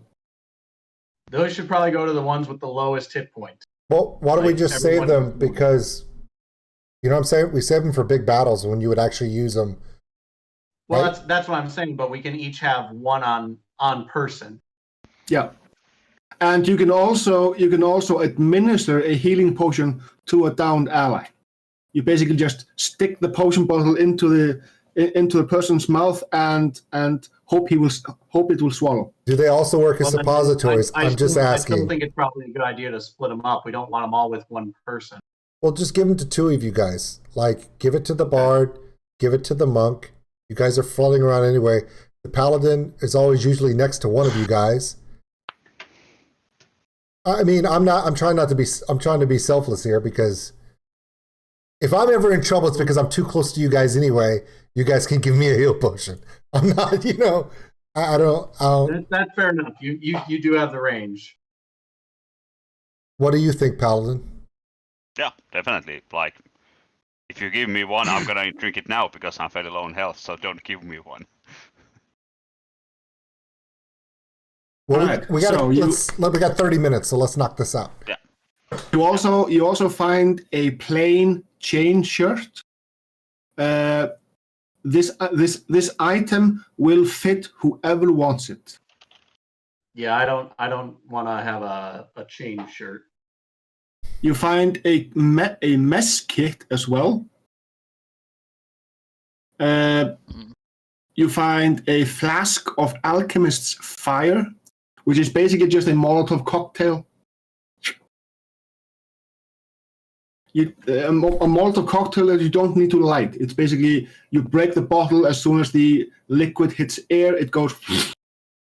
Those should probably go to the ones with the lowest hit point. Well, why don't we just save them? Because, you know what I'm saying? We save them for big battles when you would actually use them. Well, right? that's what I'm saying, but we can each have one on person. Yeah. And you can also administer a healing potion to a downed ally. You basically just stick the potion bottle into the person's mouth and hope it will swallow. Do they also work as suppositories? I'm just asking. I still think it's probably a good idea to split them up. We don't want them all with one person. Well, just give them to 2 of you guys. Like, give it to the bard, give it to the monk. You guys are floating around anyway. The paladin is always usually next to one of you guys. I mean, I'm trying to be selfless here, because if I'm ever in trouble, it's because I'm too close to you guys anyway. You guys can give me a heal potion. I'm not, I don't. That's fair enough. You do have the range. What do you think, Paladin? Yeah, definitely. Like, if you give me one, I'm gonna drink it now because I'm fairly low in health. So don't give me one. Well, right. we got 30 minutes, so let's knock this out. Yeah. You also find a plain chain shirt. This item will fit whoever wants it. Yeah, I don't want to have a chain shirt. You find a mess kit as well. You find a flask of Alchemist's Fire, which is basically just a Molotov cocktail. A Molotov cocktail that you don't need to light. It's basically you break the bottle as soon as the liquid hits air, it goes.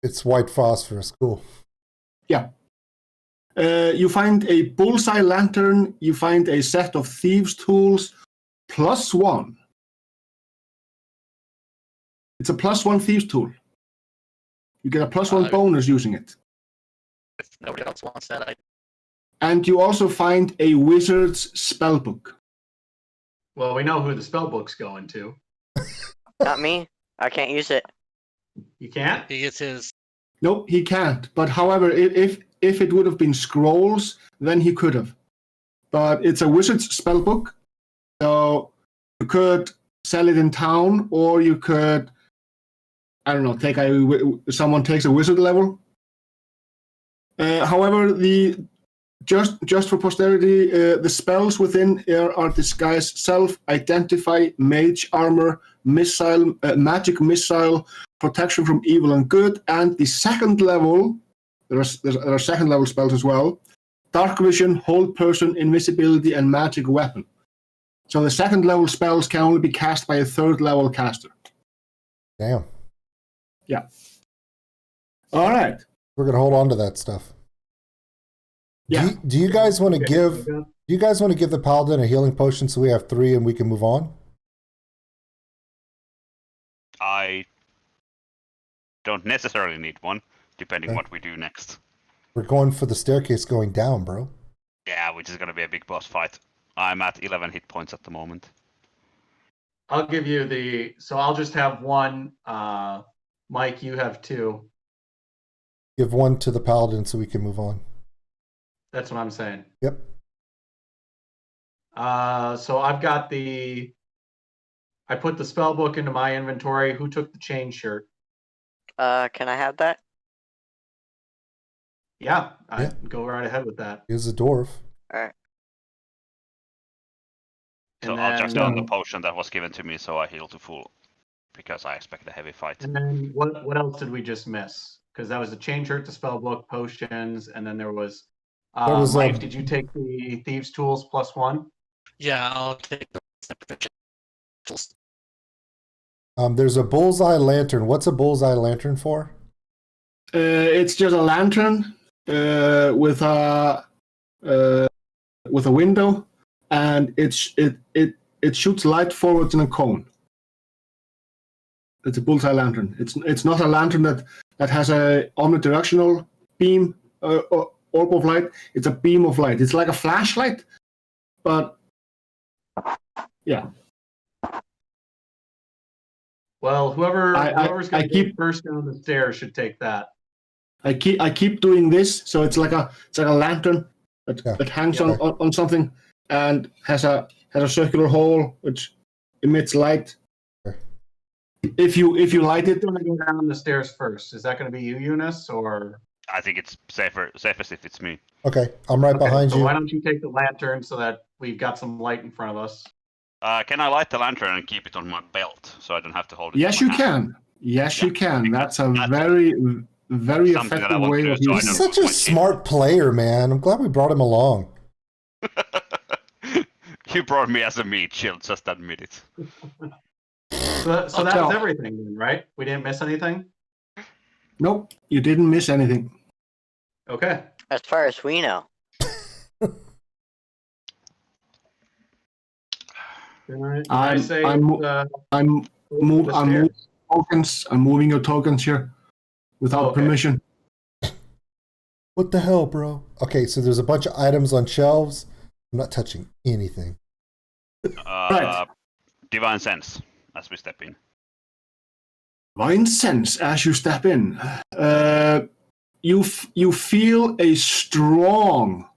It's white phosphorus. Cool. Yeah. You find a bullseye lantern. You find a set of thieves' tools, +1. It's a +1 thieves' tool. You get a +1 bonus using it. If nobody else wants that, And you also find a wizard's spellbook. Well, we know who the spell book's going to. Not me. I can't use it. You can't? he gets his. Nope, he can't. But however, if it would have been scrolls, then he could have. But it's a wizard's spellbook, so you could sell it in town, or you could, I don't know, someone takes a wizard level. However, just for posterity, the spells within are disguise, self, identify, mage armor, missile, magic missile, protection from evil and good, and the second level. There are second level spells as well: dark vision, hold person, invisibility, and magic weapon. So the second level spells can only be cast by a third level caster. Damn. Yeah. All right. We're gonna hold on to that stuff. Yeah. Do you guys want to give? Do you guys want to give the paladin a healing potion so we have 3 and we can move on? I don't necessarily need one, depending what we do next. We're going for the staircase going down, bro. Yeah, which is going to be a big boss fight. I'm at 11 hit points at the moment. I'll give you so I'll just have 1. Mike, you have 2. Give 1 to the paladin so we can move on. That's what I'm saying. Yep. So I've got I put the spell book into my inventory. Who took the chain shirt? Can I have that? Yeah, I go right ahead with that. He's a dwarf. All right. So And I'll just then, on the potion that was given to me, so I heal to full, because I expect a heavy fight. And then what else did we just miss? Because that was the chain shirt, the spell book, potions, and then there was. Mike, did you take the thieves' tools +1? Yeah, I'll take the tools. There's a bullseye lantern. What's a bullseye lantern for? It's just a lantern with a window, and it shoots light forwards in a cone. It's a bullseye lantern. It's not a lantern that has a omnidirectional beam orb of light. It's a beam of light. It's like a flashlight, but yeah. Well, whoever's going to keep get first down the stairs should take that. I keep doing this, so it's like a lantern that hangs on something and has a circular hole which emits light. If you light it, Who's going to go down the stairs first? Is that going to be you, Eunice, or? I think it's safest if it's me. Okay, I'm right behind so you. why don't you take the lantern so that we've got some light in front of us? Can I light the lantern and keep it on my belt so I don't have to hold it? Yes, you can. Yes, you can. That's a very, very effective way of using it. He's such a smart player, man. I'm glad we brought him along. You brought me as a meat shield, just admit it. So that was everything, then, right? We didn't miss anything? Nope, you didn't miss anything. Okay. As far as we know. I'm moving tokens. I'm moving your tokens here without permission. What the hell, bro? Okay, so there's a bunch of items on shelves. I'm not touching anything. Right. Divine sense as we step in. Divine sense as you step in. You feel a strong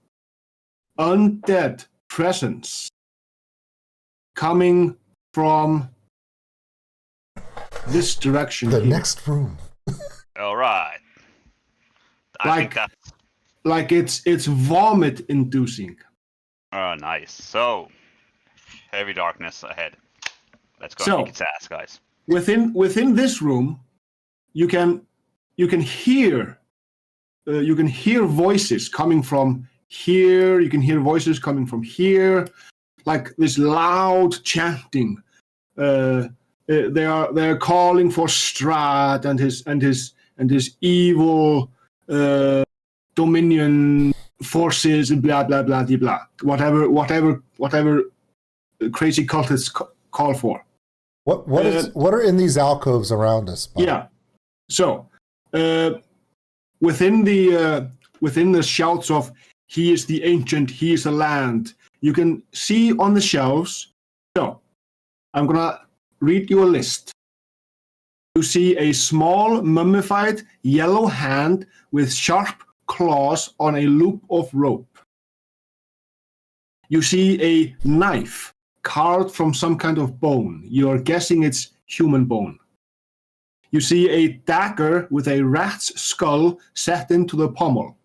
undead presence coming from this direction. The next room. All right. I think that's... Like it's vomit inducing. Oh, nice. So, heavy darkness ahead. Let's go So- and kick its ass, guys. Within this room, you can hear voices coming from here. You can hear voices coming from here, like this loud chanting. They're calling for Strahd and his evil dominion forces and blah blah blah blah. Whatever crazy cultists call for. What are in these alcoves around us? Bob? Yeah. So, within the shouts of "He is the ancient, he is the land," you can see on the shelves. So, I'm gonna read you a list. You see a small mummified yellow hand with sharp claws on a loop of rope. You see a knife carved from some kind of bone. You're guessing it's human bone. You see a dagger with a rat's skull set into the pommel.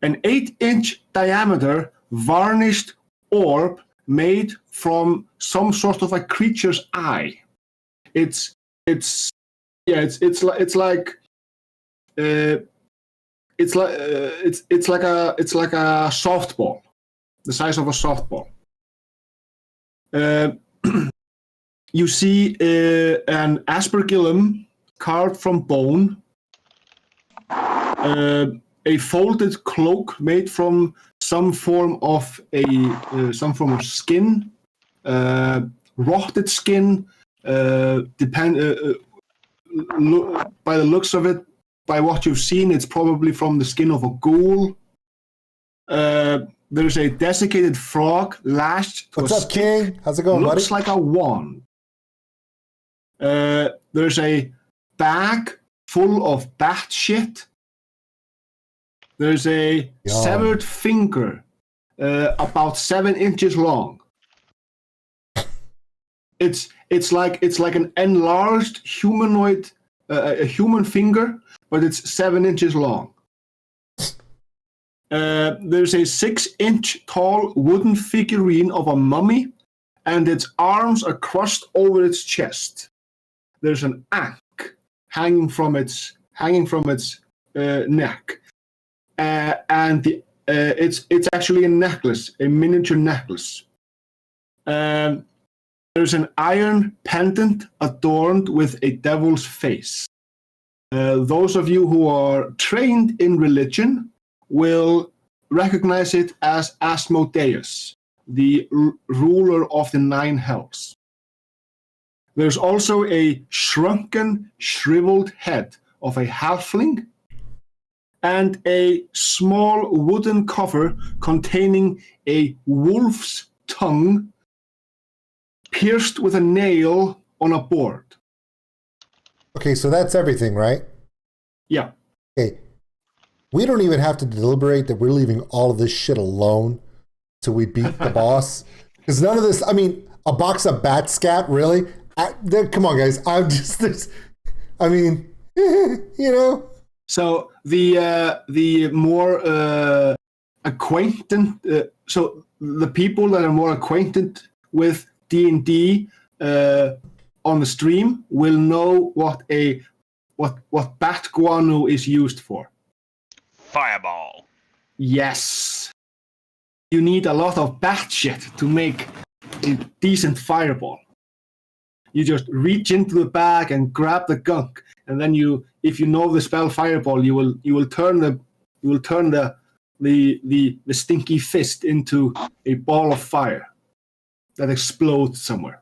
An 8-inch diameter varnished orb made from some sort of a creature's eye. It's like a softball, the size of a softball. You see an aspergillum carved from bone, a folded cloak made from some form of skin, rotted skin. By the looks of it, by what you've seen, it's probably from the skin of a ghoul. There's a desiccated frog lashed to What's up, King? How's it going, buddy? Looks like a wand. There's a bag full of bat shit. There's a severed finger, about 7 inches long. It's like an enlarged humanoid, a human finger, but it's 7 inches long. There's a 6-inch tall wooden figurine of a mummy, and its arms are crossed over its chest. There's an ankh hanging from its neck, and it's actually a necklace, a miniature necklace. There's an iron pendant adorned with a devil's face. Those of you who are trained in religion will recognize it as Asmodeus, the ruler of the 9 hells. There's also a shrunken, shriveled head of a halfling and a small wooden cover containing a wolf's tongue pierced with a nail on a board. Okay, so that's everything, right? Yeah. Okay. We don't even have to deliberate that we're leaving all of this shit alone till we beat the boss. Because none of this, I mean, a box of bat scat, really? Come on, guys. You know. So the more acquainted, so the people that are more acquainted with D&D on the stream will know what bat guano is used for. Fireball. Yes. You need a lot of bat shit to make a decent fireball. You just reach into the bag and grab the gunk, and then if you know the spell fireball, you will turn the stinky fist into a ball of fire that explodes somewhere.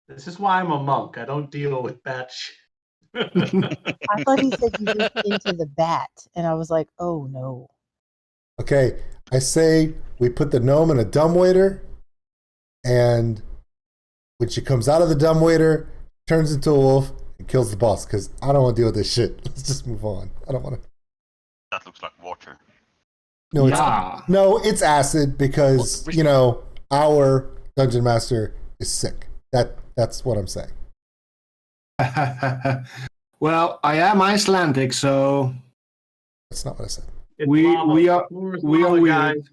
This is why I'm a monk. I don't deal with that shit. I thought he said you reached into the bat, and I was like, oh no. Okay, I say we put the gnome in a dumbwaiter, and when she comes out of the dumbwaiter, turns into a wolf and kills the boss, because I don't want to deal with this shit. Let's just move on. I don't want to. That looks like water. No, it's acid because, our dungeon master is sick. That's what I'm saying. Well, I am Icelandic, so that's not what I said. It's we lava. are Floor is we lava, are guys. weird.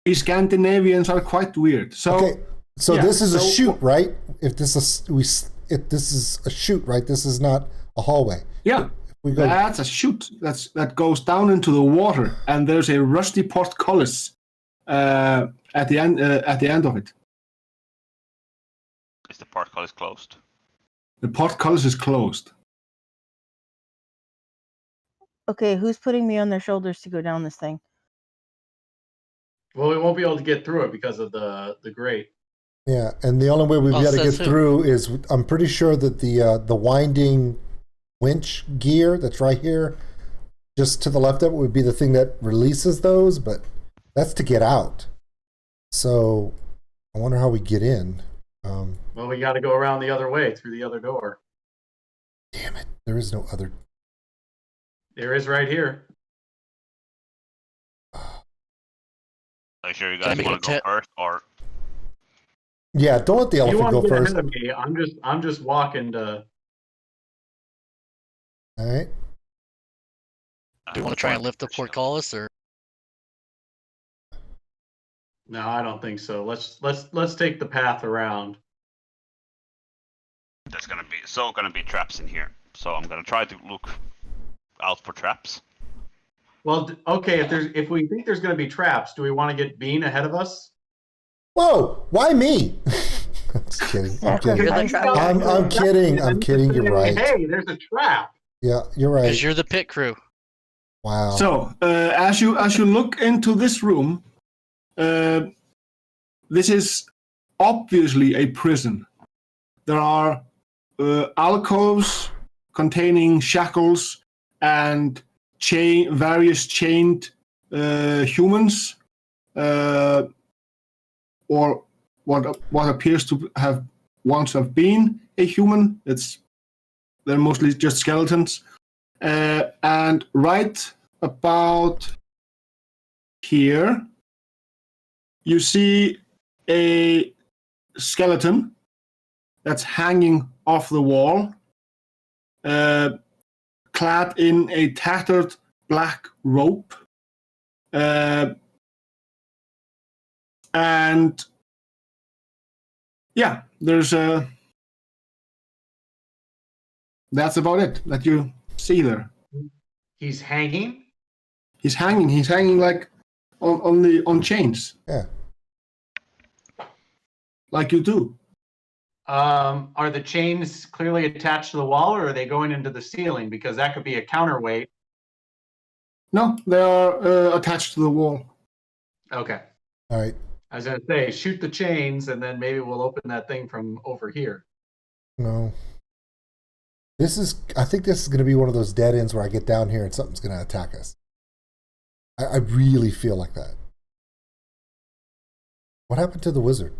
We Scandinavians are quite weird. So Okay, so yeah, this is a so- chute, right? If this is a chute, right? This is not a hallway. yeah, We go. that's a chute that goes down into the water, and there's a rusty portcullis at the end of it. Is the portcullis closed? The portcullis is closed. Okay, who's putting me on their shoulders to go down this thing? Well, we won't be able to get through it because of the grate. Yeah, and the only way we've got to get through is I'm pretty sure that the winding winch gear that's right here, just to the left of it, would be the thing that releases those, but that's to get out. So I wonder how we get in. Well, we got to go around the other way through the other door. Damn it! There is no other. There is right here. Are you sure you guys want to go first, or? Yeah, don't let the You elephant want go to get first. ahead of me? I'm just walking to. All right. Do you want to try and lift the portcullis, or? No, I don't think so. Let's take the path around. There's gonna be traps in here, so I'm gonna try to look out for traps. Well, okay. If we think there's going to be traps, do we want to get Bean ahead of us? Whoa! Why me? I'm just kidding. I'm kidding. You're the trap. I'm kidding. I'm kidding. You're right. Hey, there's a trap. Yeah, you're right. Because you're the pit crew. Wow. So as you look into this room, this is obviously a prison. There are alcoves containing shackles and various chained humans, or what appears to have once have been a human. They're mostly just skeletons. And right about here, you see a skeleton that's hanging off the wall, clad in a tattered black robe. And yeah, that's about it that you see there. He's hanging. He's hanging like on chains. Yeah. Like you do. Are the chains clearly attached to the wall, or are they going into the ceiling? Because that could be a counterweight. No, they are attached to the wall. Okay. All right. I was going to say, shoot the chains, and then maybe we'll open that thing from over here. No. I think this is going to be one of those dead ends where I get down here and something's going to attack us. I really feel like that. What happened to the wizard?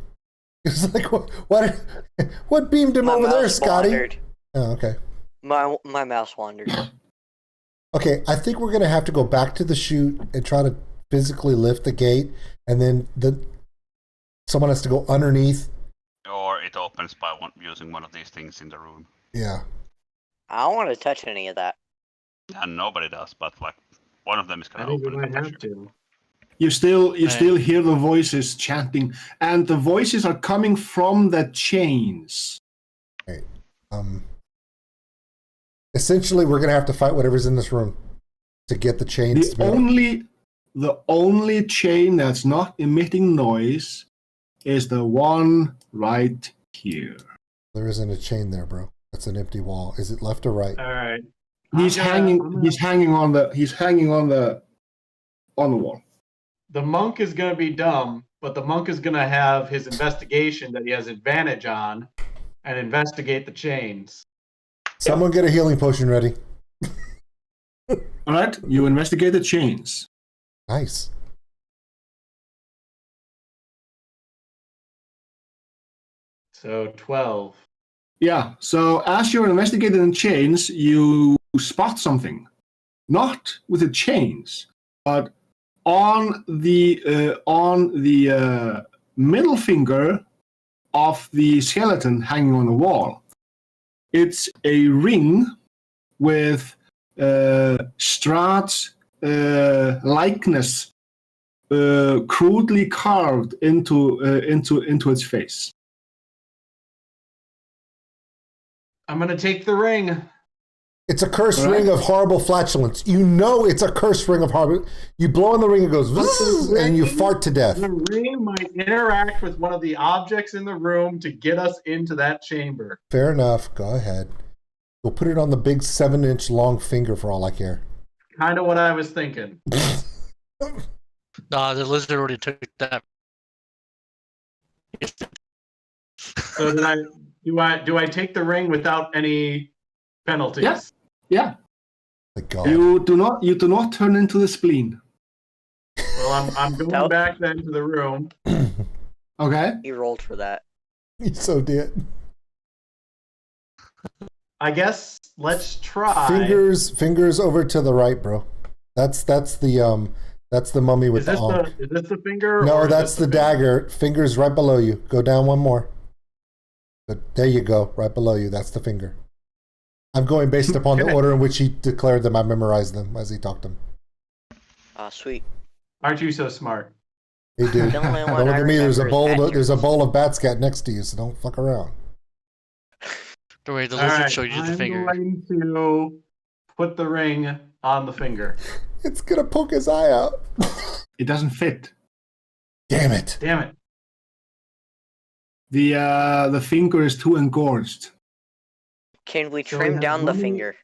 It's like, what beamed him over there, Scotty? Wandered. Oh, okay. My mouse wandered. Okay, I think we're going to have to go back to the chute and try to physically lift the gate, and then someone has to go underneath. Or it opens by using one of these things in the room. Yeah. I don't want to touch any of that. And nobody does, but like one of them is I gonna think we open might it. have to. You still hear the voices chanting, and the voices are coming from the chains. Okay. Essentially, we're going to have to fight whatever's in this room to get the chains to be The only chain that's not emitting noise is the one right here. There isn't a chain there, bro. That's an empty wall. Is it left or right? All right. He's hanging on the wall. The monk is going to be dumb, but the monk is going to have his investigation that he has advantage on and investigate the chains. Someone get a healing potion ready. All right, you investigate the chains. Nice. So 12. Yeah, so as you're investigating the chains, you spot something. Not with the chains, but on the middle finger of the skeleton hanging on the wall. It's a ring with Strahd's likeness crudely carved into its face. I'm gonna take the ring. It's a cursed ring of horrible flatulence. You know it's a cursed ring of horrible. You blow in the ring, it goes, and you fart to death. The ring might interact with one of the objects in the room to get us into that chamber. Fair enough. Go ahead. We'll put it on the big 7-inch long finger for all I care. Kind of what I was thinking. Nah, the lizard already took that. So do I take the ring without any penalties? Yeah. Yeah. My God. You do not turn into the spleen. Well, I'm going back then to the room. Okay. You rolled for that. You so did. I guess let's try. Fingers over to the right, bro. That's the mummy with the ankh. Is this the finger? No, or that's the dagger. Fingers right below you. Go down one more. But there you go, right below you. That's the finger. I'm going based upon the order in which he declared them. I memorized them as he talked them. Sweet. Aren't you so smart? Hey, dude. The only Don't one look I at me. There's a remember is bowl of bat scat next to you, so don't fuck around. Don't worry, the All lizard right, showed you the I'm finger. going to put the ring on the finger. It's gonna poke his eye out. It doesn't fit. Damn it. Damn it. The finger is too engorged. Can we So we trim have down the mummy- finger?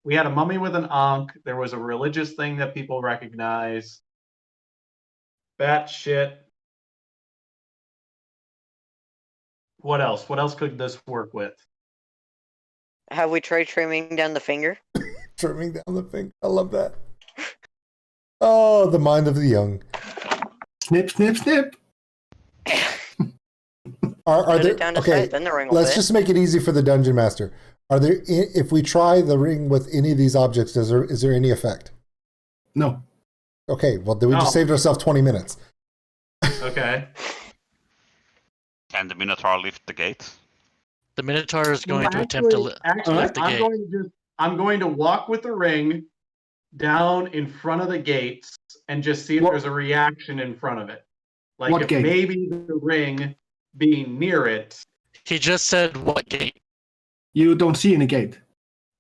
We had a mummy with an ankh. There was a religious thing that people recognize. Bat shit. What else? What else could this work with? Have we tried trimming down the finger? Trimming down the finger. I love that. Oh, the mind of the young. Snip, snip, snip. Are Put there it down to okay? size, then the ring will Let's fit. just make it easy for the dungeon master. Are there, if we try the ring with any of these objects, is there any effect? No. Okay, well, then we just saved ourselves 20 minutes. Okay. Can the Minotaur lift the gate? The Minotaur is going to attempt to lift the I'm gate. I'm going to walk with the ring down in front of the gates and just see if What- there's a reaction in front of it. Like What if gate? maybe the ring being near it, He just said what gate? You don't see any gate.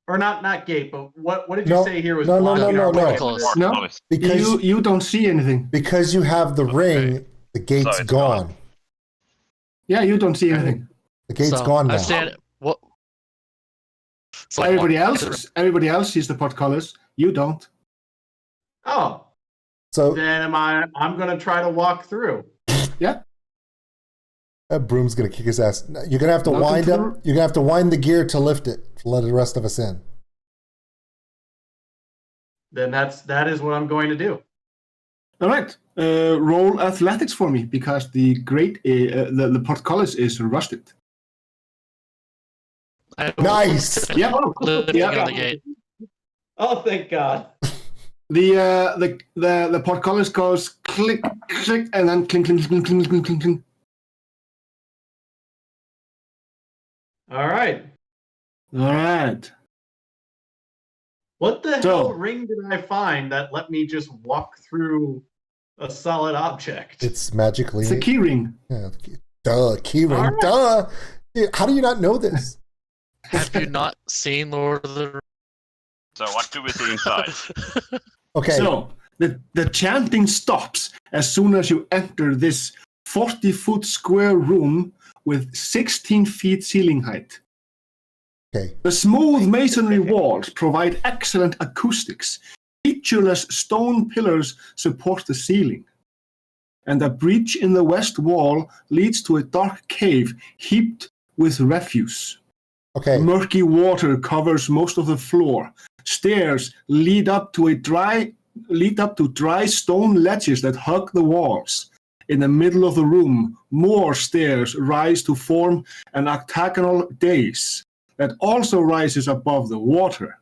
or not gate, but what did you No, say here was no, no, blocking no, our no, way? no. No. Portcullis. Because You don't see anything. because you have the ring, the gate's So it's gone. gone. Yeah, you don't see anything. The gate's So, gone I now. stand. What? So Everybody else sees the portcullis. You don't. Oh, So then I'm gonna try to walk through. Yeah. that broom's gonna kick his ass. You're gonna have to Welcome wind to up. You're gonna have to wind the gear to lift it to let the rest of us in. Then that is what I'm going to do. All right. Roll athletics for me because the portcullis is rusted. Nice. Yeah. Lifting Yeah. on the gate. Oh, thank God. The portcullis goes click click and then clink clink clink clink clink clink clink. All right. All right. What the So- hell ring did I find that let me just walk through a solid object? It's magically. It's a key ring. Yeah, key ring. All right. Duh. Dude, how do you not know this? Have you not seen Lord of the So what do we see inside? Okay. So the chanting stops as soon as you enter this 40-foot square room with 16 feet ceiling height. Okay. The smooth masonry walls provide excellent acoustics. Featureless stone pillars support the ceiling. And a breach in the west wall leads to a dark cave heaped with refuse. Okay. Murky water covers most of the floor. Stairs lead up to dry stone ledges that hug the walls. In the middle of the room, more stairs rise to form an octagonal dais that also rises above the water.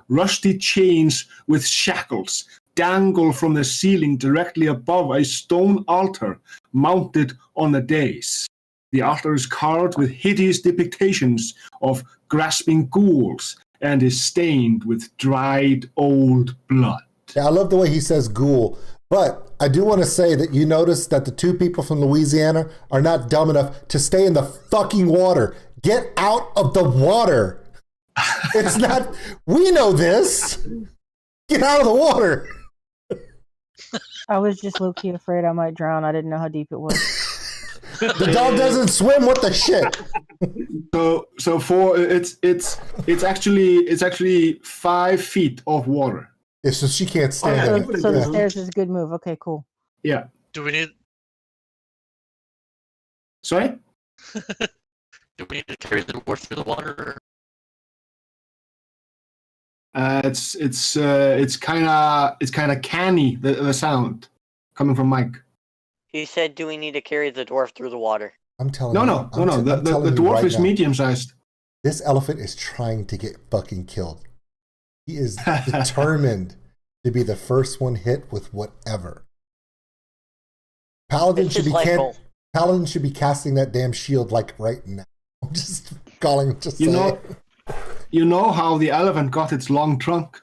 Rusty chains with shackles dangle from the ceiling directly above a stone altar mounted on the dais. The altar is carved with hideous depictions of grasping ghouls and is stained with dried old blood. Yeah, I love the way he says ghoul, but I do want to say that you notice that the two people from Louisiana are not dumb enough to stay in the fucking water. Get out of the water. It's not, we know this. Get out of the water. I was just low-key afraid I might drown. I didn't know how deep it was. The dog doesn't swim. What the shit? So for it's actually 5 feet of water. Yeah, so she can't stand So, it. so the Yeah. stairs is a good move. Okay, cool. Yeah. Do we need Sorry. do we need to carry the dwarf through the water? Or... It's kind of canny the sound coming from Mike. He said, "Do we need to carry the dwarf through the water?" I'm telling No, you. no. I'm The telling you dwarf right is now, medium-sized. This elephant is trying to get fucking killed. He is determined to be the first one hit with whatever. Paladin It's should his be life goal. Paladin should be casting that damn shield like right now. I'm just calling. Just You saying. know, you know how the elephant got its long trunk?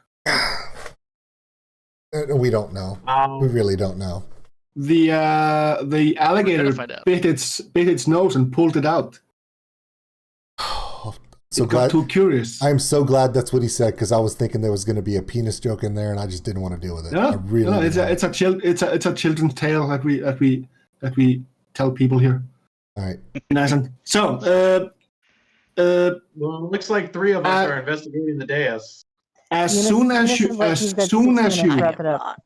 We don't know. We really don't know. The alligator find out. bit its nose and pulled it out. So It got glad. too curious. I'm so glad that's what he said because I was thinking there was going to be a penis joke in there, and I just didn't want to deal with it. I really. No, didn't. it's a children's tale that we tell people here. All right. Nice one. So, Well, it looks like 3 of us are investigating the dais. as Eunice- soon as Eunice you is like, as "You've got soon 6 as minutes, you wrap it up."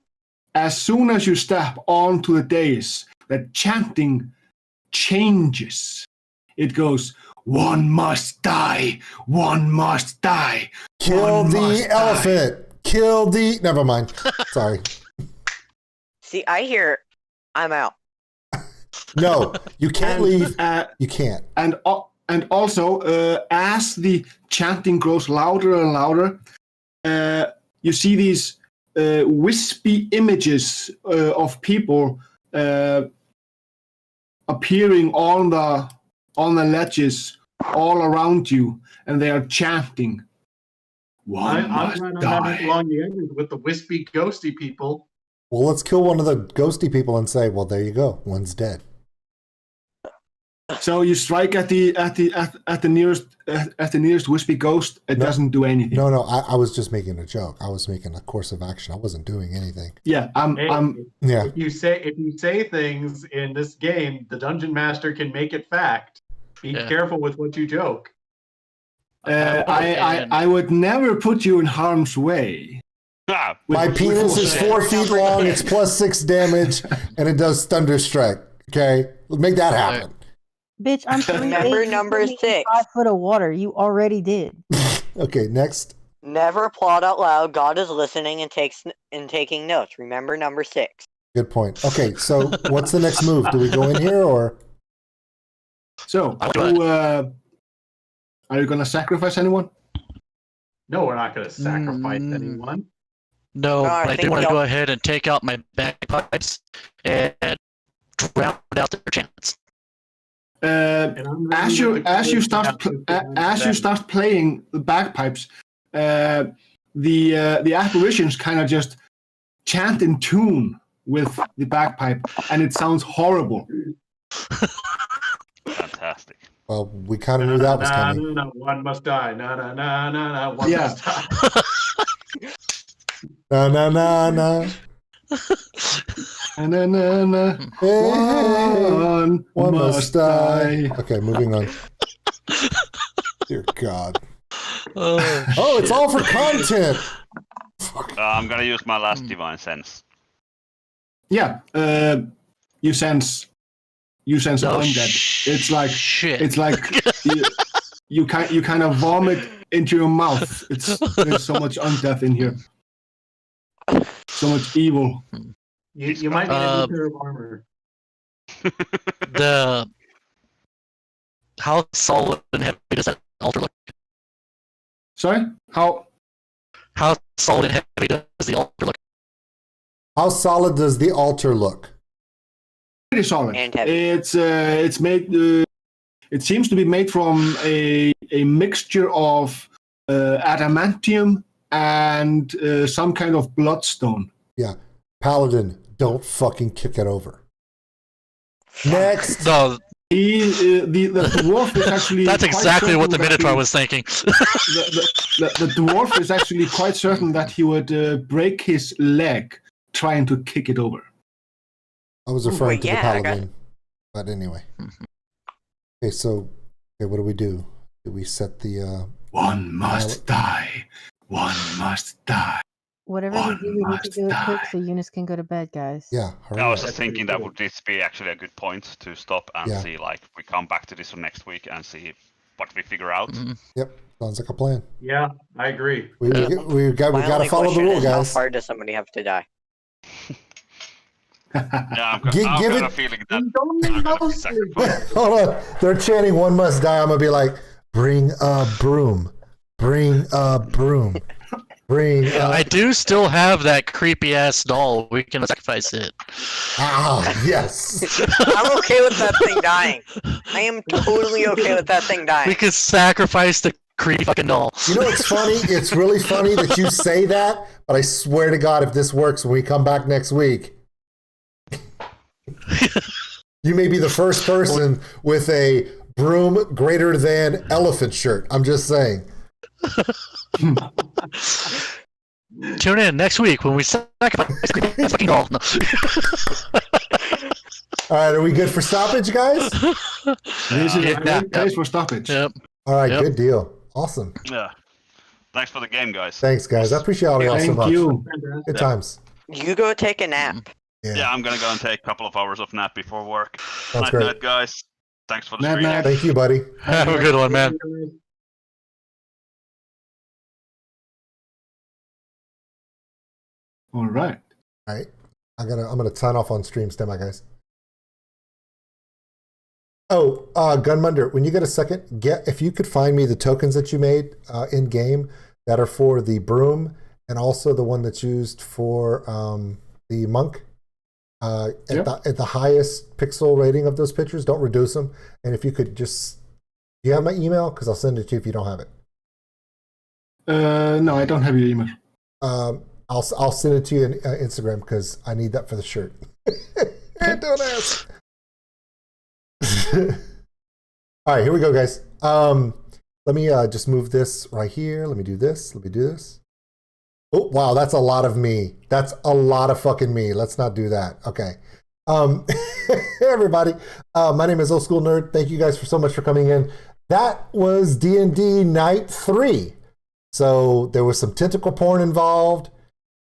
as soon as you step onto the dais, the chanting changes. It goes, "One must die. One must die. Kill One the must elephant. Kill the. Never mind. Sorry. See, I hear, "I'm out." No, you can't leave. You can't. And also, as the chanting grows louder and louder, you see these wispy images of people appearing on the ledges all around you, and they are chanting. One I'm must running die. along the edges with the wispy, ghosty people. Well, let's kill one of the ghosty people and say, well, there you go. One's dead. So you strike at the nearest wispy ghost. It doesn't do anything. No, I was just making a joke. I was making a course of action. I wasn't doing anything. Yeah, Hey, Yeah. If you say things in this game, the dungeon master can make it fact. Be Yeah. careful with what you joke. I would never put you in harm's way. Ah, My penis is 4 feet long. It's +6 damage, and it does thunder strike. Okay, make that happen. Bitch, I'm 3'8". Remember You number put me in 6. 5 foot of water. You already did. Okay, next. Never applaud out loud. God is listening and taking notes. Remember number 6. Good point. Okay, so what's the next move? Do we go in here or? So, are you gonna sacrifice anyone? No, we're not going to sacrifice anyone. No, I but I think do want to y'all- go ahead and take out my bagpipes and drown out their chants. And I'm As ready you with the as you code start to as you start playing the bagpipes, the apparitions kind of just chant in tune with the bagpipe, and it sounds horrible. fantastic. Well, we kind of knew that was coming. No, one must die. No, one Yeah. must die. Na. Na. Hey, One must die. Okay, moving on. Dear God. Oh, Oh, it's all for content. I'm gonna use my last divine sense. Yeah, you sense Oh, undead. It's like shit. it's like you kind of vomit into your mouth. There's so much undeath in here. So much evil. You might need a new pair of armor. How solid and heavy does that altar look? Sorry? How solid and heavy does the altar look? How solid does the altar look? pretty solid. And heavy. It's made it seems to be made from a mixture of adamantium and some kind of bloodstone. Yeah. Paladin, don't fucking kick it over. Next. No, The dwarf is actually. that's quite exactly what the certain that Minotaur he- was thinking. The dwarf is actually quite certain that he would break his leg trying to kick it over. I was referring to the yeah, I got- Paladin. But anyway. Okay, so what do? Do we set the One must die. One must die. Whatever we One do, we need to must do it quick die. so Eunice can go to bed, guys. yeah, hurry I was up. just thinking that would this be actually a good point to stop and Yeah. see, like, we come back to this one next week and see what we figure out. Yep, sounds like a plan. Yeah, I agree. We My got to only follow the question rule, is, how guys. far does somebody have to die? Yeah, I'm Give kind it- of feeling that You don't I'm need gonna be those sacrificed. Hold on, they're chanting "One must die." I'm gonna be like, "Bring a broom, bring a broom, bring." I do still have that creepy ass doll. We can sacrifice it. Yes. I'm okay with that thing dying. I am totally okay with that thing dying. We can sacrifice the creepy fucking doll. You know what's funny? It's really funny that you say that, but I swear to God, if this works when we come back next week, you may be the first person with a broom greater than elephant shirt. I'm just saying. Tune in next week when we sacrifice the creepy fucking doll. No. All right, are we good for stoppage, guys? This is Yeah, a great yeah. place for stoppage. Yep. All right, Yep. good deal. Awesome. Yeah. Thanks for the game, guys. Thanks, guys. I appreciate all y'all so Thank much. you. Good times. You go take a nap. Yeah, I'm gonna go and take a couple of hours of nap before work. Sounds Night, great. night, guys. Thanks for the Night, stream. night. Thank you, buddy. Have a good one, man. All right. All right. I'm gonna sign off on stream. Stand by, guys. Oh, Gunmunder, when you get a second, if you could find me the tokens that you made in game that are for the broom and also the one that's used for the monk. At the highest pixel rating of those pictures, don't reduce them. And if you could just, do you have my email? Because I'll send it to you if you don't have it. No, I don't have your email. I'll send it to you in Instagram because I need that for the shirt. Don't ask. All right, here we go, guys. Let me just move this right here. Let me do this. Let me do this. Oh, wow, that's a lot of me. That's a lot of fucking me. Let's not do that. Okay. Hey, everybody. My name is OldSkuleNerd. Thank you guys so much for coming in. That was D&D Night 3. So there was some tentacle porn involved.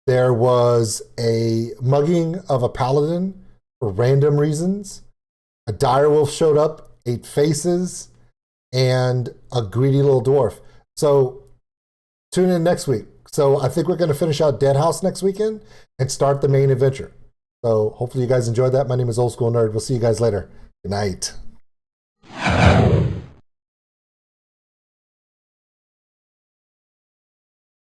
There was a mugging of a paladin for random reasons. A direwolf showed up, 8 faces, and a greedy little dwarf. So tune in next week. So I think we're going to finish out Dead House next weekend and start the main adventure. So hopefully you guys enjoyed that. My name is OldSkuleNerd. We'll see you guys later. Good night.